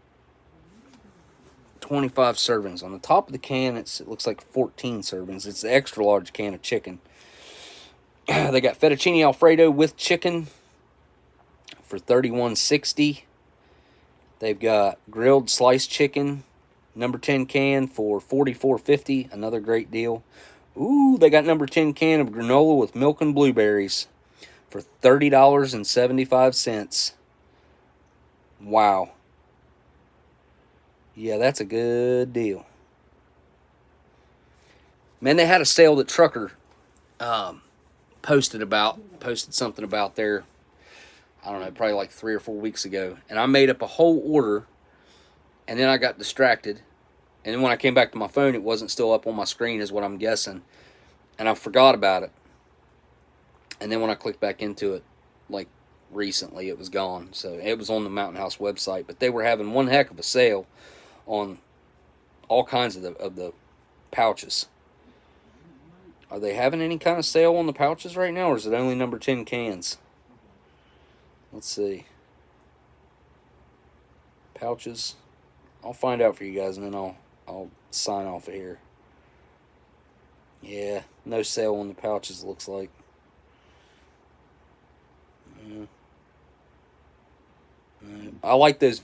25 servings. On the top of the can, it looks like 14 servings. It's the extra large can of chicken. They got fettuccine Alfredo with chicken for $31.60. They've got grilled sliced chicken, number 10 can for $44.50. Another great deal. Ooh, they got number 10 can of granola with milk and blueberries for $30.75. Wow. Yeah, that's a good deal. Man, they had a sale that Trucker posted something about there, I don't know, probably like 3 or 4 weeks ago. And I made up a whole order, and then I got distracted. And then when I came back to my phone, it wasn't still up on my screen, is what I'm guessing. And I forgot about it. And then when I clicked back into it, like recently, it was gone. So it was on the Mountain House website. But they were having one heck of a sale on all kinds of the pouches. Are they having any kind of sale on the pouches right now, or is it only number 10 cans? Let's see. Pouches. I'll find out for you guys, and then I'll sign off of here. Yeah, no sale on the pouches, looks like. Yeah. I like those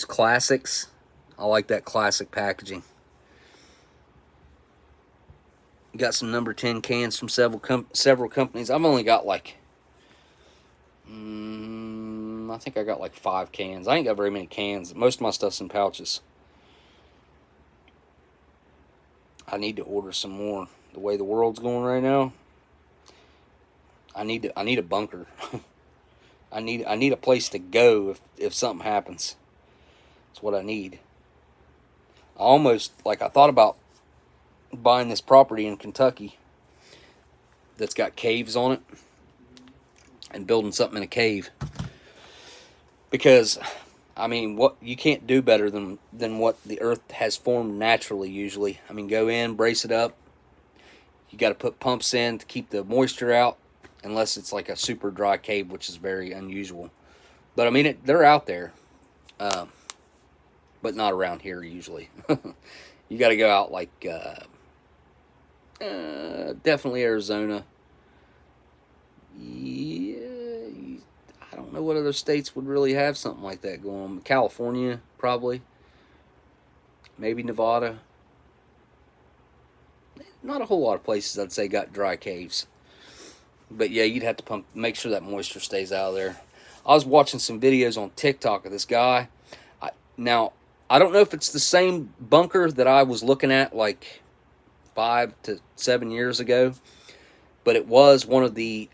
classics. I like that classic packaging. Got some number 10 cans from several companies. I've only got like, I think I got like 5 cans. I ain't got very many cans. Most of my stuff's in pouches. I need to order some more. The way the world's going right now, I need a bunker. I need a place to go if something happens. That's what I need. I thought about buying this property in Kentucky that's got caves on it and building something in a cave, because I mean, what you can't do better than what the earth has formed naturally usually. I mean, go in, brace it up. You got to put pumps in to keep the moisture out, unless it's like a super dry cave, which is very unusual. But I mean, they're out there, but not around here usually. You got to go out like definitely Arizona. Yeah, I don't know what other states would really have something like that going on. California, probably. Maybe Nevada. Not a whole lot of places, I'd say, got dry caves. But yeah, you'd have to make sure that moisture stays out of there. I was watching some videos on TikTok of this guy. Now, I don't know if it's the same bunker that I was looking at like 5 to 7 years ago, but it was one of the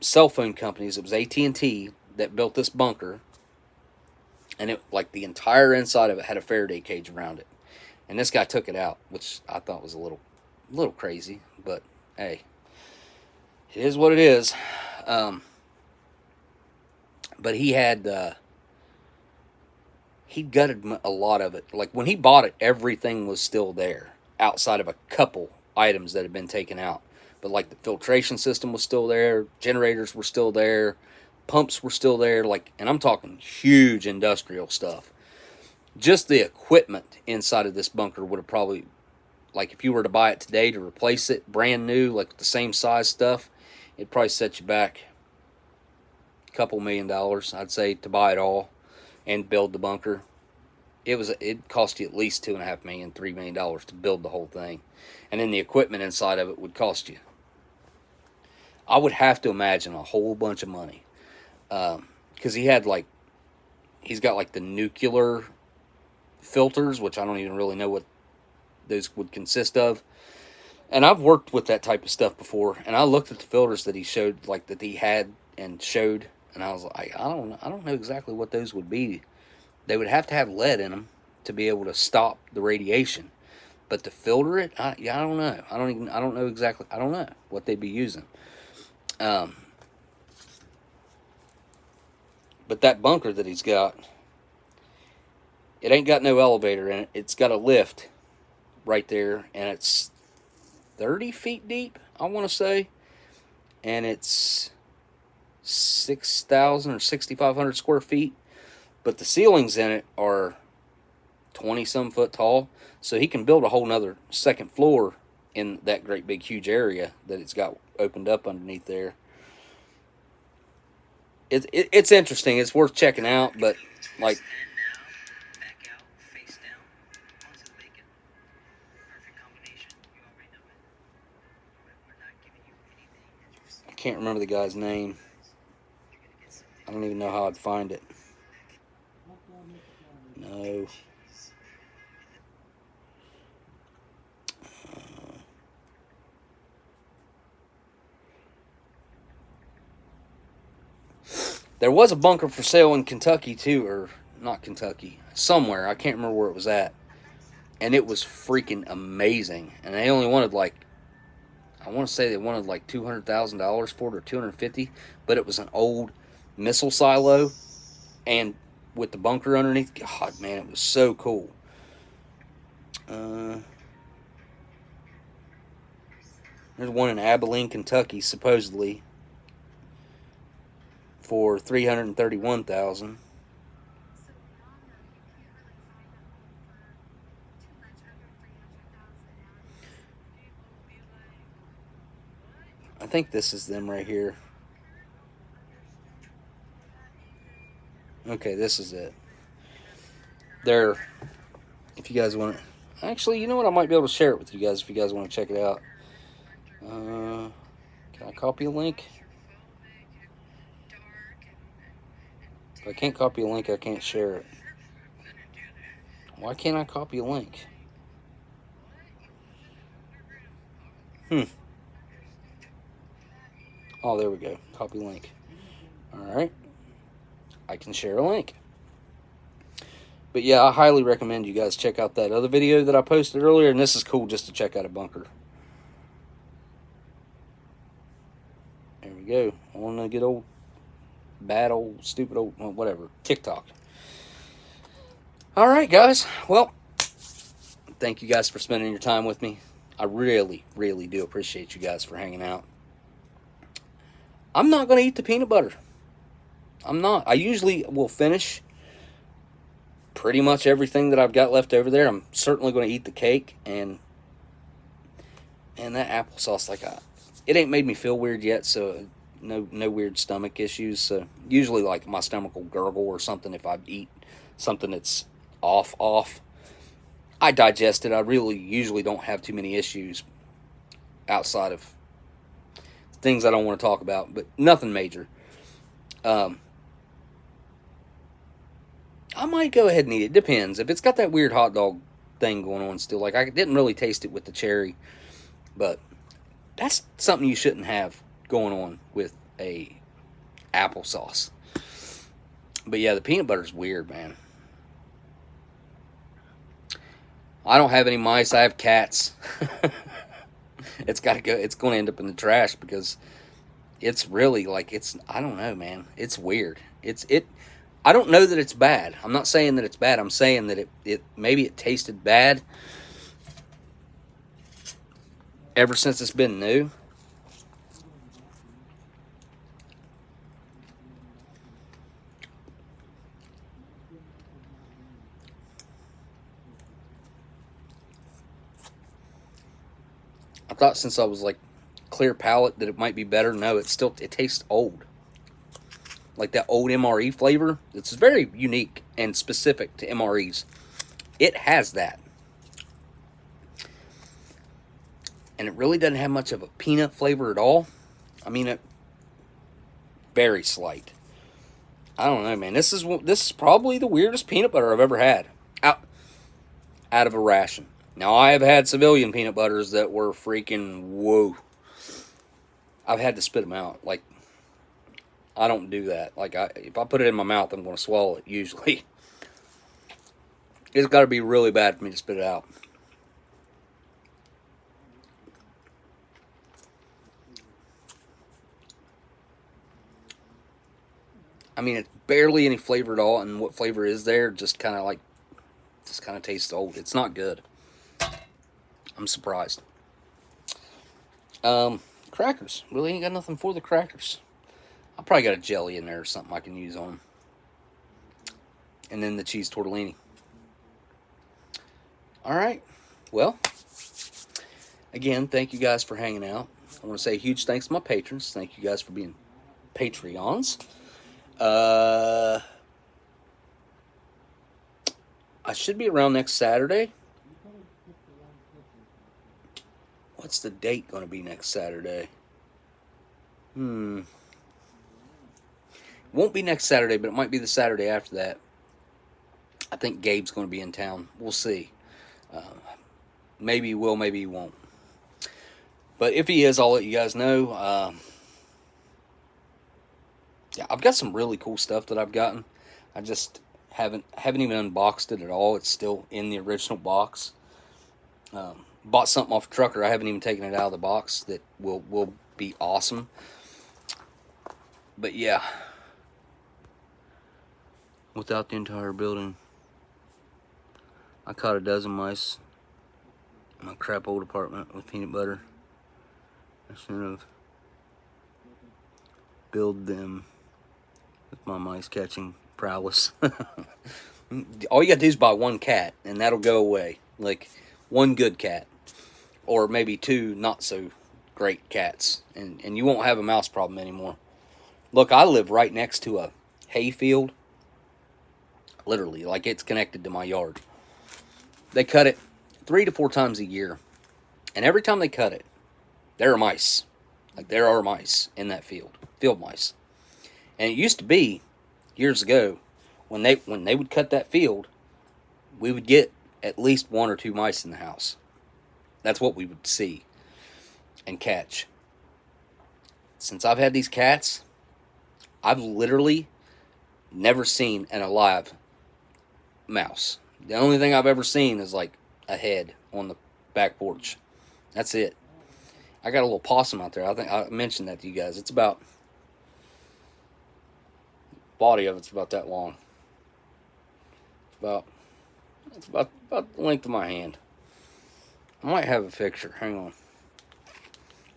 cell phone companies. It was AT&T that built this bunker, and it, like, the entire inside of it had a Faraday cage around it. And this guy took it out, which I thought was a little crazy, but hey, it is what it is. But he had he gutted a lot of it. Like, when he bought it, everything was still there, outside of a couple items that had been taken out. But like, the filtration system was still there, generators were still there, pumps were still there, like, and I'm talking huge industrial stuff. Just the equipment inside of this bunker would have probably, like, if you were to buy it today to replace it brand new, like the same size stuff, it'd probably set you back a couple $1 million, I'd say, to buy it all and build the bunker. It cost you at least $2.5 million, $3 million to build the whole thing, and then the equipment inside of it would cost you, I would have to imagine, a whole bunch of money, because he's got like the nuclear filters, which I don't even really know what those would consist of. And I've worked with that type of stuff before, and I looked at the filters that he showed, like, that he had and showed, and I was like, I don't know exactly what those would be. They would have to have lead in them to be able to stop the radiation, but to filter it, I don't know. I don't know exactly. I don't know what they'd be using. But that bunker that he's got, it ain't got no elevator in it. It's got a lift right there, and it's 30 feet deep, I want to say, and it's 6,000 or 6,500 square feet, but the ceilings in it are 20-some foot tall, so he can build a whole nother second floor in that great big huge area that it's got opened up underneath there. It's interesting. It's worth checking out, but, like, I can't remember the guy's name. I don't even know how I'd find it. No. There was a bunker for sale in Kentucky too, or not Kentucky, somewhere. I can't remember where it was at. And it was freaking amazing. And they only wanted, like, I want to say they wanted like $200,000 for it, or $250,000, but it was an old missile silo, and with the bunker underneath. God, man, it was so cool. There's one in Abilene, Kentucky, supposedly for $331,000. I think this is them right here. Okay, this is it. They're, if you guys want to, actually, you know what? I might be able to share it with you guys if you guys want to check it out. Can I copy a link? If I can't copy a link, I can't share it. Why can't I copy a link? Oh, there we go. Copy link. Alright. I can share a link. But yeah, I highly recommend you guys check out that other video that I posted earlier. And this is cool just to check out a bunker. There we go. On a good old, bad old, stupid old, well, whatever, TikTok. Alright, guys. Well, thank you guys for spending your time with me. I really, really do appreciate you guys for hanging out. I'm not going to eat the peanut butter. I'm not. I usually will finish pretty much everything that I've got left over there. I'm certainly going to eat the cake and that applesauce. Like, it ain't made me feel weird yet, so no weird stomach issues. So usually, like, my stomach will gurgle or something if I eat something that's off. I digest it. I really usually don't have too many issues outside of things I don't want to talk about, but nothing major. I might go ahead and eat it. Depends. If it's got that weird hot dog thing going on still, like I didn't really taste it with the cherry, but that's something you shouldn't have going on with a applesauce. But yeah, the peanut butter's weird, man. I don't have any mice. I have cats. It's got to go. It's going to end up in the trash because it's really like I don't know, man. It's weird. I don't know that it's bad. I'm not saying that it's bad. I'm saying that maybe it tasted bad ever since it's been new. I thought since I was like clear palate that it might be better. No, it tastes old. Like that old MRE flavor. It's very unique and specific to MREs. It has that. And it really doesn't have much of a peanut flavor at all. I mean, very slight. I don't know, man. This is probably the weirdest peanut butter I've ever had. Out of a ration. Now, I have had civilian peanut butters that were freaking whoa. I've had to spit them out. Like, I don't do that. Like, if I put it in my mouth, I'm going to swallow it, usually. It's got to be really bad for me to spit it out. I mean, it's barely any flavor at all, and what flavor is there just kind of tastes old. It's not good. I'm surprised. Crackers. Really ain't got nothing for the crackers. I probably got a jelly in there or something I can use on them. And then the cheese tortellini. Alright. Well, again, thank you guys for hanging out. I want to say a huge thanks to my patrons. Thank you guys for being Patreons. I should be around next Saturday. What's the date going to be next Saturday? Won't be next Saturday, but it might be the Saturday after that. I think Gabe's going to be in town. We'll see. Maybe he will, maybe he won't. But if he is, I'll let you guys know. Yeah, I've got some really cool stuff that I've gotten. I just haven't even unboxed it at all. It's still in the original box. Bought something off a trucker. I haven't even taken it out of the box. That will be awesome. But yeah, without the entire building, I caught a dozen mice My crap old apartment with peanut butter. I shouldn't have built them with my mice catching prowess. All you gotta do is buy one cat, and that'll go away. Like, one good cat. Or maybe two not so great cats. And you won't have a mouse problem anymore. Look, I live right next to a hay field. Literally, like it's connected to my yard. They cut it 3 to 4 times a year. And every time they cut it, there are mice. Like, there are mice in that field. Field mice. And it used to be, years ago, when they would cut that field, we would get at least 1 or 2 mice in the house. That's what we would see and catch. Since I've had these cats, I've literally never seen an alive mouse. The only thing I've ever seen is like a head on the back porch. That's it. I got a little possum out there. I think I mentioned that to you guys. It's about, body of it's about that long. It's about the length of my hand. I might have a picture. Hang on.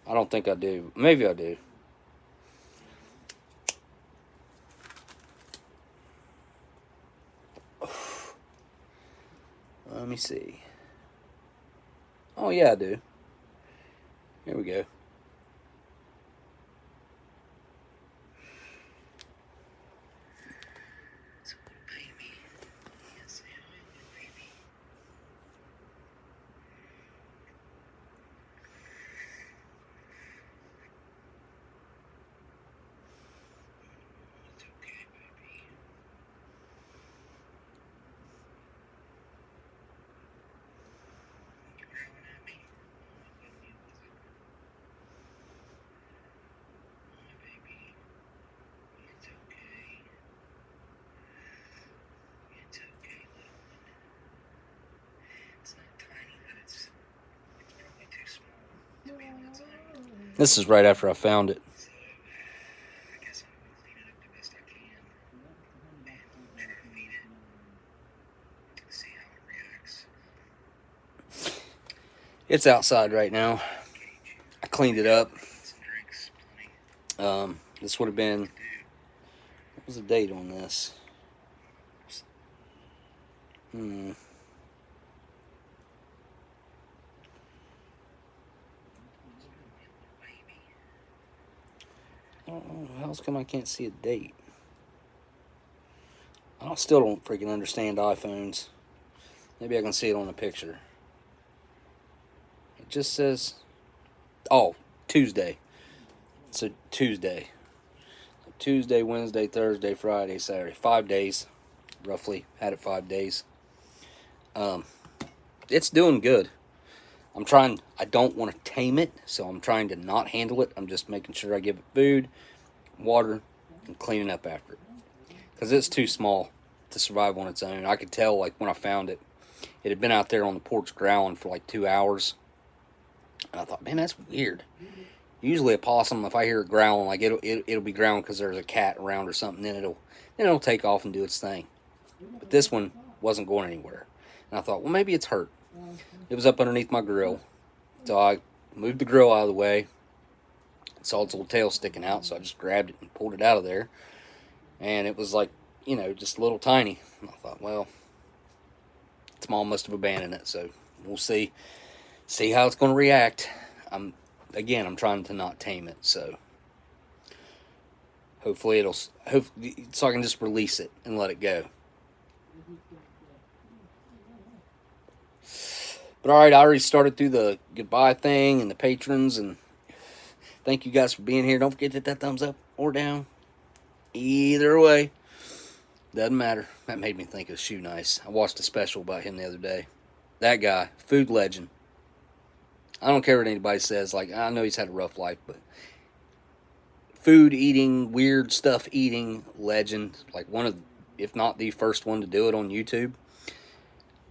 I don't think I do. Maybe I do. Let me see. Oh, yeah, I do. Here we go. This is right after I found it. It's outside right now. I cleaned it up. This would have been, what was the date on this? How else come I can't see a date? I still don't freaking understand iPhones. Maybe I can see it on the picture. It just says, oh, Tuesday. It's a Tuesday. Tuesday, Wednesday, Thursday, Friday, Saturday. 5 days, roughly. Had it 5 days. It's doing good. I'm trying, I don't want to tame it, so I'm trying to not handle it. I'm just making sure I give it food, water, and cleaning up after it. Because it's too small to survive on its own. I could tell, like, when I found it, it had been out there on the porch growling for like 2 hours. And I thought, man, that's weird. Usually a possum, if I hear it growling, like it'll be growling because there's a cat around or something, then it'll take off and do its thing. But this one wasn't going anywhere. And I thought, well, maybe it's hurt. It was up underneath my grill. So I moved the grill out of the way. Saw its little tail sticking out, so I just grabbed it and pulled it out of there. And it was like, you know, just a little tiny. And I thought, well, its mom must have abandoned it, so we'll see how it's going to react. I'm trying to not tame it, so hopefully so I can just release it and let it go. But alright, I already started through the goodbye thing and the patrons, and thank you guys for being here. Don't forget to hit that thumbs up or down. Either way, doesn't matter. That made me think of Shoe Nice. I watched a special about him the other day. That guy, food legend. I don't care what anybody says. Like, I know he's had a rough life, but food eating, weird stuff eating legend. Like, one of, if not the first one to do it on YouTube.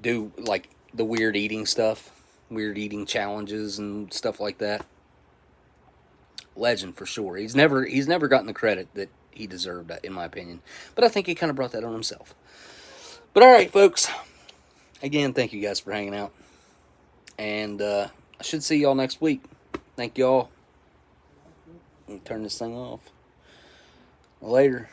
Do, like, the weird eating stuff. Weird eating challenges and stuff like that. Legend for sure. He's never gotten the credit that he deserved, in my opinion. But I think he kind of brought that on himself. But alright, folks. Again, thank you guys for hanging out. And I should see y'all next week. Thank y'all. Turn this thing off. Later.